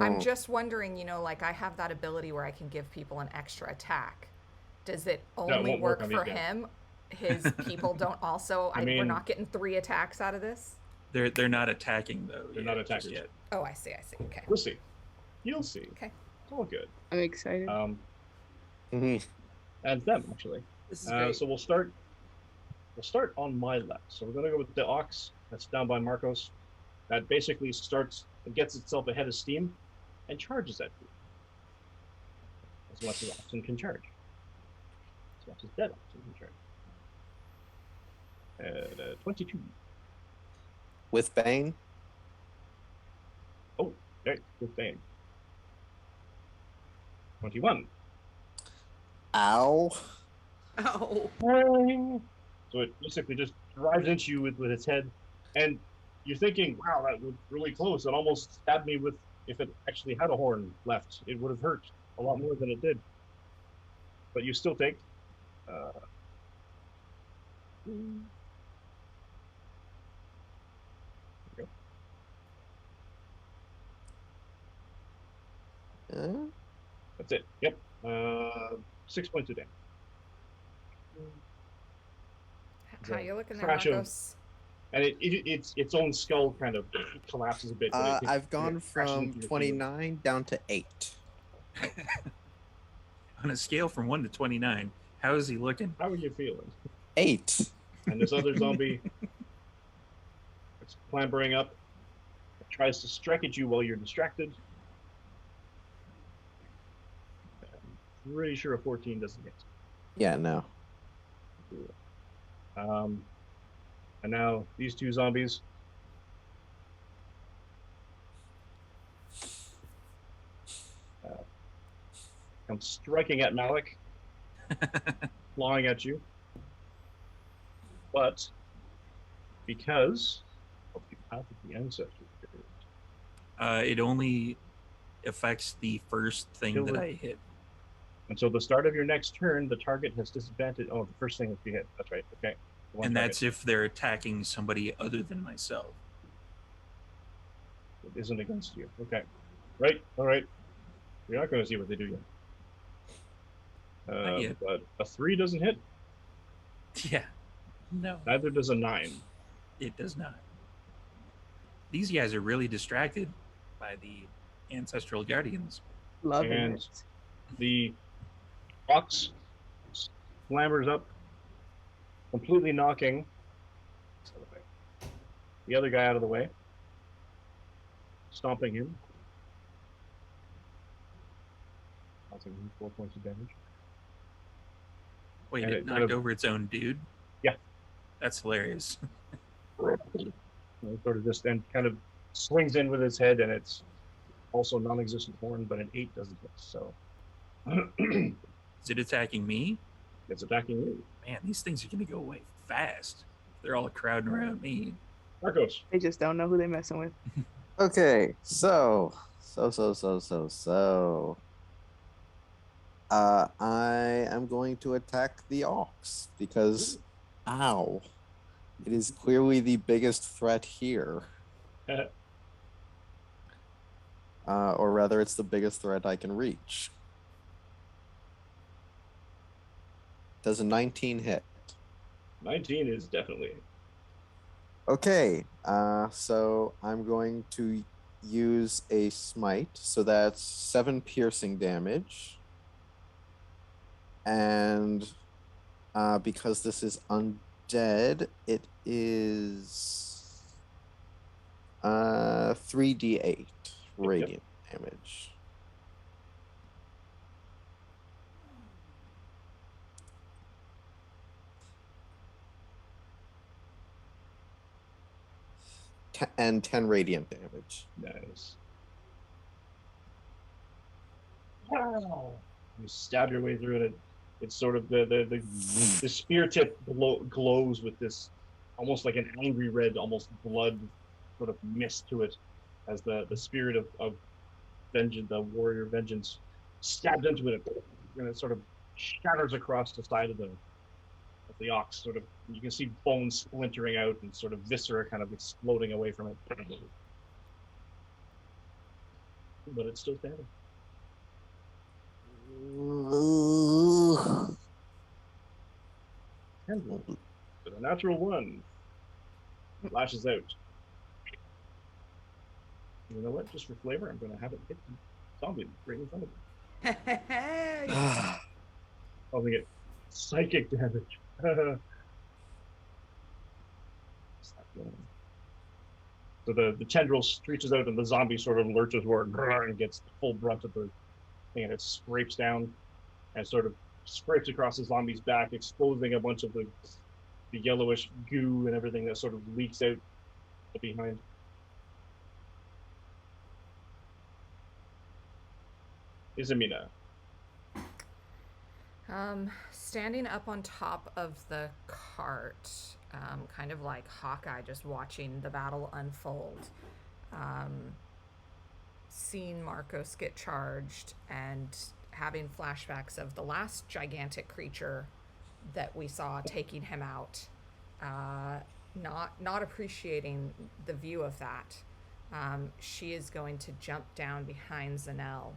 A: I'm just wondering, like I have that ability where I can give people an extra attack. Does it only
C: won't work
A: work
C: on
A: for
C: these guys.
A: him? His people don't also.
C: I
A: we're
C: mean-
A: not getting 3 attacks out of this.
E: They're not attacking though.
C: They're
E: yet,
C: not
E: just
C: attackers.
E: yet.
A: Oh, I see. Okay.
C: We'll see. You'll see.
A: Okay.
C: It's all good.
G: I'm excited.
B: Mhm.
C: And them actually.
F: This is great.
C: So we'll start on my left. So we're gonna go with the ox that's down by Marcos. That basically starts and gets itself ahead of steam and charges at you. As much as oxen can charge. As much as dead oxen can charge. 22.
B: With Bane?
C: Okay, good thing. 21.
B: Ow.
F: Ow.
C: So it basically just drives into you with its head, and you're thinking, wow, that was really close. It almost stabbed me with, if it actually had a horn left, it would have hurt a lot more than it did. But you still take that's it. Yep. 6 points of damage.
A: How you looking there,
C: Crash of-
A: Marcos?
C: And its own skull kind of collapses a bit. but it
B: I've gone
C: crashes
B: from
C: into your
B: 29 down to 8.
E: On a scale from 1 to 29, how is he looking?
C: How are you feeling?
B: 8.
C: And this other zombie it's clambering up. It tries to strike at you while you're distracted. I'm pretty sure a 14 doesn't hit.
B: Yeah, no.
C: And now these two zombies. Come striking at Malik, clawing at you. But because of the path of the ancestors,
E: It only affects the first thing
C: Kill
E: that
C: it.
E: I hit.
C: until the start of your next turn, the target has disadvantage. Oh, the first thing that you hit. That's right. Okay. One
E: And
C: target.
E: that's if they're attacking somebody other than myself.
C: It isn't against you. Okay. Right. All right. You're not going to see what they do yet.
E: Not yet.
C: But a 3 doesn't hit.
E: Yeah. No,
C: Neither does a 9.
E: it does not. These guys are really distracted by the ancestral guardians.
G: Loving
C: and-
G: it.
C: The ox clambers up, completely knocking the other guy out of the way, stomping him. Causing him 4 points of damage.
E: Wait,
C: And
E: it
C: it
E: knocked
C: kind of-
E: over its own dude?
C: Yeah.
E: That's hilarious.
C: And sort of just and kind of swings in with his head, and it's also non-existent horn, but an 8 doesn't hit. So
E: Is it attacking me?
C: it's attacking you,
E: Man, these things are going to go away fast. They're all crowding around me.
C: Marcos.
G: They just don't know who they're messing with.
B: Okay, so. I am going to attack the ox because, ow, it is clearly the biggest threat here. Or rather, it's the biggest threat I can reach. Does a 19 hit?
C: 19 is definitely.
B: Okay, so I'm going to use a smite. So that's 7 piercing damage. And because this is undead, it is 3d8 radiant damage. And 10 radiant damage.
C: Nice. Wow. You stab your way through it. It's sort of the spear tip glows with this almost like an angry red, almost blood sort of mist to it as the spirit of vengeance, the warrior vengeance, stabs into it, and it sort of shatters across the side of the the ox sort of, you can see bones splintering out and sort of viscera kind of exploding away from it. But it's still standing. Tendril, with a natural 1, lashes out. You know what? Just for flavor, I'm going to have it hit the zombie right in front of me.
F: Hey.
C: I'll get psychic damage. So the tendril reaches out and the zombie sort of lurches forward and gets the full brunt of the thing, and it scrapes down and sort of scrapes across the zombie's back, exposing a bunch of the yellowish goo and everything that sort of leaks out behind. Izamina.
A: Standing up on top of the cart, kind of like Hawkeye, just watching the battle unfold, seeing Marcos get charged and having flashbacks of the last gigantic creature that we saw taking him out, not appreciating the view of that. She is going to jump down behind Zanel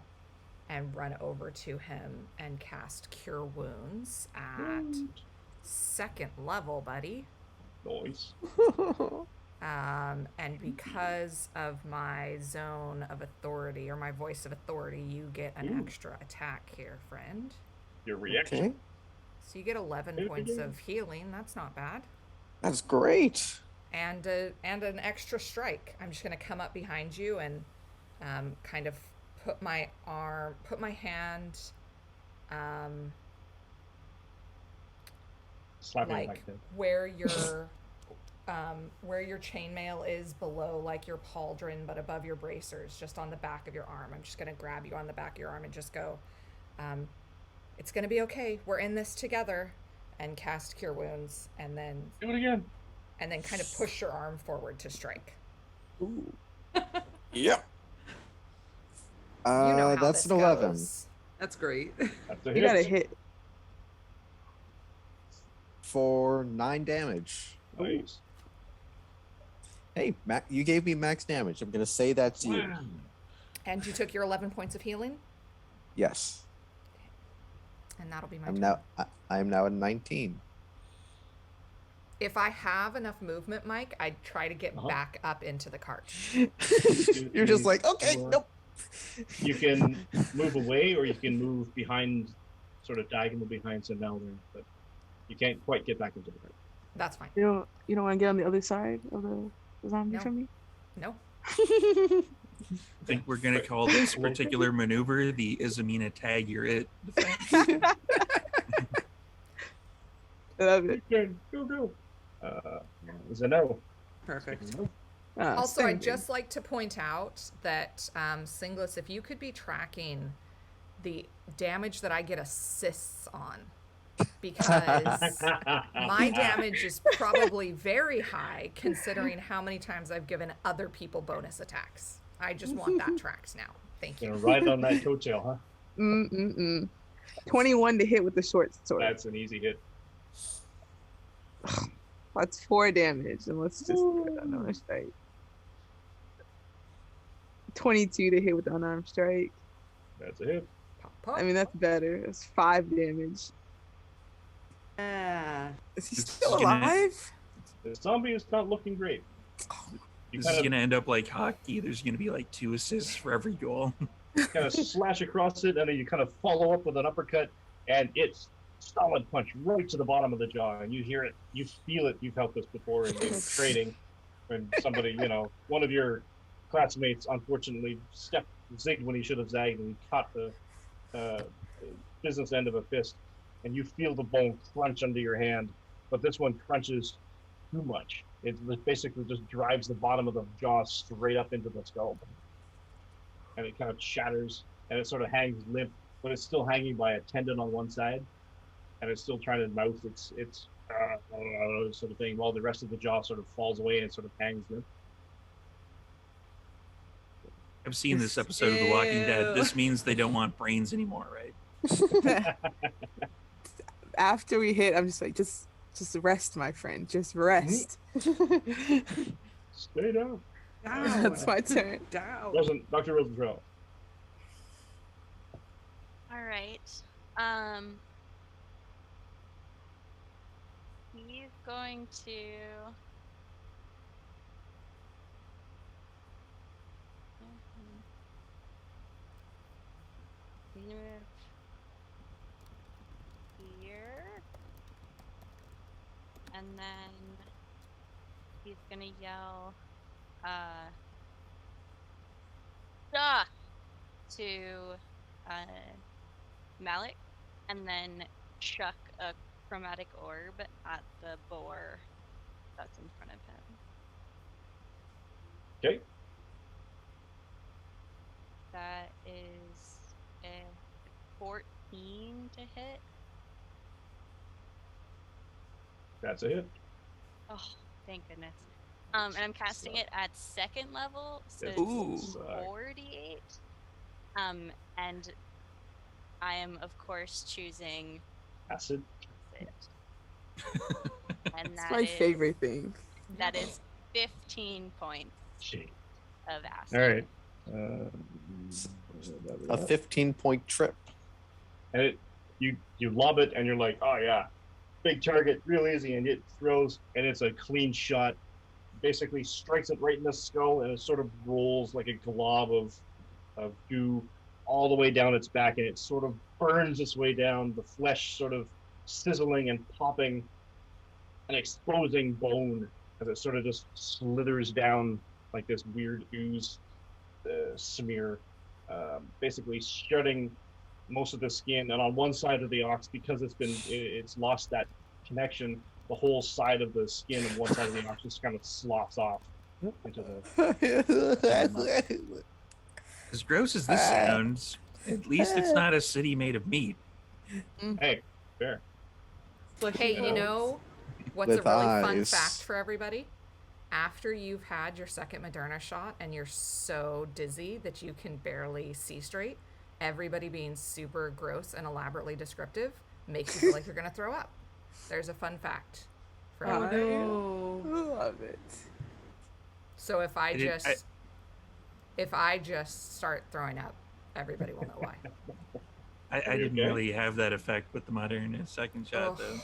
A: and run over to him and cast Cure Wounds at 2nd level, buddy.
C: Nice.
A: And because of my zone of authority, or my voice of authority, you get an extra attack here, friend.
C: Your reaction.
B: Okay,
A: So you get 11 points of healing. That's not bad.
B: that's great.
A: And an extra strike. I'm just going to come up behind you and kind of put my hand
C: Slap it
A: like
C: like that.
A: where your chainmail is below like your pauldron but above your bracers, just on the back of your arm. I'm just going to grab you on the back of your arm and just go, it's going to be okay, we're in this together, and cast Cure Wounds, and then
C: Do it again.
A: kind of push your arm forward to strike.
B: Ooh. Yep.
A: You know how
B: That's
A: this
B: an 11
A: goes.
F: That's great.
C: That's a
G: You
C: hit.
G: got to hit.
B: for 9 damage.
C: Nice.
B: Hey, you gave me max damage. I'm gonna say that's you.
C: Wow.
A: And you took your 11 points of healing,
B: Yes,
A: and that'll be my
B: I'm
A: turn.
B: now. I am now at 19.
A: If I have enough movement, Mike, I'd try to get back up into the cart.
B: You're just like, okay,
C: Or-
B: nope.
C: You can move away, or you can move behind, sort of diagonal behind Sindel there, but you can't quite get back into the cart.
A: That's fine.
G: You don't want to get on the other side of the zombie
A: No.
G: from me?
A: No.
E: I think we're gonna call this particular maneuver the Izamina tag you're it defense.
G: I love it.
C: Turn. Go. Is a no.
F: Perfect.
A: Also, I'd
G: standing.
A: just like to point out that, Singlis, if you could be tracking the damage that I get assists on, because my damage is probably very high considering how many times I've given other people bonus attacks. I just want that tracked now. Thank
C: You know,
A: you.
C: ride on that coattail, huh?
G: 21 to hit with the short sword.
C: That's an easy hit.
G: That's 4 damage, and let's just do it unarmed strike. 22 to hit with the unarmed strike.
C: That's a hit.
A: Pop, pop.
G: I mean, that's better. It's 5 damage.
F: Ah.
G: Is he
E: This
G: still
E: is gonna-
G: alive?
C: The zombie is not looking great. You
E: This
C: kind
E: is
C: of,
E: gonna end up like hockey. There's gonna be like 2 assists for every goal.
C: kind of slash across it, and then you kind of follow up with an uppercut, and it's solid punch right to the bottom of the jaw, and you hear it, you feel it. You've felt this before in training, when somebody, one of your classmates, unfortunately zigged when he should have zagged, and he caught the business end of a fist, and you feel the bone crunch under your hand, but this one crunches too much. It basically just drives the bottom of the jaw straight up into the skull, and it kind of shatters, and it sort of hangs limp, but it's still hanging by a tendon on one side, and it's still trying to mouth its sort of thing, while the rest of the jaw sort of falls away and sort of hangs limp.
E: I've seen this episode of The Walking Dead.
F: Ew.
E: This means they don't want brains anymore, right?
G: After we hit, I'm just like, just Just rest, my friend. Just rest.
C: Stay down.
F: Down.
G: That's my turn.
F: Down.
C: Dr. Rosenfeld.
D: All right. He's going to. Move here, and then he's gonna yell, "Duh!" to Malik, and then chuck a chromatic orb at the boar that's in front of him.
C: Okay.
D: That is a 14 to hit.
C: That's a hit.
D: Oh, thank goodness. And I'm casting it at second level, so
C: Yes.
D: it's
C: Ooh.
D: 4d8. And I am, of course, choosing
C: Acid.
D: it. And
G: It's
D: that
G: my
D: is-
G: favorite thing.
D: That is 15 points
C: Shit.
D: of acid.
C: All right.
B: A 15-point trip.
C: And you lob it, and you're like, oh yeah, big target, real easy, and it throws, and it's a clean shot. Basically strikes it right in the skull, and it sort of rolls like a glob of goo all the way down its back, and it sort of burns its way down, the flesh sort of sizzling and popping, and exposing bone as it sort of just slithers down like this weird ooze smear, basically shredding most of the skin. And on one side of the ox, because it's lost that connection, the whole side of the skin of one side of the ox just kind of sloughs off into the
E: As gross as this sounds, at least it's not a city made of meat.
C: Hey, fair.
A: Hey, you know what's
B: With
A: a really fun
B: eyes.
A: fact for everybody? After you've had your second Moderna shot and you're so dizzy that you can barely see straight, everybody being super gross and elaborately descriptive makes you feel like you're going to throw up. There's a fun fact for
F: Oh
A: everybody.
F: no.
G: Love it.
A: So if I
E: It-
A: just start throwing up, everybody will know why.
E: I
C: Are you
E: didn't
C: okay?
E: really have that effect with the modern second shot,
A: Ugh.
E: though.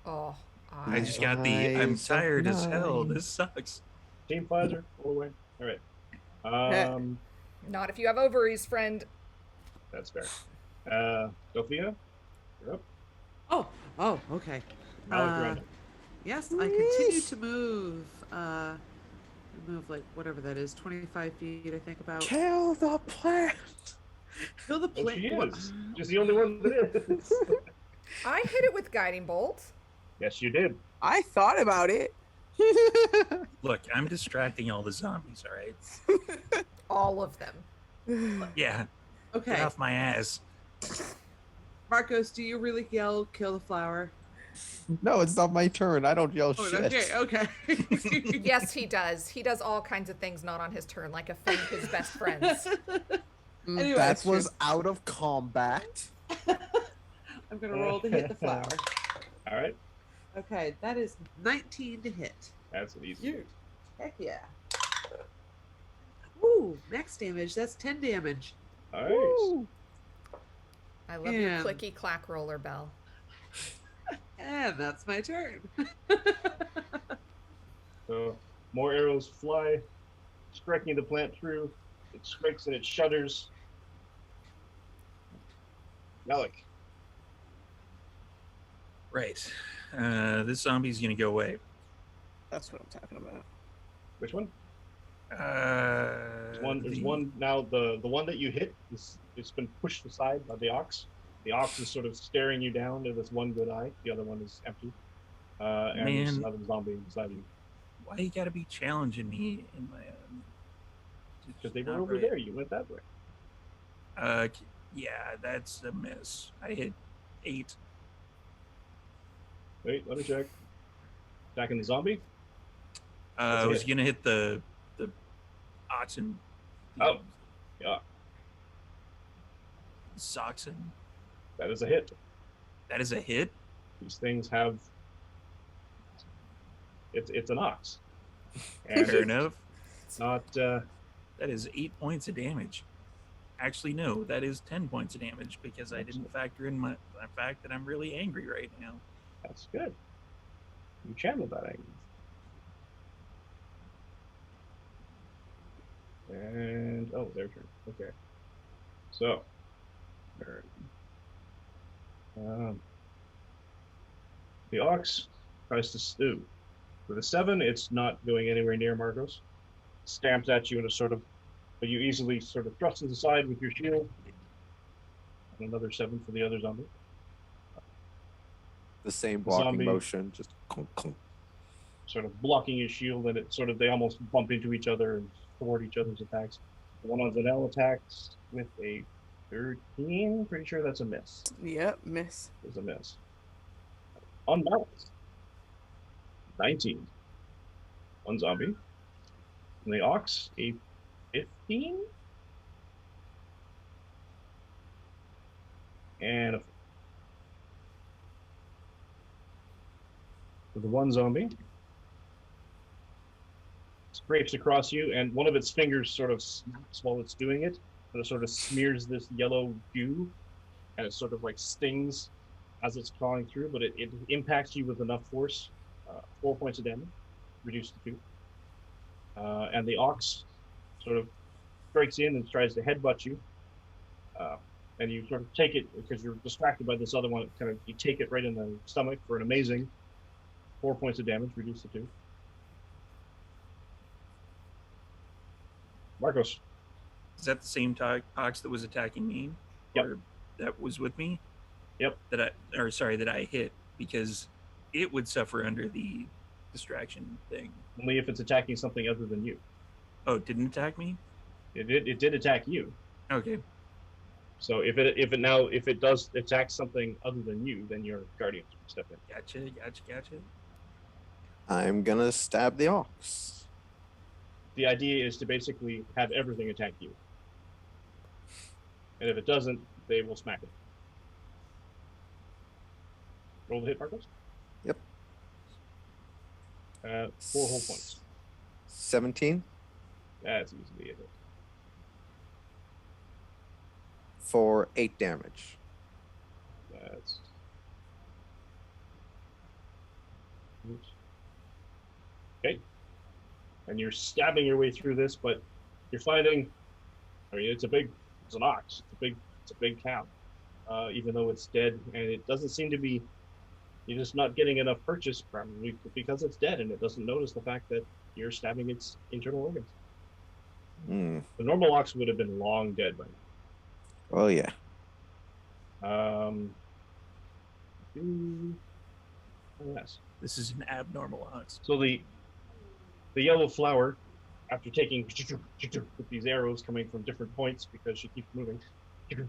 A: Oh,
E: I just got the I'm
B: Eyes of
E: tired as hell.
B: nine.
E: This sucks.
C: Team Pfizer, all the way. All right.
A: not if you have ovaries, friend.
C: That's fair. Sophia, you're up.
F: Oh, okay.
C: Malik, you're on.
F: Yes, I continue to move. Move like whatever that is, 25 feet, I think about.
B: Kill the plant.
F: Kill the
C: Oh,
F: plant.
C: she is. She's the only one that is.
A: I hit it with guiding bolt.
C: Yes, you did.
G: I thought about it.
E: Look, I'm distracting all the zombies, all right?
A: All of them.
E: Yeah,
F: Okay,
E: get off my ass.
F: Marcos, do you really yell "kill the flower"?
B: No, it's not my turn. I don't yell
F: Oh,
B: shit.
F: okay.
A: Yes, he does. He does all kinds of things not on his turn, like offend his best friends.
F: Anyway,
B: That was out of combat.
F: I'm gonna roll to hit the flower.
C: All right.
F: Okay, that is 19 to hit.
C: That's an easy.
F: Heck yeah. Ooh, max damage. That's 10 damage.
C: Nice.
B: Woo.
A: I love your
F: And-
A: clicky clack roller bell.
F: And that's my turn.
C: So more arrows fly, striking the plant through. It strikes and it shudders. Malik.
E: Right. This zombie's gonna go away.
G: That's what I'm talking about.
C: Which one?
E: Uh,
C: There's
E: the-
C: one now. The one that you hit it's been pushed aside by the ox. The ox is sort of staring you down to this one good eye. The other one is empty. And there's
E: Man.
C: another zombie beside you.
E: Why you gotta be challenging me in my own?
C: Because they were over there. You went that way.
E: Yeah, that's a miss. I hit 8.
C: Wait, let me check. Attacking the zombie.
E: I
C: a
E: was
C: hit.
E: gonna hit the oxen.
C: Oh, yeah.
E: Soxen.
C: That is a hit.
E: That is a hit.
C: These things have It's an ox. And
E: Fair
C: it's
E: enough.
C: not
E: That is 8 points of damage. Actually, no, that is 10 points of damage because I didn't factor in the fact that I'm really angry right now.
C: that's good. You channeled that anger. And oh, their turn. Okay. So the ox tries to stew. With a 7, it's not going anywhere near Marcos. Stamps at you in a sort of, but you easily sort of thrust it aside with your shield. And another 7 for the other zombie.
B: The same
C: The
B: blocking
C: zombie-
B: motion, just clunk, clunk.
C: Sort of blocking his shield, and it sort of, they almost bump into each other and thwart each other's attacks. The one on Zanel attacks with a 13. Pretty sure that's a miss.
G: Yep, miss.
C: Is a miss. Unbalanced. 19. One zombie. And the ox, a 15. And a for the one zombie. Scrapes across you, and one of its fingers sort of snaps while it's doing it. And it sort of smears this yellow goo, and it sort of like stings as it's crawling through, but it impacts you with enough force. 4 points of damage, reduced to 2. And the ox sort of strikes in and tries to headbutt you. And you sort of take it, because you're distracted by this other one, kind of you take it right in the stomach for an amazing 4 points of damage, reduced to 2. Marcos.
E: Is that the same ox that was attacking me?
C: Yep.
E: Or that was with me?
C: Yep.
E: That I hit, because it would suffer under the distraction thing.
C: Only if it's attacking something other than you.
E: Oh, it didn't attack me?
C: It did attack you.
E: Okay.
C: So if it does attack something other than you, then your guardians will step in.
E: Gotcha.
B: I'm gonna stab the ox.
C: The idea is to basically have everything attack you. And if it doesn't, they will smack it. Roll the hit, Marcos.
B: Yep.
C: 4 whole points.
B: 17
C: That's easily a hit.
B: for 8 damage.
C: That's. Oops. Okay. And you're stabbing your way through this, but you're finding, I mean, it's an ox. It's a big cow. Even though it's dead, and it doesn't seem to be, you're just not getting enough purchase probably because it's dead, and it doesn't notice the fact that you're stabbing its internal organs. The normal ox would have been long dead by now.
B: Oh yeah.
C: Yes.
E: This is an abnormal ox.
C: So the yellow flower, after taking with these arrows coming from different points because she keeps moving, and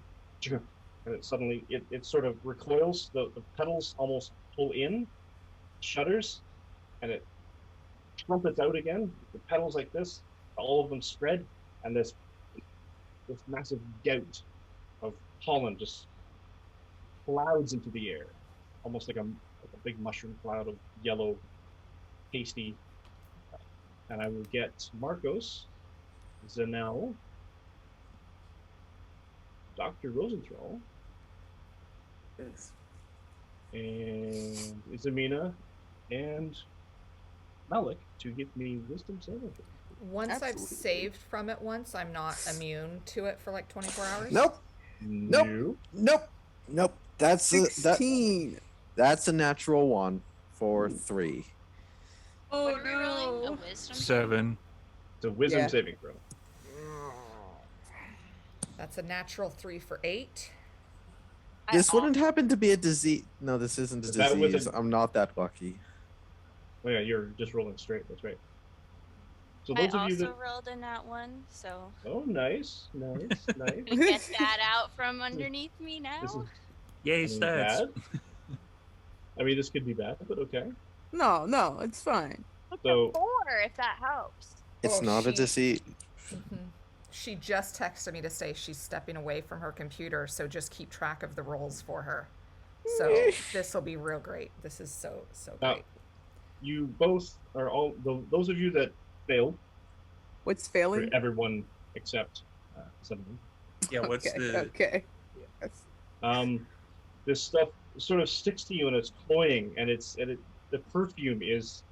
C: it suddenly it sort of recoils. The petals almost pull in, shudders, and it trumpets out again. The petals like this, all of them spread, and this massive gout of pollen just clouds into the air, almost like a big mushroom cloud of yellow, pasty. And I will get Marcos, Zanel, Dr. Rosenthal,
G: Yes.
C: and Izamina, and Malik to give me wisdom saving.
A: Once I've
G: Absolutely.
A: saved from it once, I'm not immune to it for like 24 hours.
B: Nope.
C: No.
B: Nope. That's a,
G: 16.
B: that's a natural 1 for 3.
F: Oh
D: What are we rolling? A
F: no.
D: wisdom?
E: 7.
C: It's a wisdom
G: Yeah.
C: saving throw.
A: That's a natural 3 for 8.
B: This wouldn't happen to be a disease. No, this isn't a
C: Is that with
B: disease.
C: a-
B: I'm not that lucky.
C: Oh yeah, you're just rolling straight. That's right. So
D: I
C: those of you
D: also
C: that.
D: rolled a nat 1, so
C: Oh, nice.
D: we get that out from underneath me now.
C: This is
E: Yay,
C: I mean,
E: stats.
C: bad. I mean, this could be bad, but okay.
G: No, it's fine.
C: So
D: 4, if that helps.
B: It's
A: Oh,
B: not a
A: she-
B: disease.
A: She just texted me to say she's stepping away from her computer, so just keep track of the rolls for her. So this will be real great. This is so
C: Now,
A: great.
C: you both are all those of you that failed,
G: What's
C: for
G: failing?
C: everyone except Cinnamon.
E: Yeah, what's
G: okay,
E: the
G: okay. Yes.
C: This stuff sort of sticks to you and it's cloying, and the perfume is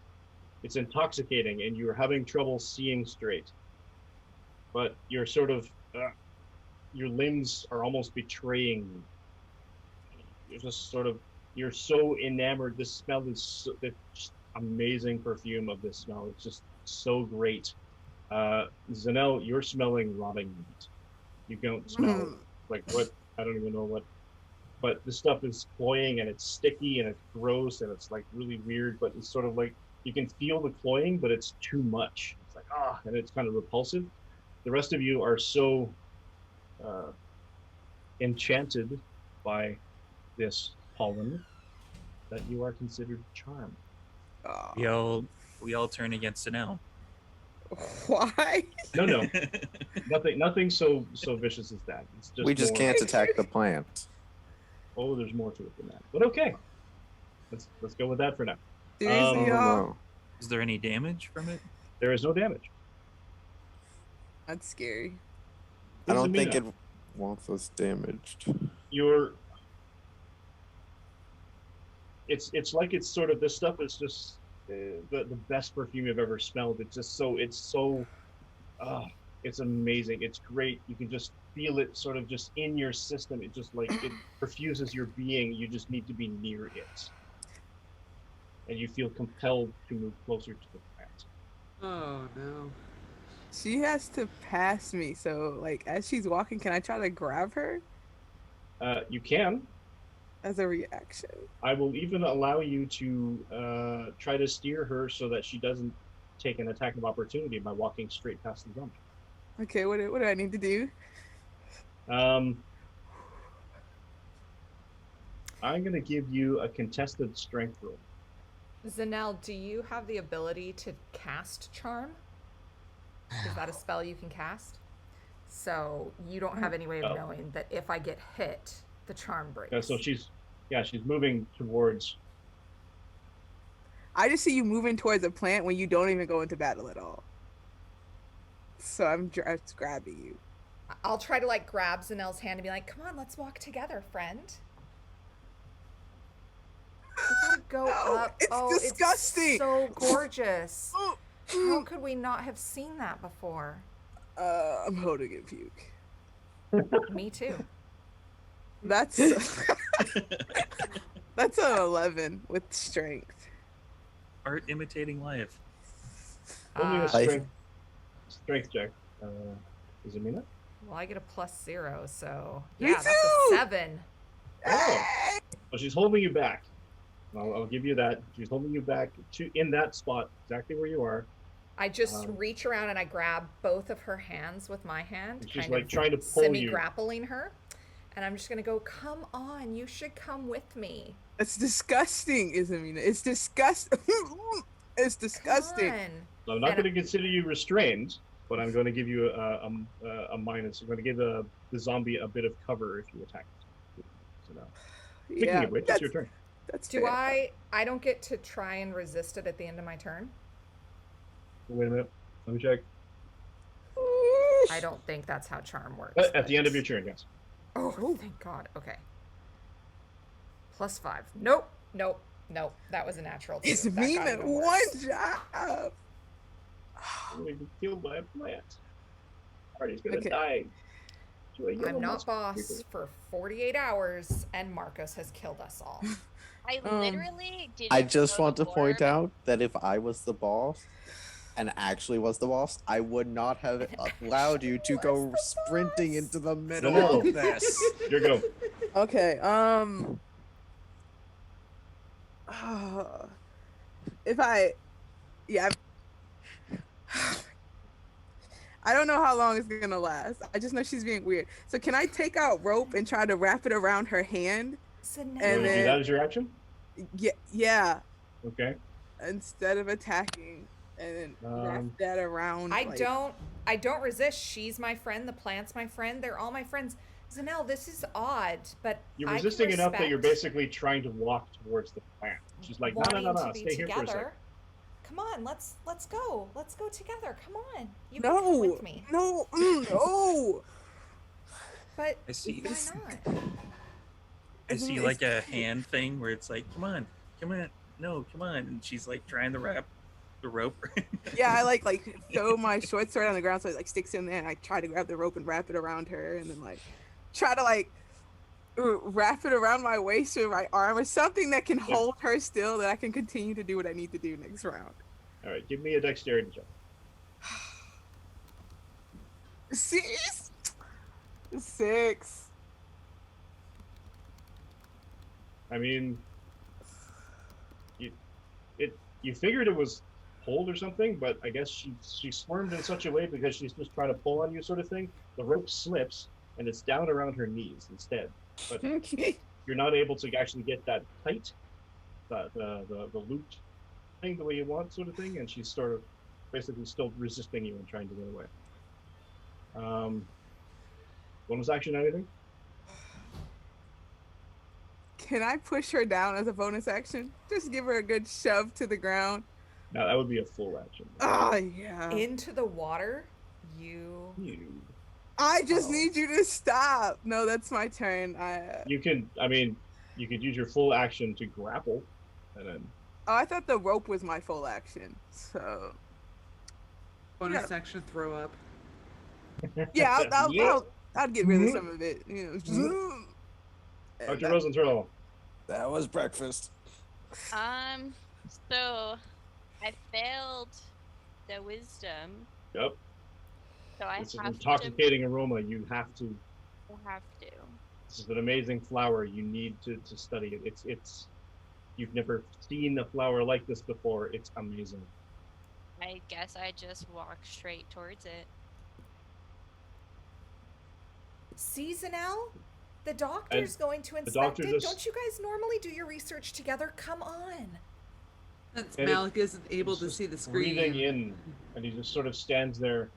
C: it's intoxicating, and you're having trouble seeing straight. But you're sort of your limbs are almost betraying you. You're just sort of you're so enamored. This smell is the amazing perfume of this smell. It's just so great. Zanelle, you're smelling rotting meat. You don't smell like what I don't even know what, but this stuff is cloying and it's sticky and it's gross and it's like really weird. But it's sort of like you can feel the cloying, but it's too much. It's like and it's kind of repulsive. The rest of you are so enchanted by this pollen that you are considered charmed.
E: we all turn against Anel.
G: Why?
C: No, nothing so vicious as that. It's just
B: We just
C: more-
B: can't attack the plant.
C: Oh, there's more to it than that. But okay, let's go with that for now.
G: Seriously,
B: Oh,
G: y'all?
B: no.
E: Is there any damage from it?
C: There is no damage.
G: That's scary.
B: I don't think
C: Zamina,
B: it wants us damaged.
C: It's like it's sort of this stuff is just the best perfume you've ever smelled. It's amazing. It's great. You can just feel it sort of just in your system. It just like it perfuses your being. You just need to be near it, and you feel compelled to move closer to the plant.
F: Oh no.
G: She has to pass me, so like as she's walking, can I try to grab her
C: You can.
G: as a reaction?
C: I will even allow you to try to steer her so that she doesn't take an attack of opportunity by walking straight past the zombie.
G: Okay, what do I need to do?
C: I'm going to give you a contested strength roll.
A: Zanelle, do you have the ability to cast charm? Is that a spell you can cast? So you don't have any way of
C: Oh.
A: knowing that if I get hit, the charm breaks.
C: So she's moving towards.
G: I just see you moving towards a plant when you don't even go into battle at all. So I'm just grabbing you.
A: I'll try to like grab Zanelle's hand and be like, "Come on, let's walk together, friend." We gotta go
G: No,
A: up.
G: it's disgusting.
A: It's so gorgeous.
G: Oh,
A: How could we not have seen that before?
G: I'm holding in puke.
A: Me too.
G: That's that's an 11 with strength.
E: Art imitating life.
C: Only a
A: Uh,
C: strength check. Is it Mina?
A: Well, I get a +0, so
G: Me
A: yeah, that's a
G: too!
A: 7.
C: Oh. Well, she's holding you back. I'll give you that. She's holding you back in that spot, exactly where you are.
A: I just
C: Um,
A: reach around and I grab both of her hands with my hand,
C: And she's,
A: kind
C: like,
A: of
C: trying to pull you.
A: semi-grappling her. And I'm just gonna go, "Come on, you should come with me."
G: That's disgusting, Ismina. It's disgusting. It's disgusting.
A: Come on.
C: So I'm not
A: And-
C: going to consider you restrained, but I'm going to give you a minus. I'm going to give the zombie a bit of cover if you attack it. So now, speaking
G: Yeah,
C: of which, it's your turn.
G: that's
A: Do
G: fair.
A: I don't get to try and resist it at the end of my turn?
C: Wait a minute. Let me check.
A: I don't think that's how charm works.
C: At the end of your turn, yes.
A: Oh, thank God. Okay. +5. Nope. That was a natural.
G: It's
A: That got
G: me
A: even
G: at
A: worse.
G: one job.
C: I'm going to be killed by a plant. Party's going to
G: Okay.
C: die. To a yellow
A: I'm not
C: musk
A: boss
C: creeper.
A: for 48 hours, and Marcos has killed us all.
D: I literally didn't.
B: I just
D: go
B: want to point
D: work.
B: out that if I was the boss and actually was the boss, I would not have allowed you to go
A: was the
B: sprinting
A: boss.
B: into the middle
C: No.
B: of this.
C: Your go.
G: Okay. If I, yeah. I don't know how long it's gonna last. I just know she's being weird. So can I take out rope and try to wrap it around her hand?
A: So
C: You
A: now,
C: want
G: And
C: to do
G: then-
C: that as your action?
G: Yeah.
C: Okay.
G: Instead of attacking, and then wrap
C: Um,
G: that around.
A: I
G: like-
A: don't resist. She's my friend. The plant's my friend. They're all my friends. Zanelle, this is odd, but
C: You're
A: I can
C: resisting enough that you're
A: respect
C: basically trying to walk towards the plant. She's like, no,
A: wanting to be
C: stay here for a second.
A: together. Come on, let's go. Let's go together. Come on. You
G: No,
A: can come with me.
G: no, no.
A: But
E: I see.
A: why not?
E: I
G: Isn't
E: see
G: it-
E: like a
G: it's-
E: hand thing where it's like, come on, no, come on, and she's like trying to wrap the rope.
G: Yeah, I like throw my short sword on the ground so it like sticks in there, and I try to grab the rope and wrap it around her, and then like try to like wrap it around my waist or my arm or something that can hold her still, that I can continue to do what I need to do next round.
C: All right, give me a dexterity check.
G: Six. 6.
C: I mean, you figured it was hold or something, but I guess she squirmed in such a way because she's just trying to pull on you, sort of thing. The rope slips and it's down around her knees instead. But you're not able to actually get that tight, the looped thing the way you want, sort of thing. And she's sort of basically still resisting you and trying to get away. Bonus action, anything?
G: Can I push her down as a bonus action? Just give her a good shove to the ground.
C: No, that would be a full action.
G: Oh, yeah.
A: Into the water, you.
G: I just
A: Oh.
G: need you to stop. No, that's my turn.
C: You can, I mean, you could use your full action to grapple, and then
G: Oh, I thought the rope was my full action. So,
F: Bonus
G: Yeah.
F: action throw up.
G: yeah,
C: Yeah.
G: I'll get rid of
C: Mhm.
G: some of it. You know, just, and
C: Dr.
G: that-
C: Rosenthal.
B: That was breakfast.
D: So I failed the wisdom,
C: Yep.
D: so I
C: It's an
D: have
C: intoxicating aroma. You have to.
D: to have to.
C: This is an amazing flower. You need to study it. It's. You've never seen a flower like this before. It's amazing.
D: I guess I just walk straight towards it.
A: Seasonal? The doctor's going to inspect
C: doctor
A: it.
C: just-
A: Don't you guys normally do your research together? Come on.
F: Since
C: And it-
F: Malik isn't able
C: He's
F: to
C: just
F: see the screen.
C: breathing in, and he just sort of stands there.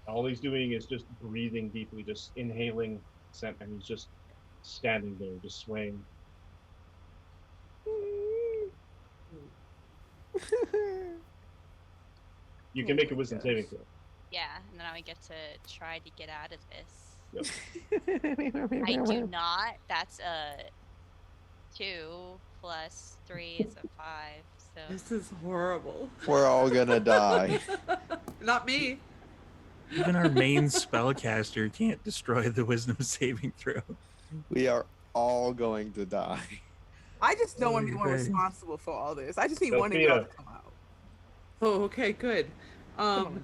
C: All he's doing is just breathing deeply, just inhaling scent, and he's just standing there, just swaying. You can
G: Oh
C: make a
G: my
C: wisdom
G: gosh.
C: saving throw.
D: Yeah, and then I get to try to get out of this. I do not. That's a 2 plus 3 is a 5. So
F: This is horrible.
B: We're all gonna die.
F: Not me.
E: Even our main spellcaster can't destroy the wisdom saving throw.
B: We are all going to die.
G: I just don't want to be one
E: Okay.
G: responsible for all this. I just need one of y'all to come out.
F: Oh, okay, good.
G: on,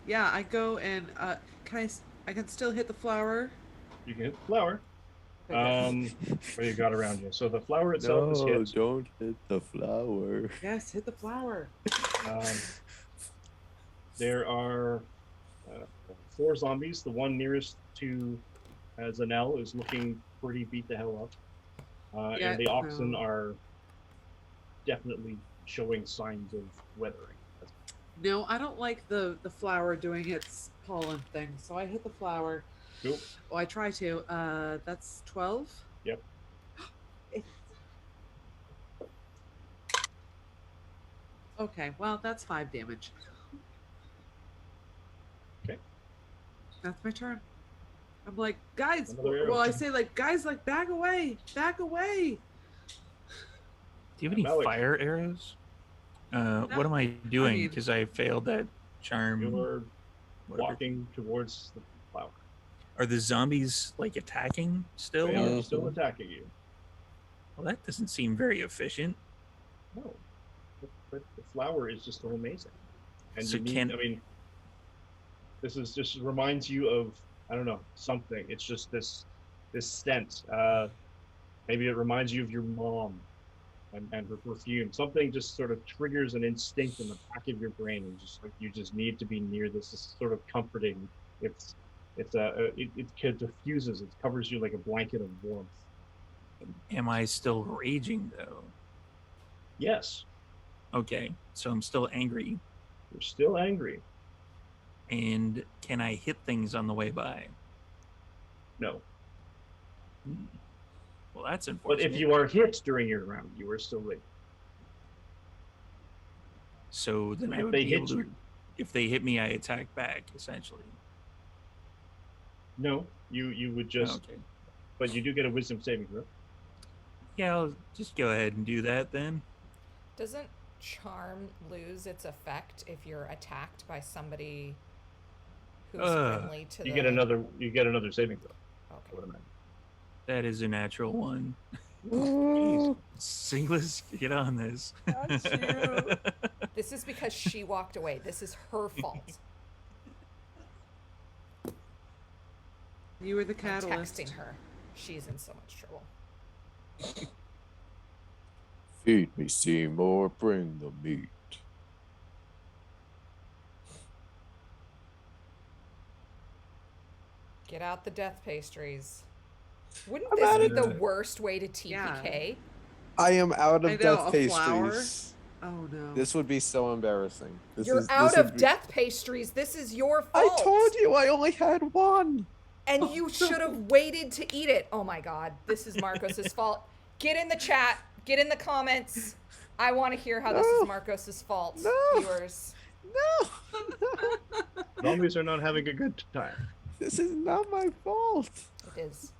F: Yeah, I go and I can still hit the flower.
C: You can hit the flower.
G: Okay.
C: What do you got around you? So the flower itself is hit.
B: don't hit the flower.
F: Yes, hit the flower.
C: Um, there are 4 zombies. The one nearest to Zanel is looking pretty beat the hell up.
F: Yeah,
C: and the oxen
F: no.
C: are definitely showing signs of weathering.
F: No, I don't like the flower doing its pollen thing, so I hit the flower.
C: Cool.
F: Oh, I try to. That's 12.
C: Yep.
F: Okay, well, that's 5 damage.
C: Okay.
F: That's my turn. I'm like, guys.
C: Another arrow.
F: Well, I say like, guys, like, back away, back away.
E: Do you have any
C: Malik.
E: fire arrows? What am I doing?
F: mean-
E: Because I failed that charm.
C: You're
E: whatever.
C: walking towards the flower.
E: Are the zombies like attacking still?
C: They are
B: Mhm.
C: still attacking you.
E: Well, that doesn't seem very efficient.
C: No. But the flower is just so amazing. And
E: So
C: you need,
E: can-
C: I mean, this is just reminds you of, I don't know, something. It's just this scent. Maybe it reminds you of your mom and her perfume. Something just sort of triggers an instinct in the back of your brain, and just like you just need to be near this. It's sort of comforting. It diffuses. It covers you like a blanket of warmth.
E: Am I still raging though?
C: Yes,
E: Okay, so I'm still angry.
C: you're still angry.
E: And can I hit things on the way by?
C: No,
E: Hmm. Well, that's
C: but
E: unfortunate.
C: if you are hit during your round, you are still late.
E: So then I
C: If
E: would
C: they
E: be
C: hit
E: able to.
C: you.
E: If they hit me, I attack back essentially.
C: No, you would just,
E: Okay.
C: but you do get a wisdom saving throw.
E: Yeah, I'll just go ahead and do that then.
A: Doesn't charm lose its effect if you're attacked by somebody who's friendly to
C: You
A: the...
C: get another saving throw. I
A: Okay.
C: would imagine.
E: That is a natural one.
B: Ooh.
E: Singles, get on this.
G: Got you.
A: This is because she walked away. This is her fault.
F: You were the
A: I'm
F: catalyst.
A: texting her. She's in so much trouble.
B: Feed me, Seymour. Bring the meat.
A: Get out the death pastries. Wouldn't
B: I'm
A: this
B: out
A: be
C: of
A: the
C: it.
A: worst way to TPK?
B: I am out
F: I
B: of
F: know,
B: death
F: a flower?
B: pastries.
F: Oh no.
B: This would be so embarrassing.
A: You're out of death pastries. This is your
B: I
A: fault.
B: told you I only had one.
A: And you should have waited to eat it. Oh my God. This is Marcos's fault. Get in the chat. Get in the comments. I want to hear how this
B: No.
A: is Marcos's fault.
B: No.
A: Viewers.
B: No.
C: Zombies are not having a good time.
B: This is not my fault.
A: It is.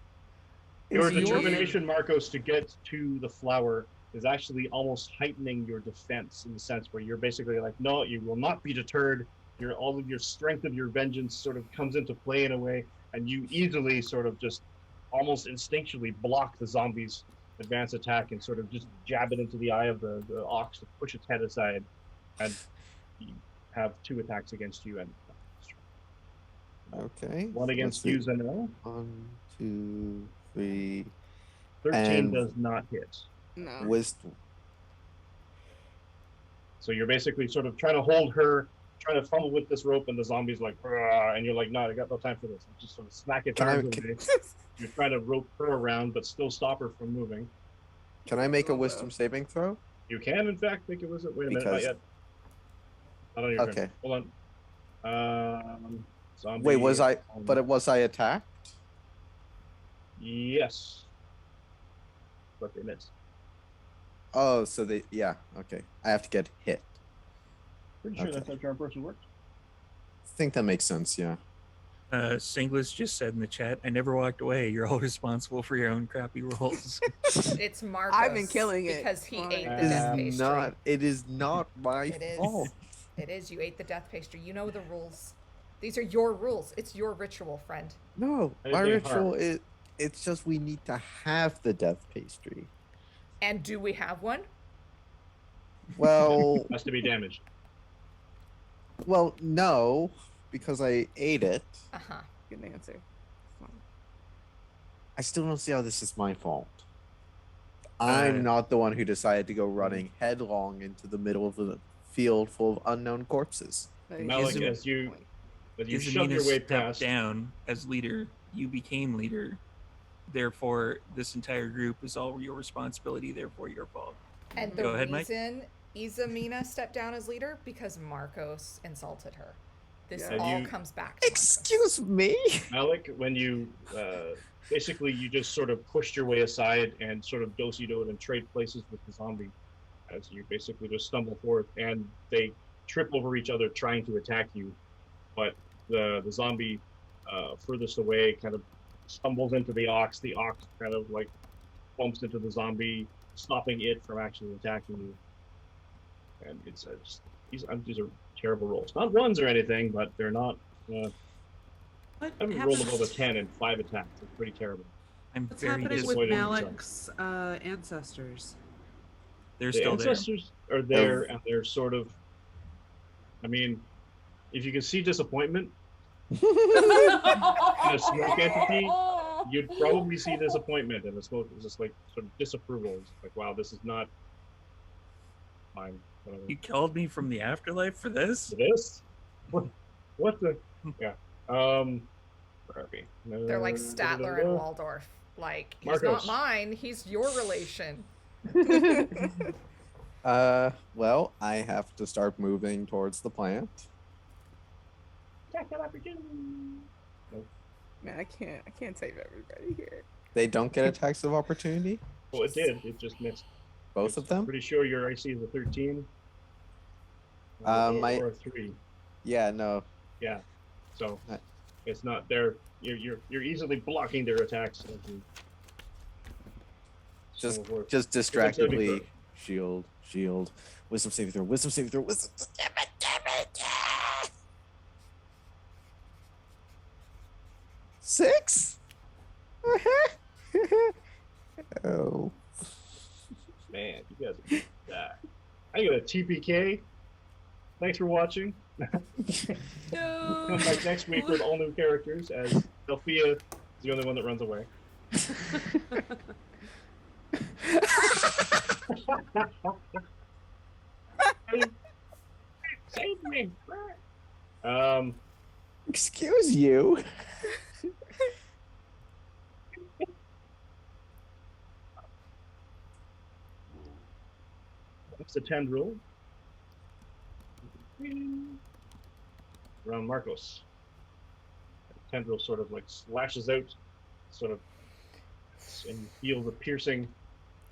C: Your
B: It's yours.
C: determination, Marcos, to get to the flower is actually almost heightening your defense in the sense where you're basically like, no, you will not be deterred. All of your strength of your vengeance sort of comes into play in a way, and you easily sort of just almost instinctually block the zombie's advanced attack and sort of just jab it into the eye of the ox to push its head aside, and you have 2 attacks against you and
B: Okay.
C: one against
B: let's
C: you,
B: see.
C: Zanel.
B: 1, 2, 3.
C: 13
B: And-
C: does not hit.
G: No.
B: Wisdom.
C: So you're basically sort of trying to hold her, trying to fumble with this rope, and the zombie's like, "Rah," and you're like, no, I got no time for this. Just sort of smack its
B: Can I-
C: arms away. You're trying to rope her around, but still stop her from moving.
B: Can I make a
G: Oh, no.
B: wisdom saving throw?
C: You can, in fact, think it was. Wait a minute, not
B: Because-
C: yet. Not on your turn.
B: Okay.
C: Hold on. Zombie.
B: Wait, was I? But was I attacked?
C: Yes. But they missed.
B: Oh, so they. Yeah. Okay. I have to get hit.
C: Pretty sure
B: Okay.
C: that's how charm person works.
B: I think that makes sense. Yeah.
E: Singles just said in the chat, I never walked away. You're all responsible for your own crappy rolls.
A: It's Marcos.
G: I've been killing it.
A: Because he
G: Fine.
A: ate the
C: It
B: It
A: death
B: is
A: pastry.
B: not. It is not my
A: It is.
B: fault.
A: It is. You ate the death pastry. You know the rules. These are your rules. It's your ritual, friend.
B: No,
C: I
B: my
C: didn't get
B: ritual
C: harmed.
B: is. It's just we need to have the death pastry.
A: And do we have one?
B: Well,
C: Has to be damaged.
B: well, no, because I ate it.
A: Uh-huh.
G: Good answer. Fine.
B: I still don't see how this is my fault. I'm not the one who decided to go running headlong into the middle of a field full of unknown corpses.
G: That is
C: Malik,
G: a good
C: as you
G: point.
C: shove your way
E: stepped
C: past,
E: down as leader. You became leader. Therefore, this entire group is all your responsibility. Therefore, your fault.
A: And the
E: Go ahead, Mike.
A: reason Izamina stepped down as leader because Marcos insulted her. This
G: Yeah.
A: all
C: You-
A: comes back to Marcos.
B: Excuse me.
C: Malik, when you basically you just sort of pushed your way aside and sort of do-si-doed and trade places with the zombie as you basically just stumble forth and they trip over each other trying to attack you, but the zombie furthest away kind of stumbles into the ox kind of like bumps into the zombie, stopping it from actually attacking you. And it's these are terrible rolls, not ones or anything, but they're not
F: What
C: I haven't rolled above a 10 in 5 attacks. It's pretty terrible.
E: I'm
F: What's
E: very
F: happening with
C: disappointed in
F: Malik's ancestors?
E: They're
C: The
E: still there.
C: ancestors are there, and they're sort of. I mean, if you can see disappointment in a smoke entity, you'd probably see disappointment in the smoke. It's just like sort of disapproval. It's like, wow, this is not fine. Whatever.
E: You called me from the afterlife for this?
C: This? What the? Yeah. Where are we?
A: They're like Statler and Waldorf. Like, he's
C: Marcos.
A: not mine, he's your relation.
B: Well, I have to start moving towards the plant.
G: Man, I can't save everybody here.
B: They don't get attacks of opportunity.
C: Oh, it did. It just missed.
B: Both of them.
C: Pretty sure your IC is a 13.
B: My-
C: or a 3.
B: Yeah, no.
C: Yeah. So
B: Uh,
C: it's not there. You're easily blocking their attacks. As you
B: Just
C: so forth.
B: just
C: Wisdom saving
B: distractedly
C: throw.
B: shield. Wisdom saving throw. Wisdom saving throw. Wisdom. Damn it. 6? Oh.
C: Man, you guys are that. I got a TPK. Thanks for watching. Come back next week with all new characters as Delphia is the only one that runs away. Save me.
B: Excuse you.
C: That's a tendril. Around Marcos. The tendril sort of like slashes out, sort of, and you feel the piercing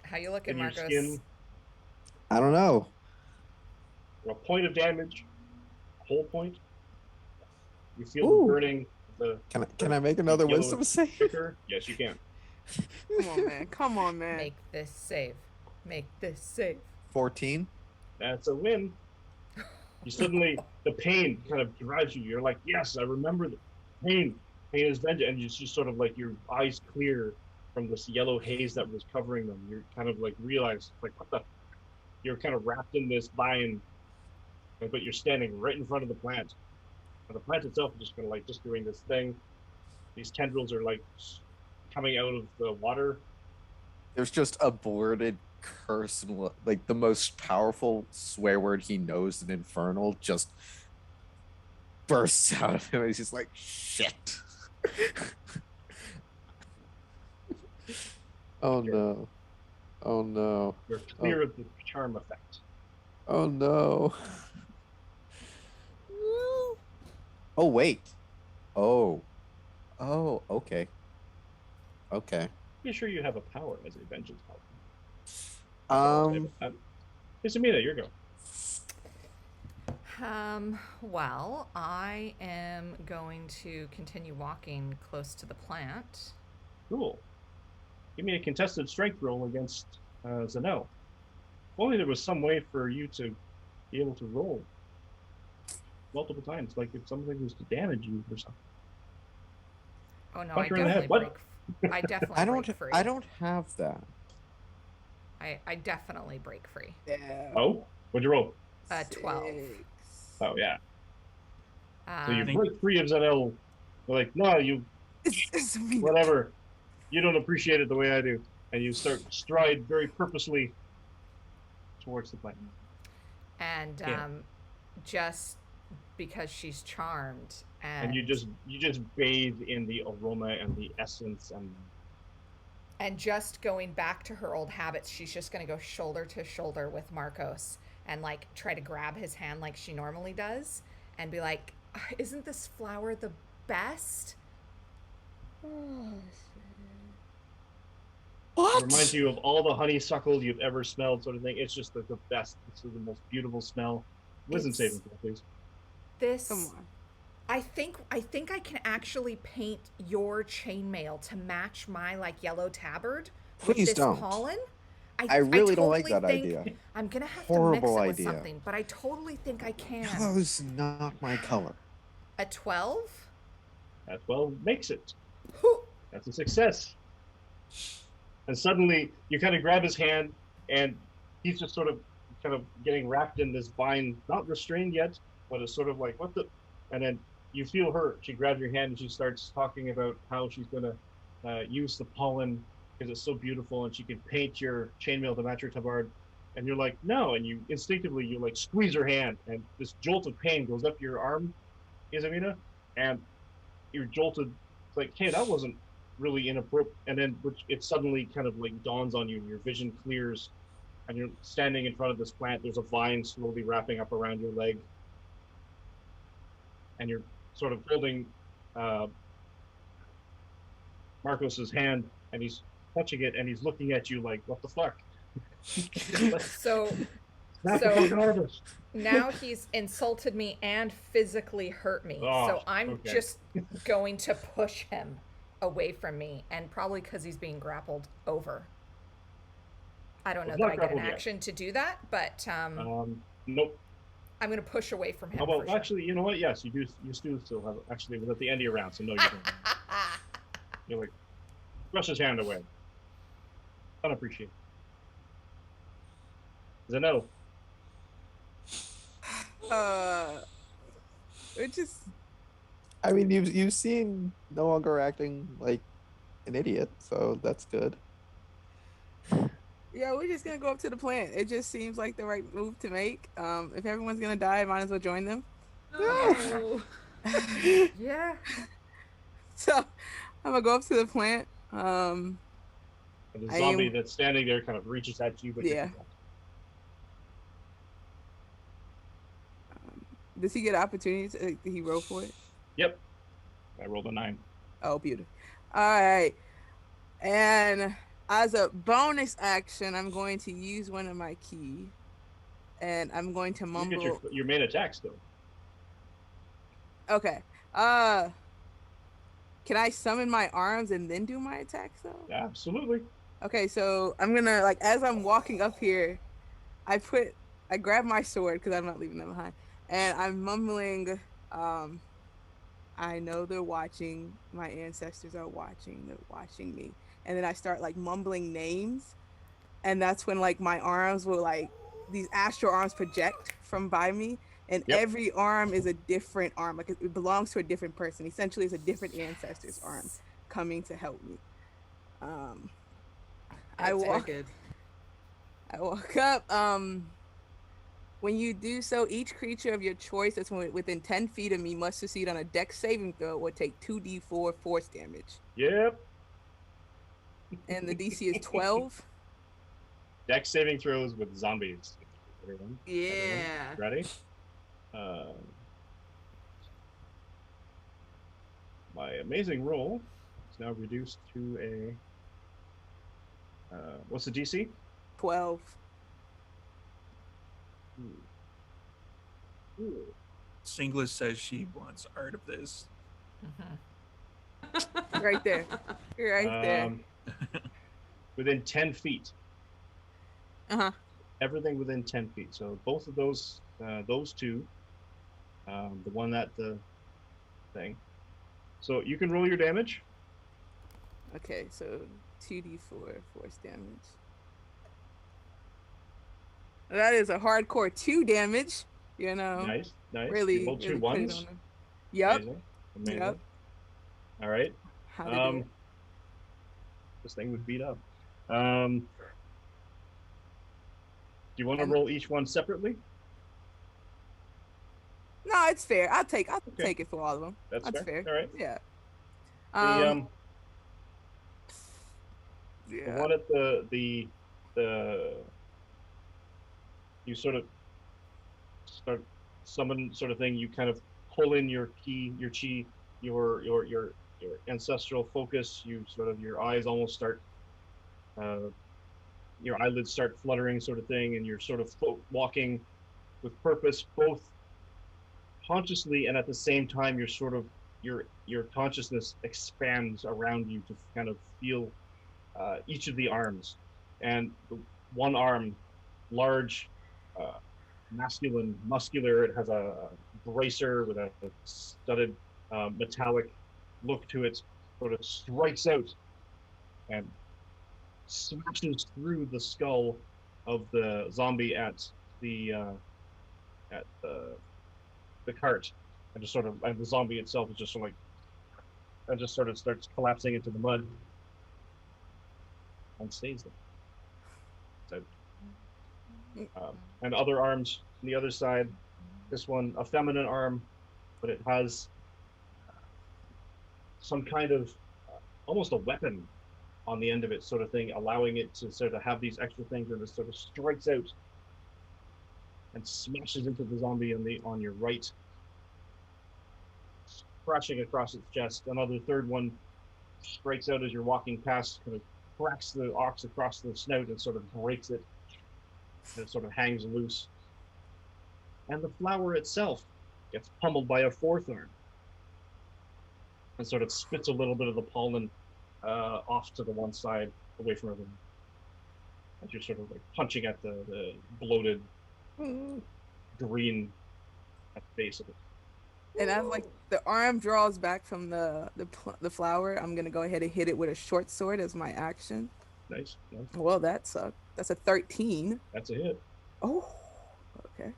A: How you looking,
C: in your
A: Marcos?
C: skin.
B: I don't know.
C: A point of damage, a whole point. You feel
B: Ooh.
C: the burning.
B: Can I make another
C: yellow
B: wisdom save?
C: Sugar. Yes, you can.
G: Come on, man. Come on, man.
A: Make this save. Make this save.
B: 14.
C: That's a win. You suddenly, the pain kind of drives you. You're like, yes, I remember the pain. Pain is vengeance. And you just sort of like your eyes clear from this yellow haze that was covering them. You're kind of like realize, like, what the? You're kind of wrapped in this vine, but you're standing right in front of the plant. And the plant itself is just kind of like just doing this thing. These tendrils are like coming out of the water.
B: There's just a boarded curse and like the most powerful swear word he knows in Infernal just bursts out of him. He's just like, shit. Oh no. Oh no.
C: You're clear of the charm effect.
B: Oh no. Oh wait. Oh. Oh, okay. Okay.
C: Be sure you have a power as a vengeance power. Isamina, your go.
A: Well, I am going to continue walking close to the plant.
C: Cool. Give me a contested strength roll against Zanel. If only there was some way for you to be able to roll multiple times, like if something was to damage you or something.
A: Oh no,
C: Punch
A: I
C: her in the
A: definitely
C: head.
A: break. I definitely
B: I don't
A: break free.
B: I don't have that.
A: I definitely break free.
G: Yeah.
C: Oh, what'd you roll?
A: 12.
G: 6.
C: Oh yeah. So you
A: Um,
C: break free of Zanel. They're like, no, you
G: It's me.
C: whatever. You don't appreciate it the way I do, and you stride very purposely towards the plant.
A: and
E: Yeah.
A: just because she's charmed,
C: And you just bathe in the aroma and the essence
A: and just going back to her old habits, she's just going to go shoulder to shoulder with Marcos and like try to grab his hand like she normally does and be like, isn't this flower the best?
B: What?
C: It reminds you of all the honeysuckle you've ever smelled, sort of thing. It's just like the best. It's the most beautiful smell. Wisdom
A: It's-
C: saving throw, please.
A: This
G: Come on.
A: I think I can actually paint your chainmail to match my like yellow tabard with
B: Please
A: this
B: don't.
A: pollen.
B: I really don't like
A: totally
B: that
A: think
B: idea.
A: I'm gonna have
B: Horrible
A: to mix it
B: idea.
A: with something, but I totally think I can.
B: Yellow's not my color.
A: A 12?
C: That 12 makes it.
A: Whew.
C: That's a success. And suddenly you kind of grab his hand, and he's just sort of kind of getting wrapped in this vine, not restrained yet, but it's sort of like, what the? And then you feel her. She grabs your hand and she starts talking about how she's going to use the pollen because it's so beautiful, and she can paint your chainmail to match your tabard. And you're like, no. And you instinctively, you like squeeze her hand, and this jolt of pain goes up your arm, Isamina, and you're jolted. It's like, hey, that wasn't really inappropriate. And then it suddenly kind of like dawns on you, your vision clears, and you're standing in front of this plant. There's a vine slowly wrapping up around your leg, and you're sort of holding Marcos's hand, and he's touching it, and he's looking at you like, what the fuck?
A: So
C: Not the
A: So
C: fuck out of us.
A: now he's insulted me and physically hurt me. So
C: Oh,
A: I'm
C: okay.
A: just going to push him away from me, and probably because he's being grappled over. I don't know
C: Well,
A: that
C: not
A: I get an
C: grappled yet.
A: action to do that, but
C: Nope.
A: I'm going to push away from him.
C: Oh, well,
A: for sure.
C: actually, you know what? Yes, you do. You do still have. Actually, it was at the end of your round, so no, you don't. You're like, brush his hand away. Unappreciated. Zanetto.
G: We're just
B: I mean, you've seen no longer acting like an idiot, so that's good.
G: yeah, we're just gonna go up to the plant. It just seems like the right move to make. If everyone's gonna die, I might as well join them.
F: No.
A: Yeah.
G: So I'm gonna go up to the plant.
C: And the
G: I
C: zombie
G: am-
C: that's standing there kind of reaches at you, but you're
G: Yeah. Does he get an opportunity? Did he roll for it?
C: Yep. I rolled a 9.
G: Oh, beautiful. All right. And as a bonus action, I'm going to use one of my key, and I'm going to
C: You
G: mumble.
C: get your main attack still.
G: Okay. Can I summon my arms and then do my attacks though?
C: Absolutely.
G: Okay, so I'm gonna like as I'm walking up here, I grab my sword because I'm not leaving them behind, and I'm mumbling, I know they're watching. My ancestors are watching. They're watching me. And then I start like mumbling names, and that's when like my arms will like these astral arms project from by me, and
C: Yep.
G: every arm is a different arm. Like it belongs to a different person. Essentially, it's a different ancestor's arm coming to help me. I
F: That's
G: walk.
F: wicked.
G: I walk up. When you do so, each creature of your choice that's within 10 feet of me must succeed on a dex saving throw or take 2d4 force damage.
C: Yep.
G: And the DC is 12.
C: Dex saving throws with zombies. Everyone.
F: Yeah.
C: Ready? My amazing roll is now reduced to a. What's the DC?
G: 12.
C: Ooh.
E: Singla says she wants art of this.
G: Right there. Right there.
C: Within 10 feet.
G: Uh-huh.
C: Everything within 10 feet. So both of those two, the one that the thing. So you can roll your damage.
G: Okay, so 2d4 force damage. That is a hardcore 2 damage, you know.
C: Nice.
G: Really,
C: You rolled two
G: really put it
C: ones.
G: on them. Yep.
C: Amazing.
G: Yep.
C: All right.
G: How to do it.
C: This thing would beat up. Do you want to
G: And-
C: roll each one separately?
G: No, it's fair. I'll
C: Okay.
G: take it for all of them.
C: That's fair. All right.
G: Yeah.
C: The
G: Yeah.
C: one at the you sort of start summon sort of thing. You kind of pull in your ki, your ancestral focus. You sort of your eyes almost start, your eyelids start fluttering, sort of thing, and you're sort of walking with purpose, both consciously and at the same time. You're sort of your consciousness expands around you to kind of feel each of the arms, and the one arm, large, muscular. It has a bracer with a studded metallic look to it. Sort of strikes out and smashes through the skull of the zombie at the cart, and just sort of, and the zombie itself is just sort of like, and just sort of starts collapsing into the mud and stays there. So, and other arms on the other side. This one, a feminine arm, but it has some kind of almost a weapon on the end of it, sort of thing, allowing it to sort of have these extra things, and it sort of strikes out and smashes into the zombie on your right, crashing across its chest. Another third one strikes out as you're walking past, kind of cracks the ox across the snout and sort of breaks it, It sort of hangs loose. And the flower itself gets pummeled by a fourth arm and sort of spits a little bit of the pollen off to the one side, away from everyone. As you're sort of like punching at the bloated green at the base of it.
G: And as like the arm draws back from the flower, I'm gonna go ahead and hit it with a short sword as my action.
C: Nice.
G: Well, that sucked. That's a 13.
C: That's a hit.
G: Oh, okay.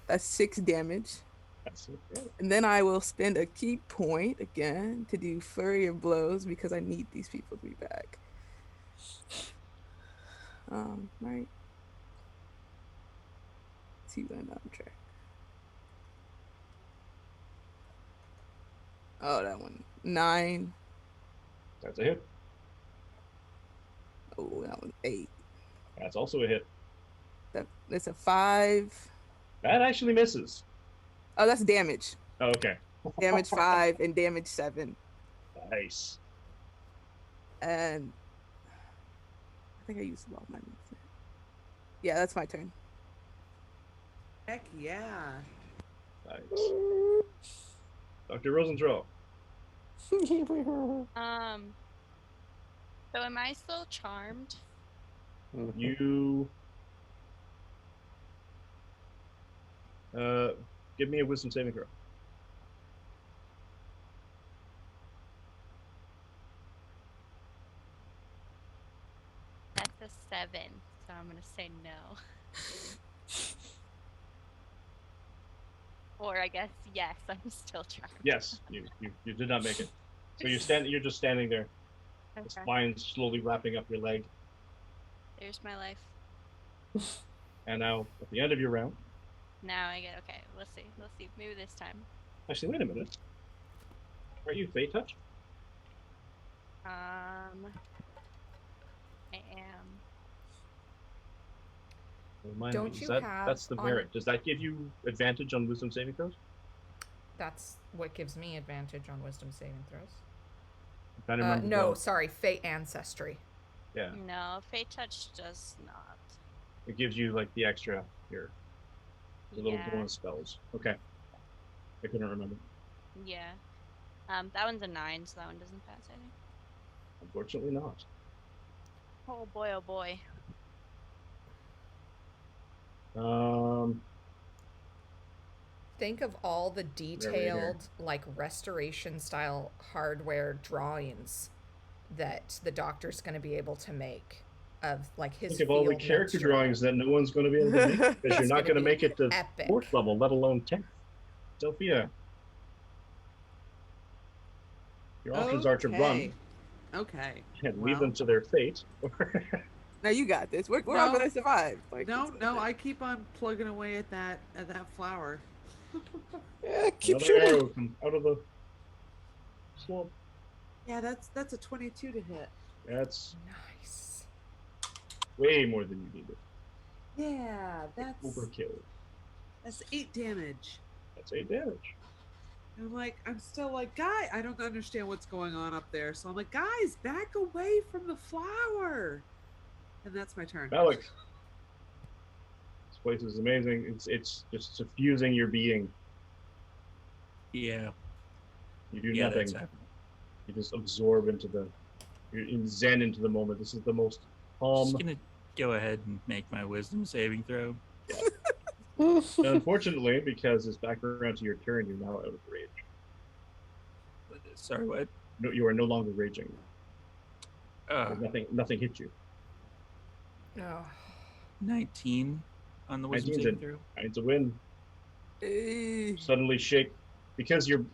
G: That's 6 damage.
C: That's it. Yeah.
G: And then I will spend a key point again to do flurry of blows because I need these people to be back. Right. See when I'm on track. Oh, that one. 9.
C: That's a hit.
G: Oh, that was 8.
C: That's also a hit.
G: That's a 5.
C: That actually misses.
G: Oh, that's damage.
C: Oh, okay.
G: Damage 5 and damage 7.
C: Nice.
G: And I think I used all my movement. Yeah, that's my turn.
F: Heck yeah.
C: Nice. Dr. Rosenthal.
D: So am I still charmed?
C: You give me a wisdom saving throw.
D: That's a 7, so I'm gonna say no. Or I guess yes, I'm still charmed.
C: Yes, you did not make it. So you're just standing there. The
D: Okay.
C: spine slowly wrapping up your leg.
D: There's my life.
C: And now at the end of your round.
D: Now I get okay. Let's see. Maybe this time.
C: Actually, wait a minute. Are you Fey Touch?
D: I am.
C: Remind
A: Don't
C: me,
A: you
C: that,
A: have
C: that's the
A: on-
C: merit. Does that give you advantage on wisdom saving throws?
A: That's what gives me advantage on wisdom saving throws.
C: I'm trying to remember
A: No,
C: the-
A: sorry, Fate Ancestry.
C: Yeah,
D: No, Fate Touch does not.
C: it gives you like the extra here, the little
D: Yeah.
C: bonus spells. Okay, I couldn't remember.
D: Yeah. That one's a 9, so that one doesn't pass, I think.
C: Unfortunately, not.
D: Oh boy, oh boy.
A: Think of all the
C: Over here.
A: detailed, like restoration style hardware drawings that the doctor's going to be able to make of like his
C: Think of all the
A: field
C: character
A: notes drawing.
C: drawings that no one's going to be able to make because
A: It's
C: you're not
A: gonna
C: going to
A: be
C: make it to
A: epic.
C: 4th level, let alone 10th. Sophia, your options are to run
F: Okay.
C: and leave
F: Well.
C: them to their fate.
G: Now you got this. We're all
F: No.
G: gonna survive. Like,
F: No, I keep on plugging away at that flower.
B: Yeah, keep
C: Another
B: shooting.
C: arrow from out of the swamp.
F: Yeah, that's a 22 to hit.
C: That's
A: Nice.
C: way more than you needed.
F: Yeah, that's
C: Overkill.
F: 8 damage.
C: That's 8 damage.
F: And I'm still like, guy, I don't understand what's going on up there. So I'm like, guys, back away from the flower. And that's my turn.
C: Alex. This place is amazing. It's just suffusing your being.
E: Yeah.
C: You do
E: Yeah,
C: nothing.
E: that's happening.
C: You just absorb you're in zen into the moment. This is the most
E: I'm
C: calm.
E: just gonna go ahead and make my wisdom saving throw.
C: Unfortunately, because it's back around to your turn, you're now out of rage.
E: Sorry, what?
C: No, you are no longer raging.
E: Uh,
C: Nothing hit you.
A: Oh,
E: 19 on the wisdom
C: 19's
E: saving
C: in.
E: throw.
C: It's a win.
G: eh.
C: Suddenly shake because you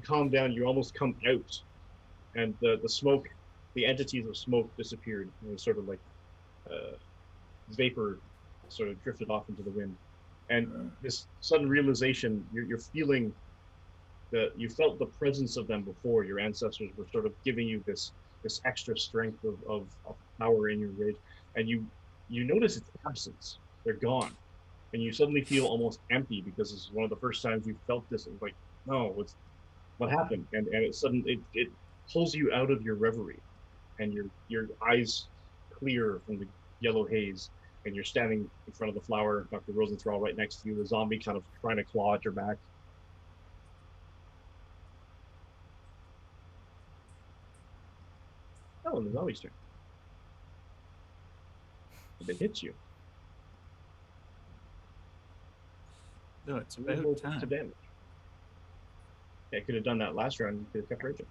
C: calm down. You almost come out, and the smoke, the entities of smoke disappeared. It was sort of like vapor, sort of drifted off into the wind, and this sudden realization you're feeling that you felt the presence of them before. Your ancestors were sort of giving you this extra strength of power in your rage, and you notice its absence. They're gone. And you suddenly feel almost empty because this is one of the first times you felt this. It's like, no, what happened? And it pulls you out of your reverie, and your eyes clear from yellow haze, and you're standing in front of the flower, Dr. Rosenthal right next to you, the zombie kind of trying to claw at your back. Oh, and the zombie's turn. If it hits you,
E: No, it's
C: roll
E: about
C: points
E: time.
C: of damage. Yeah, I could have done that last round. You could have kept raging.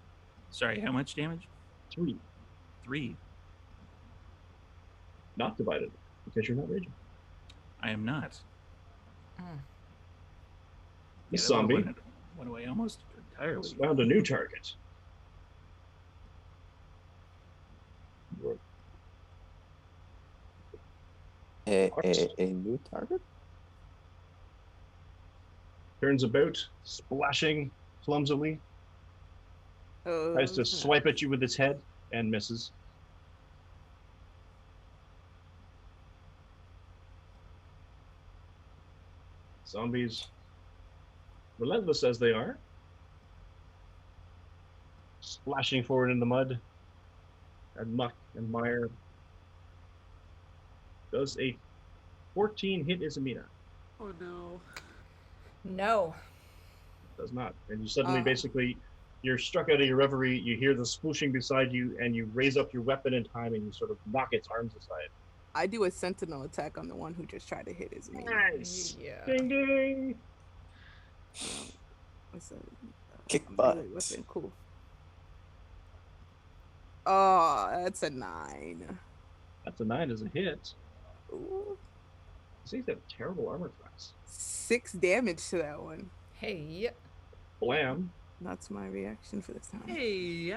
E: Sorry, how much damage?
C: 3,
E: 3.
C: not divided, because you're not raging.
E: I am not.
A: Mm.
C: This
E: Yeah, that one
C: zombie
E: went away almost entirely.
C: found a new target.
B: A new target?
C: Turns about, splashing clumsily, tries to swipe at you with its head and misses. Zombies, relentless as they are, splashing forward in the mud and muck and mire. Does a 14 hit Isabina?
F: Oh no.
A: No.
C: Does not. And you suddenly basically, you're struck out of your reverie, you hear the splooshing beside you, and you raise up your weapon in time and you sort of knock its arms aside.
G: I do a sentinel attack on the one who just tried to hit his me.
C: Nice!
A: Yeah.
C: Ding ding!
G: What's a
B: Kick
G: melee
B: butt.
G: weapon? Cool. Oh, that's a 9.
C: That's a 9 as a hit.
G: Ooh.
C: These things have terrible armor class.
G: 6 damage to that one.
A: Hey.
C: Blam.
G: That's my reaction for this time.
F: Hey.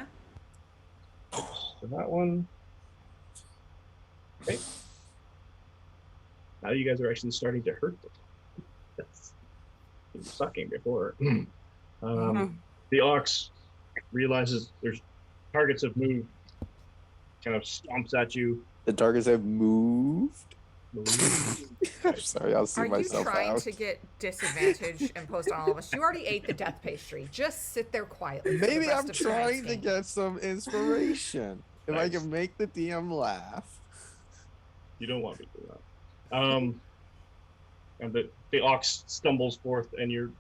C: So that one. Okay. Now you guys are actually starting to hurt them. That's sucking before. The ox realizes there's targets have moved, kind of stomps at you.
B: The targets have moved. I'm sorry, I'll see
A: Are you
B: myself
A: trying
B: out.
A: to get disadvantage imposed on all of us? You already ate the death pastry. Just sit there quietly. for the
B: Maybe
A: rest
B: I'm
A: of tonight's
B: trying to
A: game.
B: get some inspiration. If I
C: Nice.
B: can make the DM laugh.
C: You don't want me to do that. And the ox stumbles forth, and you're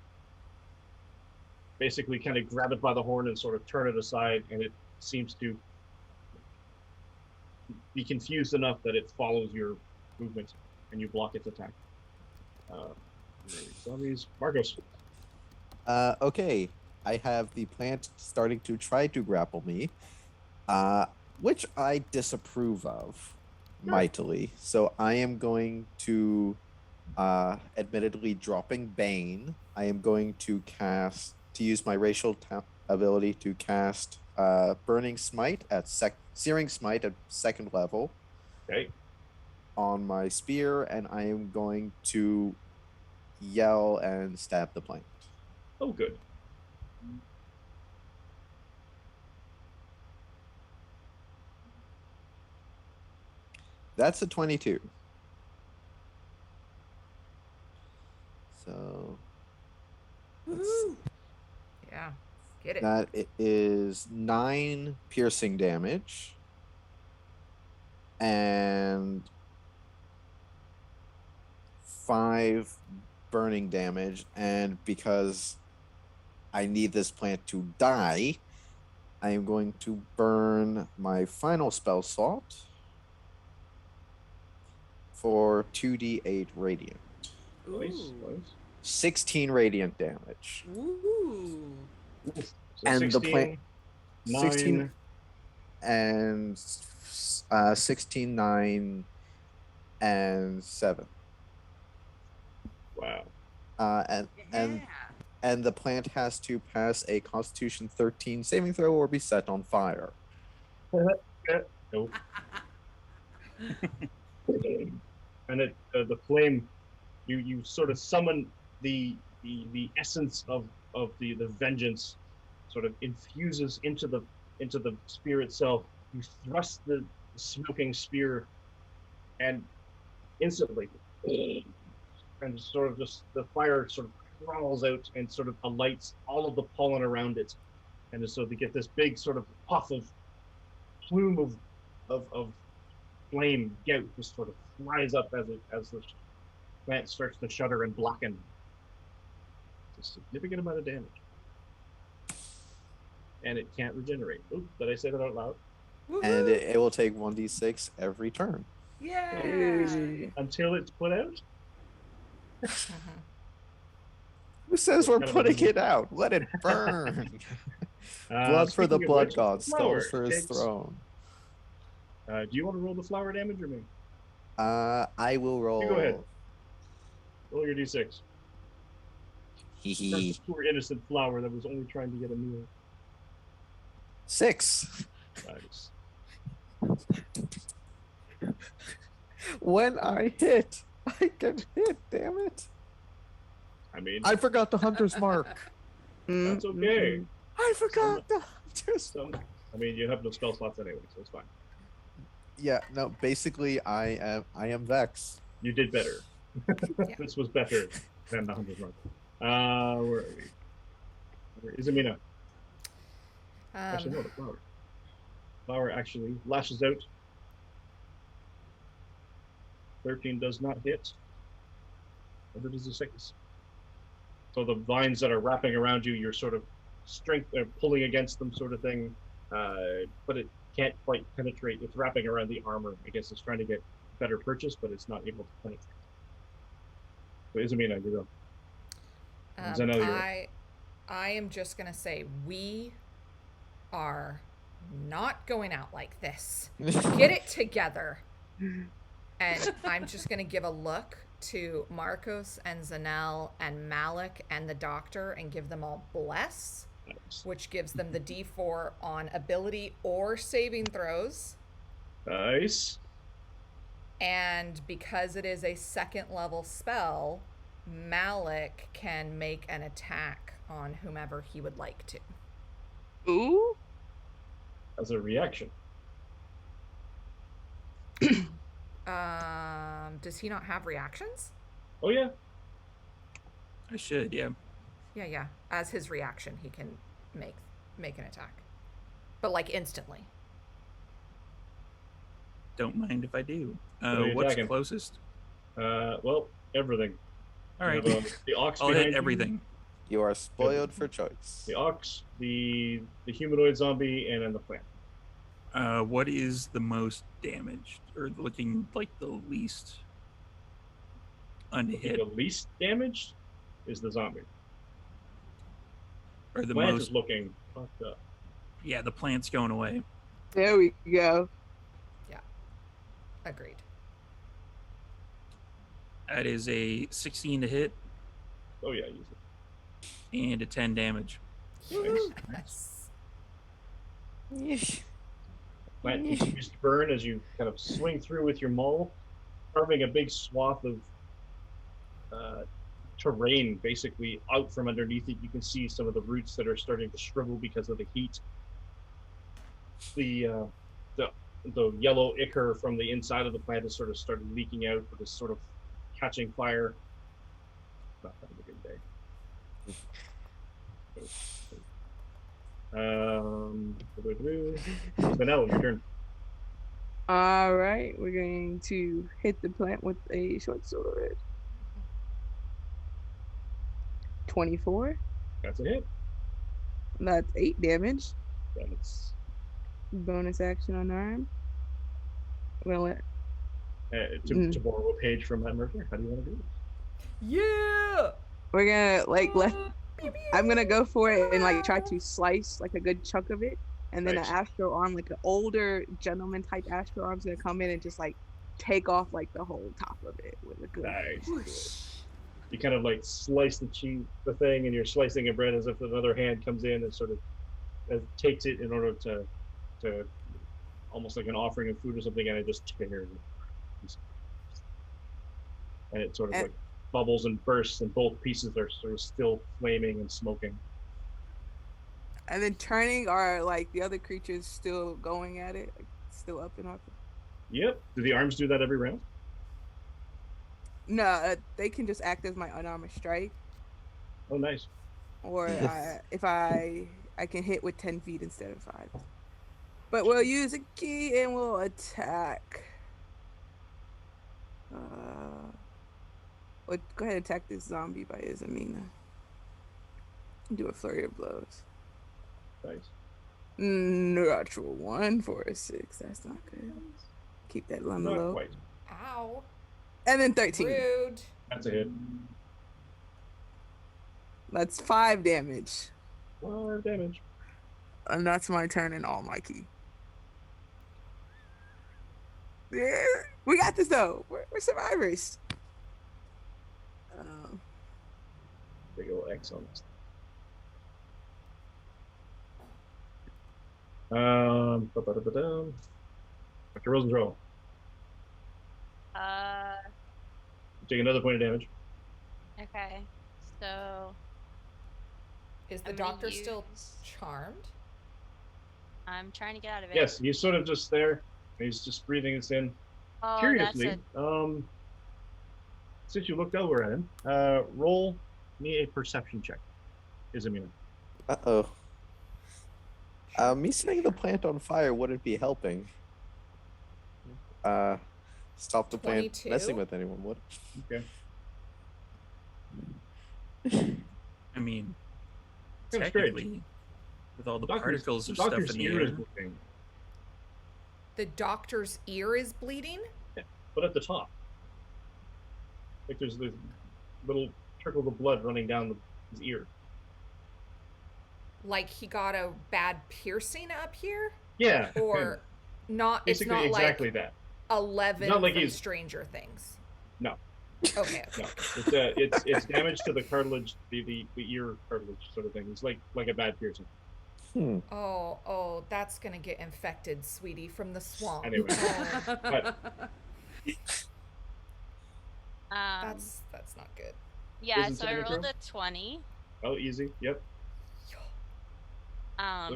C: basically kind of grab it by the horn and sort of turn it aside, and it seems to be confused enough that it follows your movement, and you block its attack. Zombies, Marcos.
B: Okay, I have the plant starting to try to grapple me, which I disapprove of mightily. So I am going to, admittedly dropping Bane, I am going to use my racial ability to cast Burning Smite at Searing Smite at 2nd level.
C: Okay.
B: On my spear, and I am going to yell and stab the plant.
C: Oh, good.
B: That's a 22. So
F: Woohoo.
A: Yeah. Get it.
B: that is 9 piercing damage and 5 burning damage. And because I need this plant to die, I am going to burn my final spell slot for 2d8 radiant.
C: Nice,
F: Ooh.
C: nice.
B: 16 radiant damage.
F: Ooh.
C: So
B: And the plant- 16
C: 9,
B: and 16, 9, and 7.
C: wow.
B: And the plant has to pass a Constitution 13 saving throw or be set on fire.
C: Nope. And the flame, you sort of summon the essence of the vengeance, sort of infuses into the spear itself. You thrust the smoking spear, and instantly, and sort of just the fire sort of crawls out and sort of alights all of the pollen around it, and so they get this big sort of puff of plume of flame gout just sort of flies up as the plant starts to shudder and blacken. It's a significant amount of damage. And it can't regenerate. Oops, did I say that out loud?
B: And it will take 1d6 every turn.
F: Yay!
C: Until it's put out?
A: Mhm.
B: Who says we're
C: Kind of a
B: putting
C: move.
B: it out? Let it burn. Blood for the
C: Speaking of
B: blood
C: which,
B: god,
C: flower
B: stones for his
C: takes-
B: throne.
C: Do you want to roll the flower damage or me?
B: I will roll.
C: You go ahead. Roll your d6.
B: Hee
C: Crush
B: hee.
C: this poor innocent flower that was only trying to get a meal.
B: 6.
C: Nice.
B: When I hit, I can hit, damn it.
C: I mean,
B: I forgot the hunter's mark.
C: that's okay.
B: I forgot the hunter's
C: Some, I mean, you have no spell slots anyway, so it's fine.
B: Yeah, no, basically I am Vex.
C: You did better.
A: Yeah.
C: This was better than the 100 mark. Where are we? Where is Amina? Actually, no, the flower. Flower actually lashes out. 13 does not hit. Neither does the 6. So the vines that are wrapping around you, you're sort of pulling against them, sort of thing. But it can't quite penetrate. It's wrapping around the armor. I guess it's trying to get better purchase, but it's not able to penetrate. So Izamina, you go. Zanel, you're up.
A: I am just gonna say we are not going out like this. Get it together. And I'm just gonna give a look to Marcos and Zanel and Malik and the doctor and give them all bless,
C: Nice.
A: which gives them the D4 on ability or saving throws.
C: Nice.
A: And because it is a second level spell, Malik can make an attack on whomever he would like to.
G: Ooh.
C: As a reaction.
A: Does he not have reactions?
C: Oh yeah.
E: I should, yeah.
A: Yeah. As his reaction, he can make an attack, but like instantly.
E: Don't mind if I do.
C: are you
E: What's
C: attacking?
E: closest?
C: Well, everything.
E: All right.
C: You have, the ox
E: I'll
C: behind
E: hit
C: you,
E: everything.
B: You are spoiled for choice.
C: The ox, the humanoid zombie, and then the plant.
E: What is the most damaged, or looking like the least unhit,
C: The least damaged is the zombie.
E: or the
C: Plant
E: most?
C: is looking fucked up.
E: Yeah, the plant's going away.
G: There we go.
A: Agreed.
E: That is a 16 to hit
C: Oh yeah, use it.
E: and a 10 damage.
C: Nice.
A: Yes.
C: Plant continues to burn as you kind of swing through with your maul, carving a big swath of terrain basically out from underneath it. You can see some of the roots that are starting to shrivel because of the heat. The yellow ichor from the inside of the plant has sort of started leaking out, but is sort of catching fire. Not having a good day. Vanilla, your turn.
G: All right, we're going to hit the plant with a short sword. 24.
C: That's a hit.
G: That's 8 damage.
C: That's
G: Bonus action unarmed. I'm gonna let
C: to borrow a page from that murder. How do you want to do this?
A: Yeah.
G: we're gonna like let I'm gonna go for it and like try to slice like a good chunk of it, and then
C: Nice.
G: an astro arm, like an older gentleman type astro arm's gonna come in and just like take off like the whole top of it with a good
C: Nice.
G: whoosh.
C: You kind of like slice the thing, and you're slicing a bread as if another hand comes in and sort of takes it in order to almost like an offering of food or something, and it just tears it. And it sort of
G: And-
C: like bubbles and bursts, and both pieces are sort of still flaming and smoking.
G: And then turning are like the other creatures still going at it, like, still up and up.
C: Yep. Do the arms do that every round?
G: No, they can just act as my unarmored strike,
C: Oh, nice.
G: or if I can hit with 10 feet instead of 5. But we'll use a key and we'll attack. Well, go ahead and attack this zombie by Izamina. Do a flurry of blows.
C: Nice.
G: Natural 1 for a 6. That's not good. Keep that on the
C: Not
G: low.
C: quite.
A: Ow.
G: And then 13.
A: Rude.
C: That's a hit.
G: That's 5 damage.
C: 5 damage.
G: And that's my turn and all my key. Yeah, we got this though. We're survivors.
C: Big old X on this. Ba-ba-da-ba-dum. Dr. Rosenthal, take another point of damage.
D: Okay. So
A: Is the
D: I'm gonna
A: doctor still
D: use-
A: charmed?
D: I'm trying to get out of it.
C: Yes, he's sort of just there. He's just breathing this in.
D: Oh,
C: Curiously,
D: that's
C: since you looked over at him, roll me a perception check. Izamina.
B: Uh-oh. Me setting the plant on fire wouldn't be helping. Stop the plant
A: 22?
B: messing with anyone, would
C: Okay.
E: I mean,
C: Kinda strange.
E: technically, with all the
C: Doctor's-
E: particles of stuff
C: Doctor's
E: in the
C: ear is
E: air.
C: moving,
A: The doctor's ear is bleeding?
C: but at the top. Like there's this little trickle of blood running down his ear.
A: Like he got a bad piercing up here?
C: Yeah.
A: Or not? It's
C: basically
A: not
C: exactly
A: like
C: that.
A: 11
C: Not like
A: from
C: he's-
A: Stranger Things.
C: No.
A: Okay.
C: No, it's damage to the cartilage, the ear cartilage sort of thing. It's like a bad piercing.
A: Oh, that's gonna get infected, sweetie, from the swamp.
C: Anyway.
A: Oh,
C: But
A: that's not good.
D: yeah.
C: Isn't
D: So I
C: saving
D: rolled
C: throw?
D: a 20.
C: oh, easy. Yep. So
D: Um,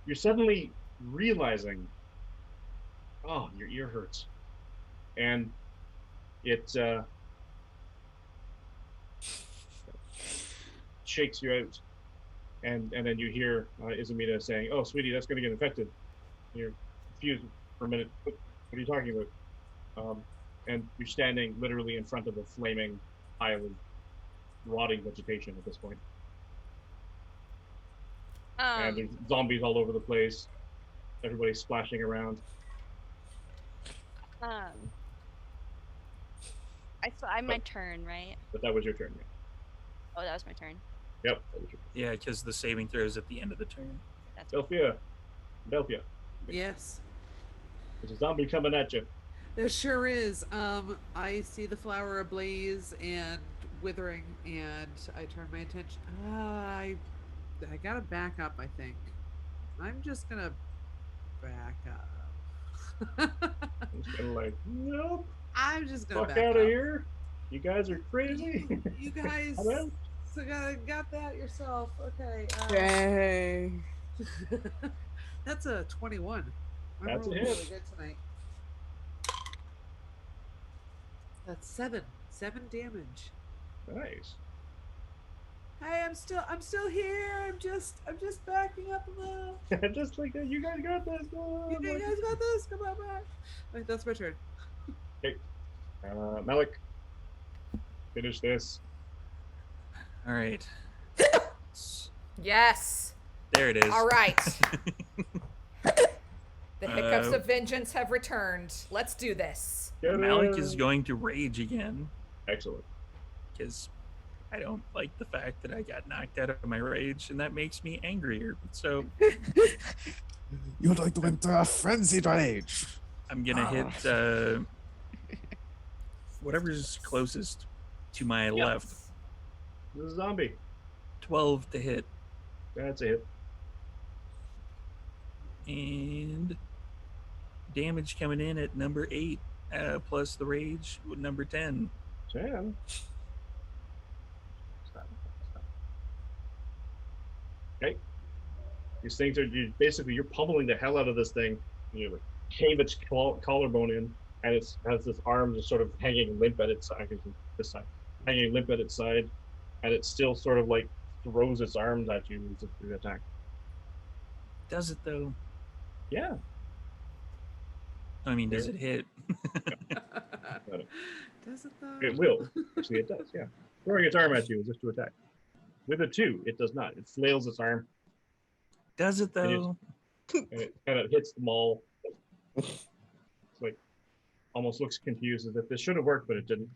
C: you're suddenly realizing, oh, your ear hurts, and it shakes you out, and then you hear Izamina saying, "Oh, sweetie, that's going to get infected." You're confused for a minute. What are you talking about? And you're standing literally in front of a flaming pile of rotting vegetation at this point. And there's zombies all over the place. Everybody's splashing around.
D: I'm my turn, right?
C: But that was your turn.
D: Oh, that was my turn.
C: Yep, that was your
E: Yeah, because the saving throw is at the end of the turn.
D: That's
C: turn. Delphia,
F: Yes,
C: there's a zombie coming at you.
F: there sure is. I see the flower ablaze and withering, and I turn my attention. I gotta back up. I think I'm just gonna back up.
C: I'm just kind of like, nope,
F: I'm just gonna
C: fuck
F: back
C: out of
F: up.
C: here. You guys are crazy.
F: You guys
C: Hello?
F: so got that yourself. Okay.
G: Dang.
F: That's a 21. I'm
C: That's a
F: rolling
C: hit.
F: really good tonight. That's 7 damage.
C: Nice.
F: Hey, I'm still here. I'm just backing up a little.
C: Just like that. You guys got this.
F: You guys got this. Come on back. Wait, that's my turn.
C: Malik, finish this.
E: All right.
A: Yes.
E: There it is.
A: All right. The hiccups
E: Uh,
A: of vengeance have returned. Let's do this.
E: Malik is going to rage again
C: Excellent.
E: because I don't like the fact that I got knocked out of my rage, and that makes me angrier. So
B: You'd like to enter a frenzied rage.
E: I'm gonna hit whatever's closest to my left.
C: This is a zombie.
E: 12 to hit,
C: That's a hit.
E: and damage coming in at number 8, plus the rage with number 10.
C: 10. Stop. Okay. These things are you're pummeling the hell out of this thing. You like cave its collarbone in, and it has this arm just sort of hanging limp at its side. This side, hanging limp at its side, and it still sort of like throws its arms at you as if to attack.
E: Does it though?
C: Yeah.
E: I mean, does it hit?
F: Does it though?
C: It will. Actually, it does. Yeah. Throwing its arm at you as if to attack. With a 2, it does not. It flails its arm
E: Does it
C: And you-
E: though?
C: and it kind of hits the maul. It's like almost looks confused as if this should have worked, but it didn't.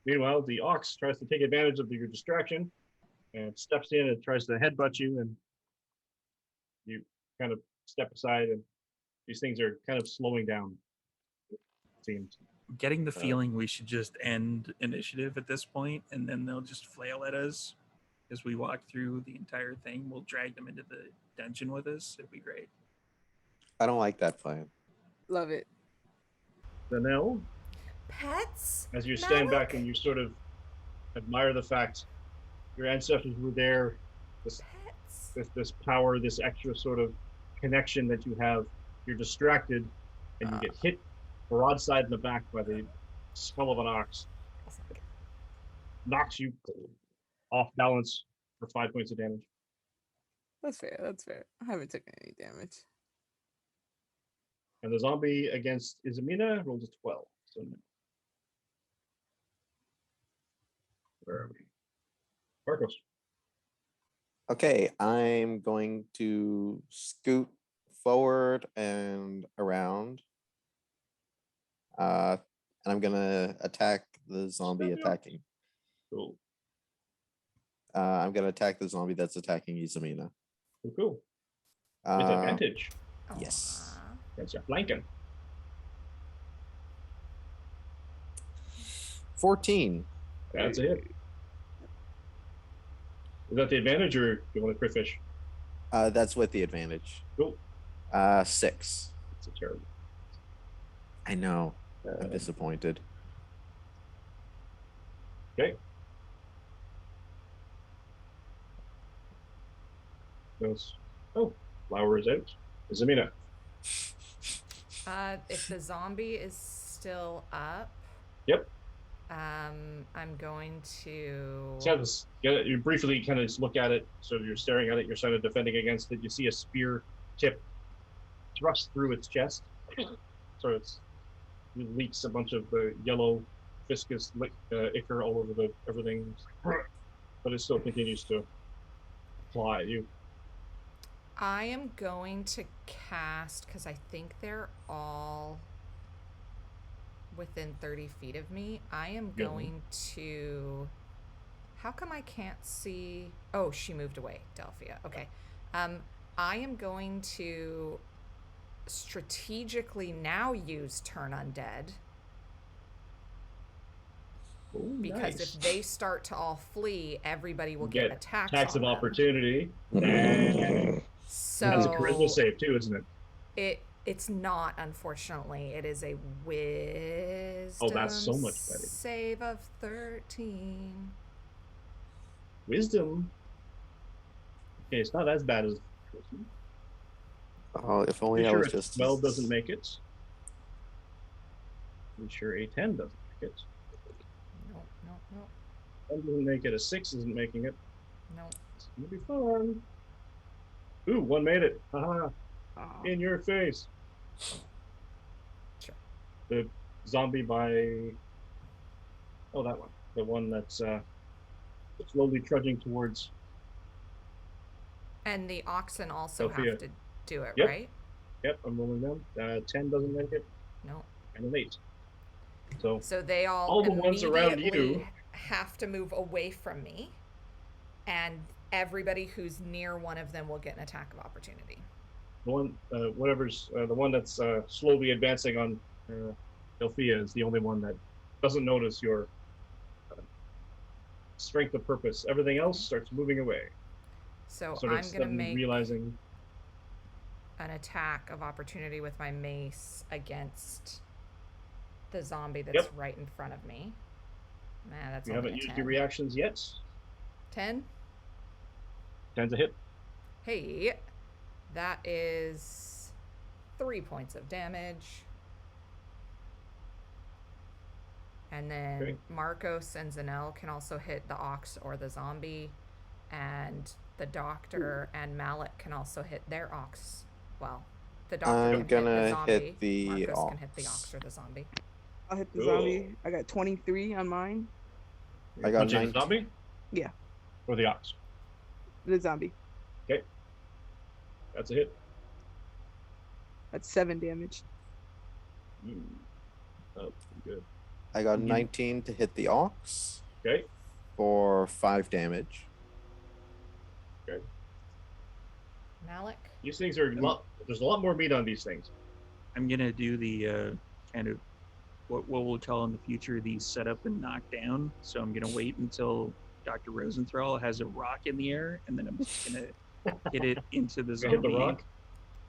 C: Meanwhile, the ox tries to take advantage of your distraction and steps in and tries to headbutt you, and you kind of step aside, and these things are kind of slowing down. It seems.
E: Getting the feeling we should just end initiative at this point, and then they'll just flail at us as we walk through the entire thing. We'll drag them into the dungeon with us. It'd be great.
B: I don't like that plan.
G: Love it.
C: Danelle,
A: Pets?
C: as you stand back
A: Malik?
C: and you sort of admire the fact your ancestors were there, this
A: Pets?
C: this power, this extra sort of connection that you have, you're distracted and you get hit broadside in the back by the skull of an ox,
A: That's not good.
C: knocks you off balance for 5 points of damage.
G: That's fair. That's fair. I haven't taken any damage.
C: And the zombie against Izamina rolls a 12. So where are we? Marcos.
B: Okay, I'm going to scoot forward and around. And I'm gonna attack the zombie attacking.
C: Cool.
B: I'm gonna attack the zombie that's attacking Izamina.
C: Cool. Cool. With
B: Uh,
C: advantage.
B: Yes.
A: Aw.
C: That's your flanking.
B: 14.
C: That's a hit. Is that the advantage or do you want to crit fish?
B: That's with the advantage.
C: Cool.
B: 6.
C: It's a terrible.
B: I know. I'm disappointed.
C: Okay. Goes. Oh, flower is out. Izamina.
A: If the zombie is still up,
C: Yep.
A: I'm going to.
C: You briefly kind of just look at it. So you're staring at it. You're sort of defending against it. You see a spear tip thrust through its chest. So it leaks a bunch of the yellow viscous ichor all over everything, but it still continues to claw at you.
A: I am going to cast, because I think they're all within 30 feet of me. I am
C: Yeah.
A: going to. How come I can't see? Oh, she moved away, Delphia. Okay. I am going to strategically now use Turn Undead.
C: Ooh,
A: Because
C: nice.
A: if they start to all flee, everybody will
C: Get
A: get attacks.
C: Tax
A: on
C: of
A: them.
C: opportunity.
A: So
C: That's a charisma save too, isn't it?
A: It's not, unfortunately. It is a wisdom
C: Oh, that's so much better.
A: save of 13.
C: Wisdom. Okay, it's not as bad as charisma.
B: Oh, if only
C: Pretty
B: I
C: sure
B: was
C: a
B: just.
C: 12 doesn't make it. Pretty sure a 10 doesn't make it.
A: No, no, no,
C: 10 doesn't make it. A 6 isn't making it.
A: no.
C: It's gonna be fun. Ooh, 1 made it. Haha.
F: Aw.
C: In your face.
A: Sure.
C: The zombie by. Oh, that one. The one that's slowly trudging towards.
A: And the oxen also
C: Sophia.
A: have to do it,
C: Yep.
A: right?
C: Yep, I'm rolling them. 10 doesn't make it,
A: No.
C: and an 8. So
A: So they
C: All the ones around you-
A: immediately have to move away from me, and everybody who's near one of them will get an attack of opportunity.
C: the one, whatever's the one that's slowly advancing on Delphia is the only one that doesn't notice your strength of purpose. Everything else starts moving away.
A: So
C: Sort of
A: I'm gonna
C: suddenly
A: make
C: realizing.
A: an attack of opportunity with my mace against the zombie that's
C: Yep.
A: right in front of me. Man, that's
C: You
A: only
C: haven't
A: a
C: used
A: 10.
C: your reactions yet.
A: 10?
C: 10's a hit.
A: Hey, that is 3 points of damage. And then
C: Okay.
A: Marcos and Zanel can also hit the ox or the zombie. And the doctor and Malik can also hit their ox. Well, The doctor
B: I'm
A: can hit
B: gonna
A: the
B: hit
A: zombie.
B: the
A: Marcus can hit the
B: ox.
A: ox or the zombie.
G: I'll hit the
C: Cool.
G: zombie. I got 23 on mine.
B: I got
C: Punching the
B: 19.
C: zombie
G: Yeah,
C: or the ox.
G: the zombie.
C: That's a hit.
G: That's 7 damage.
C: Oh, good.
B: I got
E: Mhm.
B: 19 to hit the ox
C: Okay.
B: for 5 damage.
A: Malik.
C: These things are there's a lot more meat on these things.
E: I'm gonna do the kind of what we'll call in the future the setup and knockdown. So I'm gonna wait until Dr. Rosenthal has a rock in the air, and then I'm just gonna hit it into the
C: Hit
E: zombie,
C: the rock.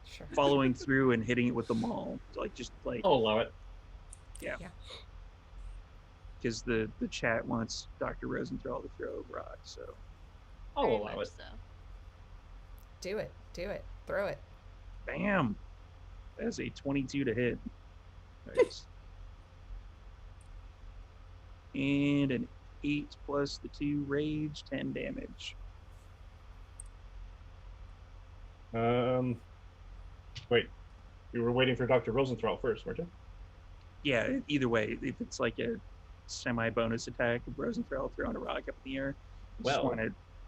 A: Sure.
E: following through and hitting it with the maul. So just like
C: I'll allow it.
E: because the chat wants Dr. Rosenthal to throw a rock. So
C: I'll
D: Very
C: allow
D: much
C: it.
D: so.
A: Do it. Do it. Throw it.
E: bam, that's a 22 to hit. Nice. And an 8 plus the 2 rage, 10 damage.
C: Wait. You were waiting for Dr. Rosenthal first, weren't you?
E: Yeah, either way, if it's like a semi-bonus attack of Rosenthal throwing a rock up in the air, just
C: Well.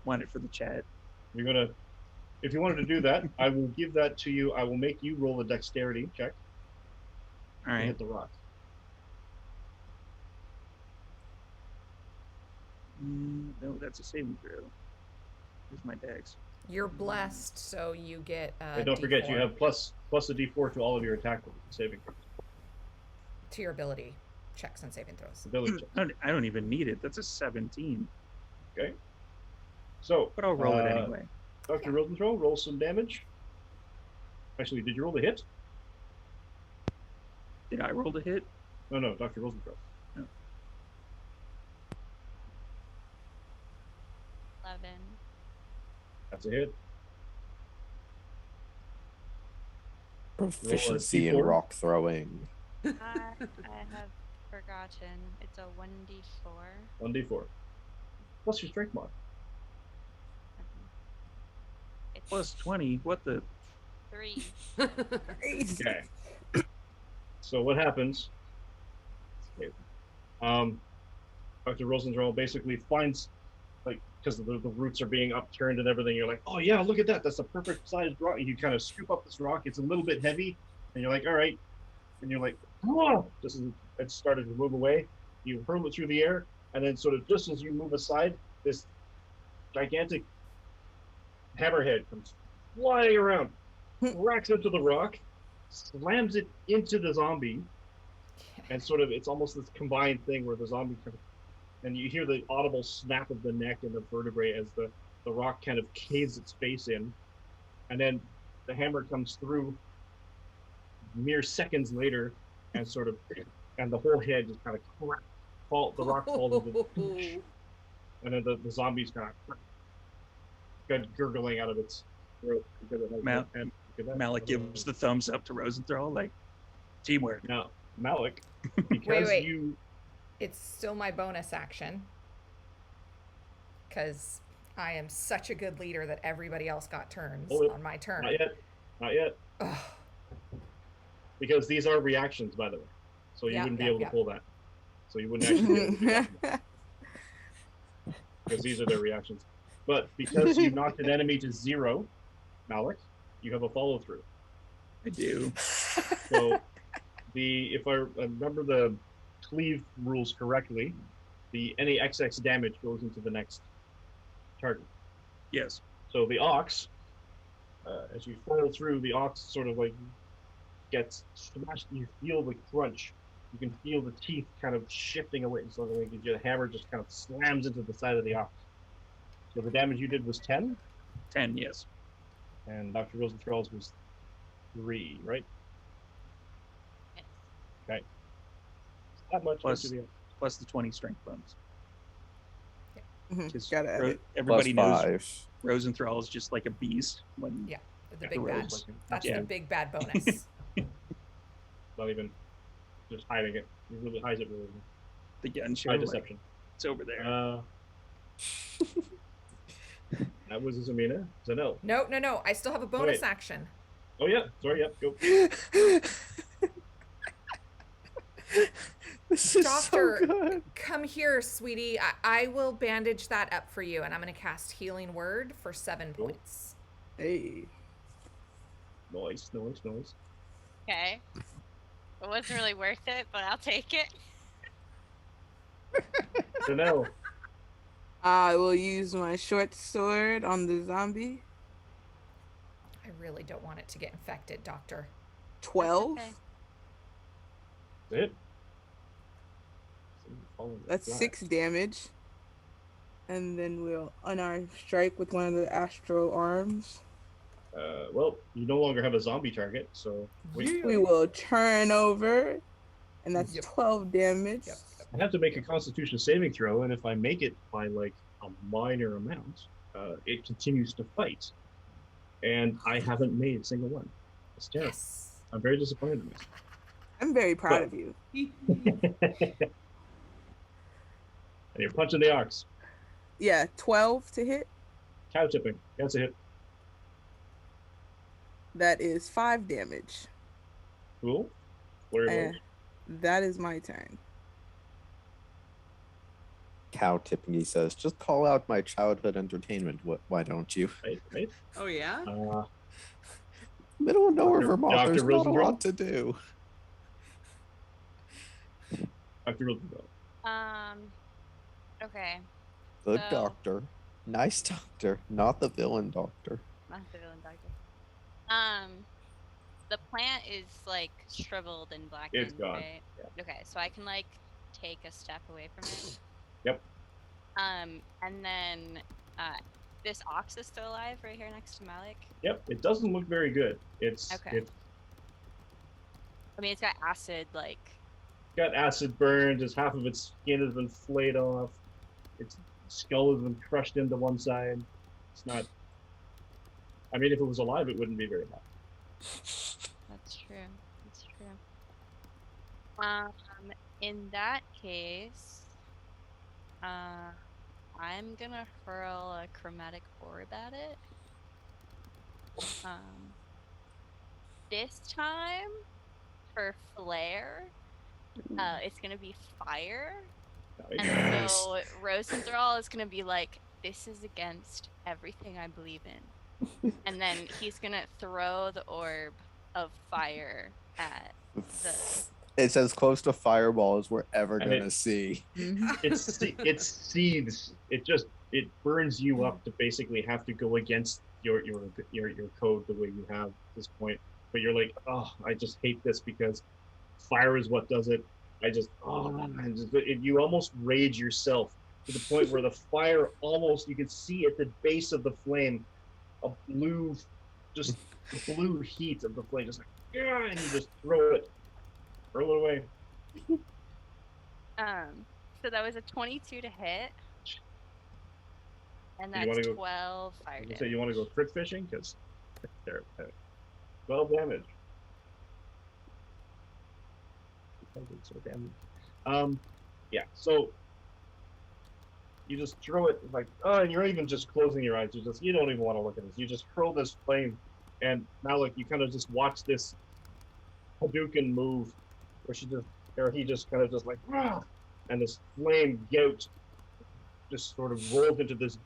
E: want it for the chat.
C: You're gonna if you wanted to do that, I will give that to you. I will make you roll a dexterity check
E: All
C: to
E: right.
C: hit the rock.
E: No, that's a saving throw. Here's my dex.
A: You're blessed, so you get.
C: And don't forget, you
A: D4
C: have plus a d4 to all of your attack saving throws.
A: to your ability checks and saving throws.
C: Ability check.
E: I don't even need it. That's a 17,
C: Okay. So,
E: but I'll roll it anyway.
C: Dr. Rosenthal, roll some damage. Actually, did you roll the hit?
E: Did I roll to hit?
C: No, Dr. Rosenthal.
D: 11.
C: That's a hit.
B: Proficiency in
C: D4.
B: rock throwing.
D: I have forgotten. It's a 1d4.
C: 1d4. Plus your strength mod.
D: It's
E: Plus 20. What the?
D: 3.
G: Crazy.
C: Okay. So what happens? Dr. Rosenthal basically finds, like, because the roots are being upturned and everything. You're like, oh yeah, look at that. That's a perfect sized rock. You kind of scoop up this rock. It's a little bit heavy, and you're like, all right. And you're like, oh, just as it started to move away, you hurl it through the air, and then sort of just as you move aside, this gigantic hammerhead comes flying around, racks into the rock, slams it into the zombie, and sort of it's almost this combined thing where the zombie kind of, and you hear the audible snap of the neck and the vertebrae as the rock kind of caves its face in, and then the hammer comes through mere seconds later, and sort of, and the whole head just kind of the rock falls into, and then the zombie's kind of gurgling out of its throat because it has
E: Mal-
C: no head. Look at that.
E: Malik gives the thumbs up to Rosenthal, like teamwork.
C: Now, Malik, because
A: wait.
C: you
A: It's still my bonus action because I am such a good leader that everybody else got turns
C: Oh,
A: on my turn.
C: not yet,
A: Ugh.
C: because these are reactions, by the way, so you
A: Yeah,
C: wouldn't be
A: yeah,
C: able
A: yeah.
C: to pull that. So you wouldn't actually be able to do that because these are their reactions. But because you knocked an enemy to 0, Malik, you have a follow through.
E: I do.
C: So if I remember the cleave rules correctly, any XX damage goes into the next target.
E: Yes.
C: So the ox, as you follow through, the ox sort of like gets smashed. You feel the crunch. You can feel the teeth kind of shifting away. So like the hammer just kind of slams into the side of the ox. So the damage you did was 10,
E: 10. Yes.
C: and Dr. Rosenthal's was 3, right?
D: Yes.
C: Okay. That much.
E: Plus-
C: to the
E: Plus the 20 strength bonus.
G: Mhm,
E: 'Cause
G: Gotta add it.
E: everybody
B: Plus
E: knows
B: 5.
E: Rosenthal is just like a beast when
A: Yeah, the
C: Yeah,
A: big
E: the
A: bad.
E: rose.
A: That's
E: Yeah.
A: the big bad bonus.
C: Not even just hiding it. He really hides it really well.
E: the gun show.
C: By
E: Like,
C: deception.
E: it's over there.
C: That was Zamina. Zanel.
A: No. I still have a bonus
C: Wait.
A: action.
C: Oh yeah, sorry, yep, go.
B: This is
A: Doctor,
B: so good.
A: come here, sweetie. I will bandage that up for you, and I'm going to cast Healing Word for 7
C: Cool.
A: points.
G: Hey.
C: Nice.
D: Okay. It wasn't really worth it, but I'll take it.
C: Janelle,
G: I will use my short sword on the zombie.
A: I really don't want it to get infected, Doctor.
G: 12.
D: okay.
C: that's it.
G: That's 6 damage. And then we'll unarmed strike with one of the astral arms.
C: Well, you no longer have a zombie target, so wait.
G: We will turn over, and that's
A: Yep.
G: 12 damage.
A: Yep.
C: I have to make a Constitution saving throw, and if I make it by like a minor amount, it continues to fight, and I haven't made a single one. It's terrible.
A: Yes.
C: I'm very disappointed in this.
G: I'm very proud
C: But-
G: of you.
C: And you're punching the ox.
G: Yeah, 12 to hit.
C: Cow tipping. That's a hit.
G: That is 5 damage.
C: Cool. Where are
G: And that is my turn.
B: Cow tipping, he says. Just call out my childhood entertainment. Why don't you?
C: right?
F: Oh yeah.
B: Middle of nowhere,
C: Dr.
B: Vermont.
C: Dr.
B: There's not a
C: Rosenthal?
B: lot to do.
C: Dr. Rosenthal.
D: Okay.
B: Good
D: So-
B: doctor. Nice doctor. Not the villain doctor.
D: Not the villain doctor. The plant is like shriveled and blackened,
C: It's gone.
D: right? Okay, so I can like take a step away from it.
C: Yep.
D: And then this ox is still alive right here next to Malik.
C: Yep. It doesn't look very good. It's
D: Okay. I mean, it's got acid like.
C: got acid burned. As half of its skin has been flayed off. Its skull has been crushed into one side. It's not. I mean, if it was alive, it wouldn't be very happy.
D: That's true. That's true. In that case, I'm gonna hurl a chromatic orb at it. This time, for flare, it's gonna be fire, and
C: Nice.
D: so Rosenthal is gonna be like, "This is against everything I believe in," and then he's gonna throw the orb of fire at the.
B: It's as close to fireball as we're ever
C: And
B: gonna
C: it-
B: see.
C: It seethes. It burns you up to basically have to go against your code the way you have at this point. But you're like, oh, I just hate this because fire is what does it. You almost rage yourself to the point where the fire almost, you can see at the base of the flame a blue heat of the flame, just like, yeah, and you just throw it away.
D: So that was a 22 to hit, and
C: You wanna
D: that's
C: go-
D: 12 fire
C: You
D: damage.
C: say you want to go crit fishing because they're 12 damage. So damage. Yeah. So you just throw it like, oh, and you're even just closing your eyes. You don't even want to look at this. You just hurl this flame, and now like you kind of just watch this Hadouken move, where he just kind of just like, "Rah!" And this flame gout just sort of rolled into this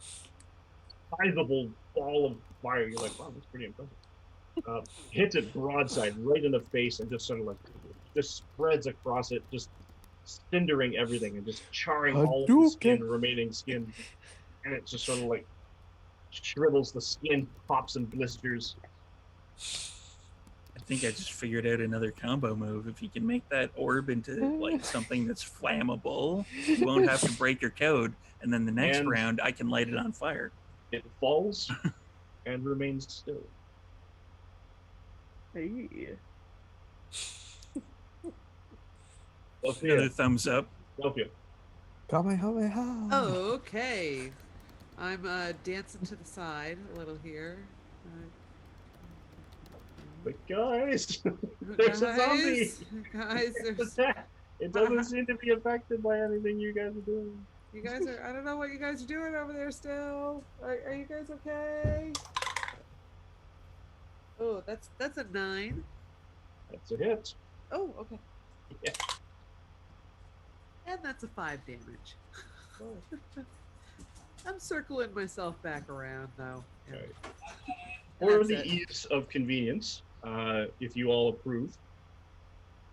C: sizable ball of fire. You're like, wow, that's pretty impressive. Hits it broadside right in the face and just sort of like just spreads across it, just cindering everything and just charring all the skin, remaining skin. And it just sort of like shrivels the skin, pops and blisters.
E: I think I just figured out another combo move. If you can make that orb into like something that's flammable, you won't have to break your code. And then the next
C: And-
E: round, I can light it on fire.
C: It falls and remains still.
G: Hey.
E: Another thumbs up.
C: Sophia.
B: Kamehameha.
F: Oh, okay. I'm dancing to the side a little here.
C: But guys, there's a zombie.
F: Guys, there's
C: It doesn't seem to be affected by anything you guys are doing.
F: you guys are. I don't know what you guys are doing over there. Still, are you guys okay? Oh, that's a 9.
C: That's a hit.
F: Oh, okay.
C: Yeah.
F: And that's a 5 damage.
C: Oh.
F: I'm circling myself back around though. and-
C: Right.
F: and
C: For
F: that's
C: the
F: it.
C: ease of convenience, if you all approve,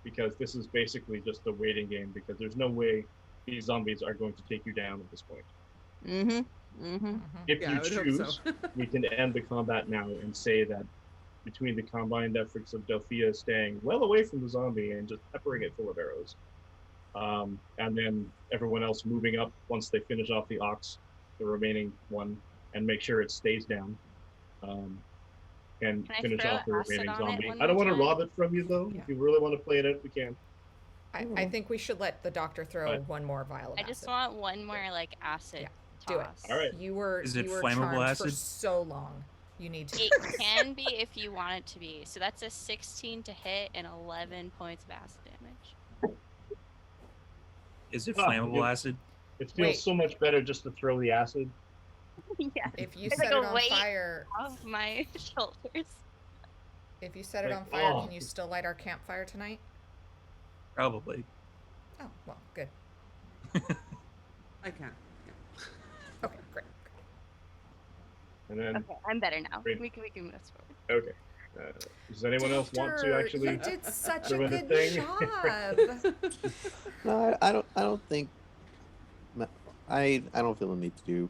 C: because this is basically just a waiting game, because there's no way these zombies are going to take you down at this point.
D: Mm-hmm. Mm-hmm.
A: Mhm.
C: If
F: Yeah,
C: you
F: I would hope
C: choose,
F: so.
C: we can end the combat now and say that between the combined efforts of Delphia staying well away from the zombie and just peppering it full of arrows, and then everyone else moving up once they finish off the ox, the remaining one, and make sure it stays down, and
D: Can I
C: finish
D: throw
C: off the
D: acid
C: remaining
D: on it
C: zombie.
D: one
C: I don't
D: more
C: want to
D: time?
C: rob it from you though.
A: Yeah.
C: If you really want to play it out, we can.
A: I think we should let the doctor throw
C: Right.
A: one more vial of
D: I just
A: acid.
D: want one more like acid
A: Yeah, do it.
D: toss.
C: All right.
A: You were
E: Is it
A: you were
E: flammable
A: charmed for
E: acid?
A: so long. You need to.
D: It can be if you want it to be. So that's a 16 to hit and 11 points of acid damage.
E: Is it
C: Ah,
E: flammable
C: you-
E: acid?
C: It feels
A: Wait.
C: so much better just to throw the acid.
D: Yeah.
A: If you
D: It's
A: set
D: like
A: it
D: a
A: on
D: weight.
A: fire,
D: Off my shoulders.
A: if you set it
C: Like,
A: on fire,
C: oh.
A: can you still light our campfire tonight?
E: Probably.
A: Oh, well, good.
F: I can.
A: Okay, great.
C: And then,
D: Okay, I'm better now.
C: Great.
D: We can move forward.
C: okay. Does anyone else want to
A: Doctor,
C: actually?
A: You did such a
C: throw in a
A: good
C: thing?
A: job.
B: No, I don't think. I don't feel the need to do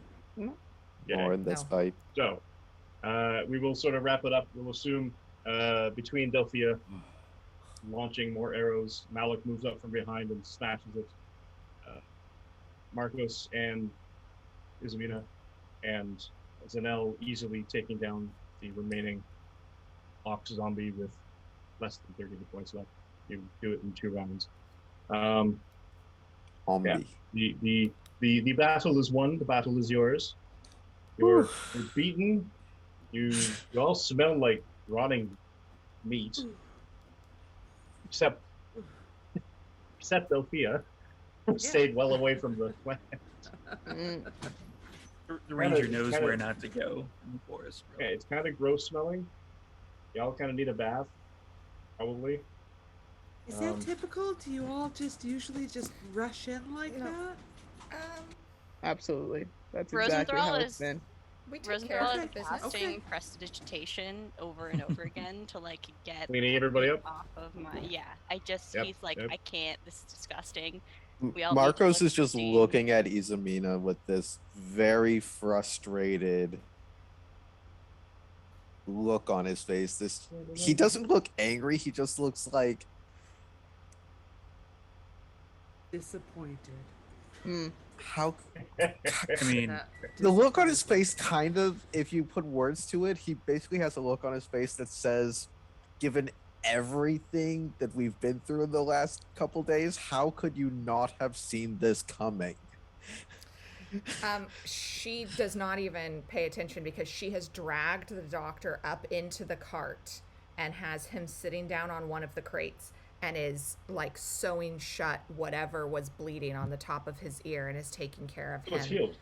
C: Yeah.
B: more in this
A: No.
B: fight.
C: So, we will sort of wrap it up. We'll assume between Delphia launching more arrows, Malik moves up from behind and snatches it. Marcos and Isabina and Zanel easily taking down the remaining Ox zombie with less than 30 hit points left. You do it in 2 rounds.
B: On
C: Yeah.
B: me.
C: The battle is won. The battle is yours. You're beaten. You all smell like rotting meat, except Delphia, who stayed well away from the plant.
D: Mm.
E: The ranger
C: Kinda-
E: knows
C: kinda-
E: where not to go in the forest. Bro.
C: Okay, it's kind of gross smelling. Y'all kind of need a bath, probably.
F: Is that
C: Um,
F: typical? Do you all just usually just rush in like
A: No.
F: that?
G: Absolutely. That's
D: Rosenthal
G: exactly how it's
D: is-
G: been.
A: We take care
D: Rosenthal
A: of
D: is
A: the business.
F: Okay.
D: casting prestidigitation over and over again to like get
C: Cleaning everybody
D: it
C: up.
D: off of my I just
C: Yep,
D: he's like
C: yep.
D: I can't, this is disgusting. We all need to
B: Marcos
D: look
B: is just
D: clean.
B: looking at Izamina with this very frustrated look on his face. He doesn't look angry, he just looks like
F: Disappointed.
B: how
E: I mean,
F: That-
B: the look on his
F: disappointed.
B: face kind of, if you put words to it, he basically has a look on his face that says, given everything that we've been through in the last couple days, how could you not have seen this coming?
A: She does not even pay attention because she has dragged the doctor up into the cart and has him sitting down on one of the crates and is like sewing shut whatever was bleeding on the top of his ear and is taking care of
C: It was
A: him.
C: healed.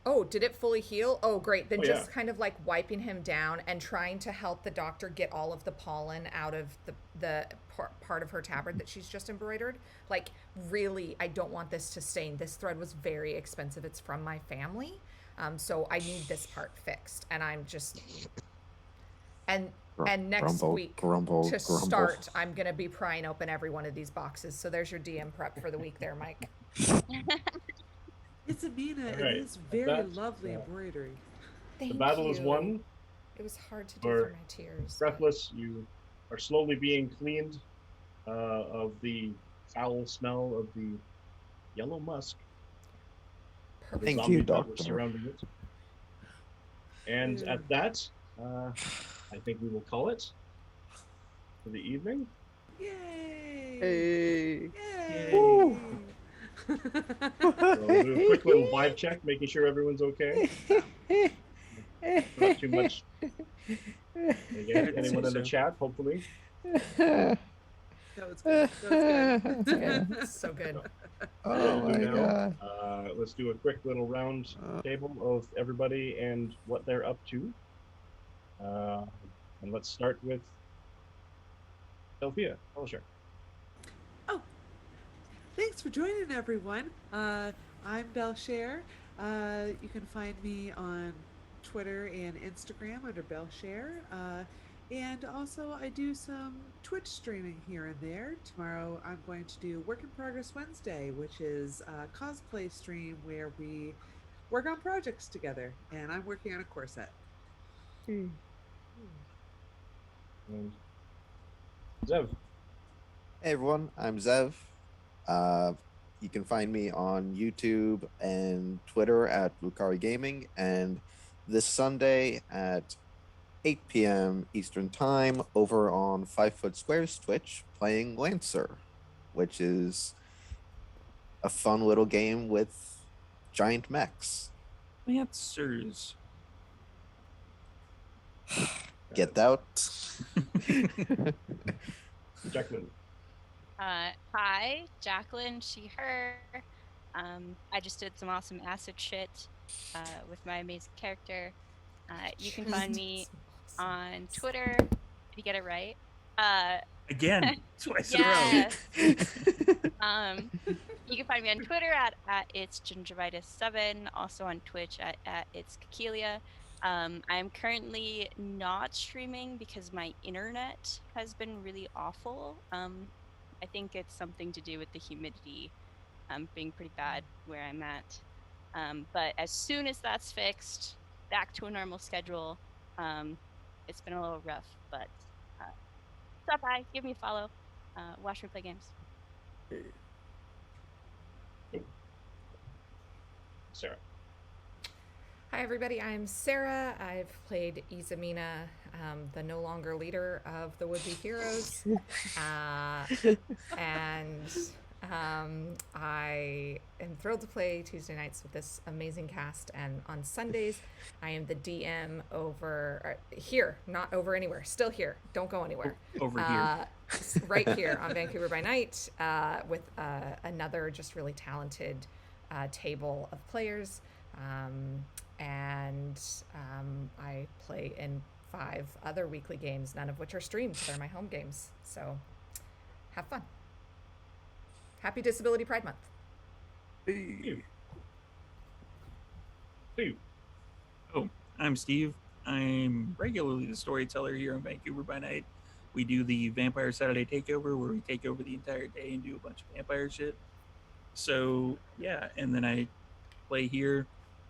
A: Oh, did it fully heal? Oh, great. Then
C: Oh,
A: just
C: yeah.
A: kind of like wiping him down and trying to help the doctor get all of the pollen out of the part of her tabard that she's just embroidered. Like, really, I don't want this to stain. This thread was very expensive. It's from my family. So I need this part fixed. And I'm just... And next week,
B: grumble,
A: to start, I'm going to be prying open every one of these boxes. So there's your DM prep for the week there, Mike.
F: It's Amina.
C: Alright,
F: It is very
C: that's-
F: lovely
C: yeah.
F: embroidery.
A: Thank
C: The battle is
A: you.
C: won.
A: It was hard to do
C: Or
A: through my tears. but-
C: Breathless. You are slowly being cleaned of the foul smell of the yellow musk. The
A: Perfect.
B: Thank
C: zombies
B: you,
C: that were
B: Doctor.
C: surrounding it. And
F: Mm.
C: at that, I think we will call it for the evening.
F: Yay!
G: Hey.
F: Yay!
B: Woo.
C: So we'll do a quick little vibe check, making sure everyone's okay. Not too much. Again, anyone in the chat, hopefully.
F: That was good. That was good.
A: Good. So good.
B: Oh
C: We'll do
B: my
C: now,
B: god.
C: let's do a quick little round table of everybody and what they're up to. And And let's start with Delphia. Publisher.
F: Oh, thanks for joining, everyone. I'm Belshare. You can find me on Twitter and Instagram under Belshare. And also, I do some Twitch streaming here and there. Tomorrow, I'm going to do Work in Progress Wednesday, which is a cosplay stream where we work on projects together. And I'm working on a corset.
C: And Zev.
B: Hey everyone, I'm Zev. You can find me on YouTube and Twitter at Lucari Gaming, and this Sunday at 8 p.m. Eastern Time over on 5 Foot Squares Twitch playing Lancer, which is a fun little game with giant mechs.
E: Lancers.
B: Get out.
C: Jacqueline.
D: Hi, Jacqueline, she, her. I just did some awesome acid shit with my amazing character. You can find me on Twitter, if you get it right.
E: Again, twice
D: yes.
E: in a row.
D: You can find me on Twitter at it's gingivitis7, also on Twitch at it's Kakelia. I'm currently not streaming because my internet has been really awful. I think it's something to do with the humidity being pretty bad where I'm at. But as soon as that's fixed, back to a normal schedule. It's been a little rough, but stop by, give me a follow, watch me play games.
C: Sarah.
A: Hi, everybody. I'm Sarah. I've played Izamina, the no longer leader of the Would Be Heroes. I am thrilled to play Tuesday nights with this amazing cast. And on Sundays, I am the DM over here, not over anywhere, still here. Don't go anywhere.
E: Over here.
A: Right here on Vancouver by Night with another just really talented table of players. I play in 5 other weekly games, none of which are streamed. They're my home games. So have fun. Happy Disability Pride Month.
C: Steve.
E: Oh, I'm Steve. I'm regularly the storyteller here on Vancouver by Night. We do the Vampire Saturday Takeover, where we take over the entire day and do a bunch of vampire shit. So yeah, and then I play here.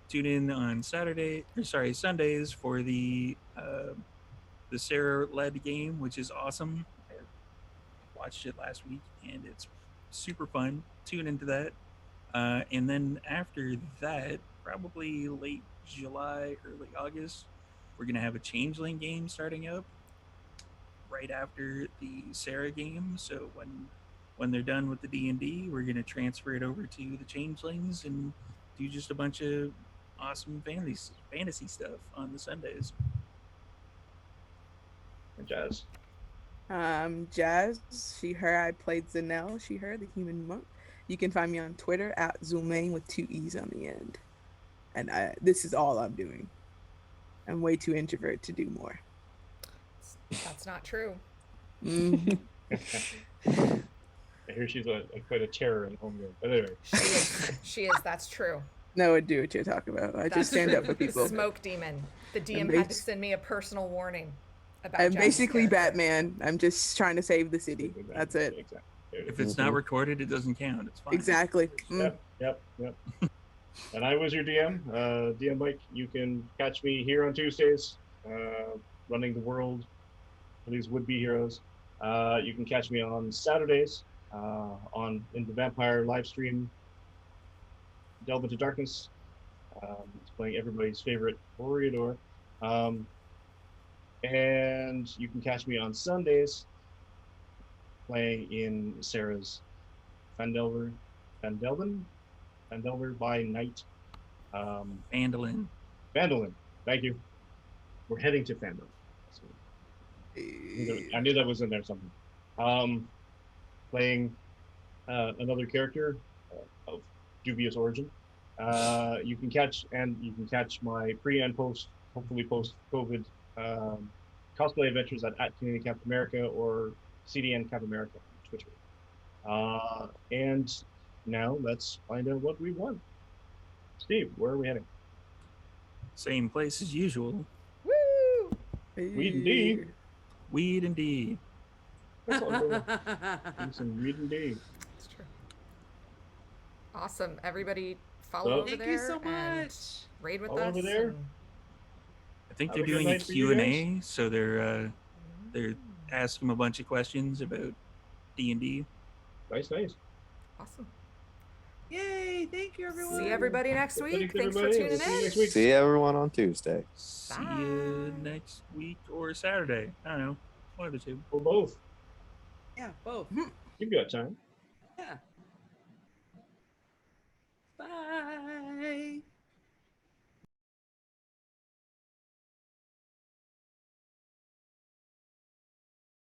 E: Tune in on Sundays for the Sarah-led game, which is awesome. I watched it last week, and it's super fun. Tune into that. And then after that, probably late July, early August, we're going to have a Changeling game starting up right after the Sarah game. So when they're done with the D&D, we're going to transfer it over to the Changelings and do just a bunch of awesome fantasy stuff on the Sundays.
C: And Jazz.
G: Jazz, she, her. I played Zanelle, she, her, the human monk. You can find me on Twitter at Zulmain with 2 E's on the end. And this is all I'm doing. I'm way too introvert to do more.
A: That's not true.
G: Mhm.
C: I hear she's quite a terror in home game. But anyway.
A: She is. That's true.
G: No one do what you're talking about. I just stand up for people.
A: Smoke demon. The DM had to send me a personal warning about
G: I'm
A: Jazz's
G: basically
A: character.
G: Batman. I'm just trying to save the city. That's it.
C: Exactly.
E: If it's not recorded, it doesn't count. It's fine.
G: Exactly.
C: Yep. And I was your DM, DM Mike. You can catch me here on Tuesdays, running the world for these would-be heroes. You can catch me on Saturdays in the Vampire live stream, Delve into Darkness. It's playing everybody's favorite Toreador. And you can catch me on Sundays playing in Sarah's Phandelver by Night.
E: Phandalin.
C: Phandalin, thank you. We're heading to Phandalin. So, I knew that was in there somewhere. Playing another character of dubious origin. You can catch my pre and post, hopefully post COVID Cosplay Adventures at Community Camp America or CDN Camp America on Twitter. And now let's find out what we won. Steve, where are we heading?
E: Same place as usual.
A: Woo!
C: Weed and D.
E: Weed indeed.
C: That's all good. Do some Weed and D.
A: It's true. Awesome. Everybody follow
C: So-
A: over
F: Thank
A: there
F: you so
A: and
F: much.
A: raid with
C: Follow
A: us.
C: over there.
A: and-
E: I think
C: Have
E: they're
C: a good
E: doing a
C: night for you
E: Q&A, so they're asking a bunch of questions about D&D.
C: Nice.
A: Awesome.
F: Yay! Thank you, everyone.
A: See everybody next
C: Thanks,
A: week. Thanks for
C: everybody.
A: tuning
C: We'll see you
A: in.
C: next week.
B: See everyone on Tuesday.
E: See you
A: Bye.
E: next week or Saturday. I don't know. One of the two.
C: Or both.
F: Yeah, both.
C: You've got time.
F: Yeah. Bye.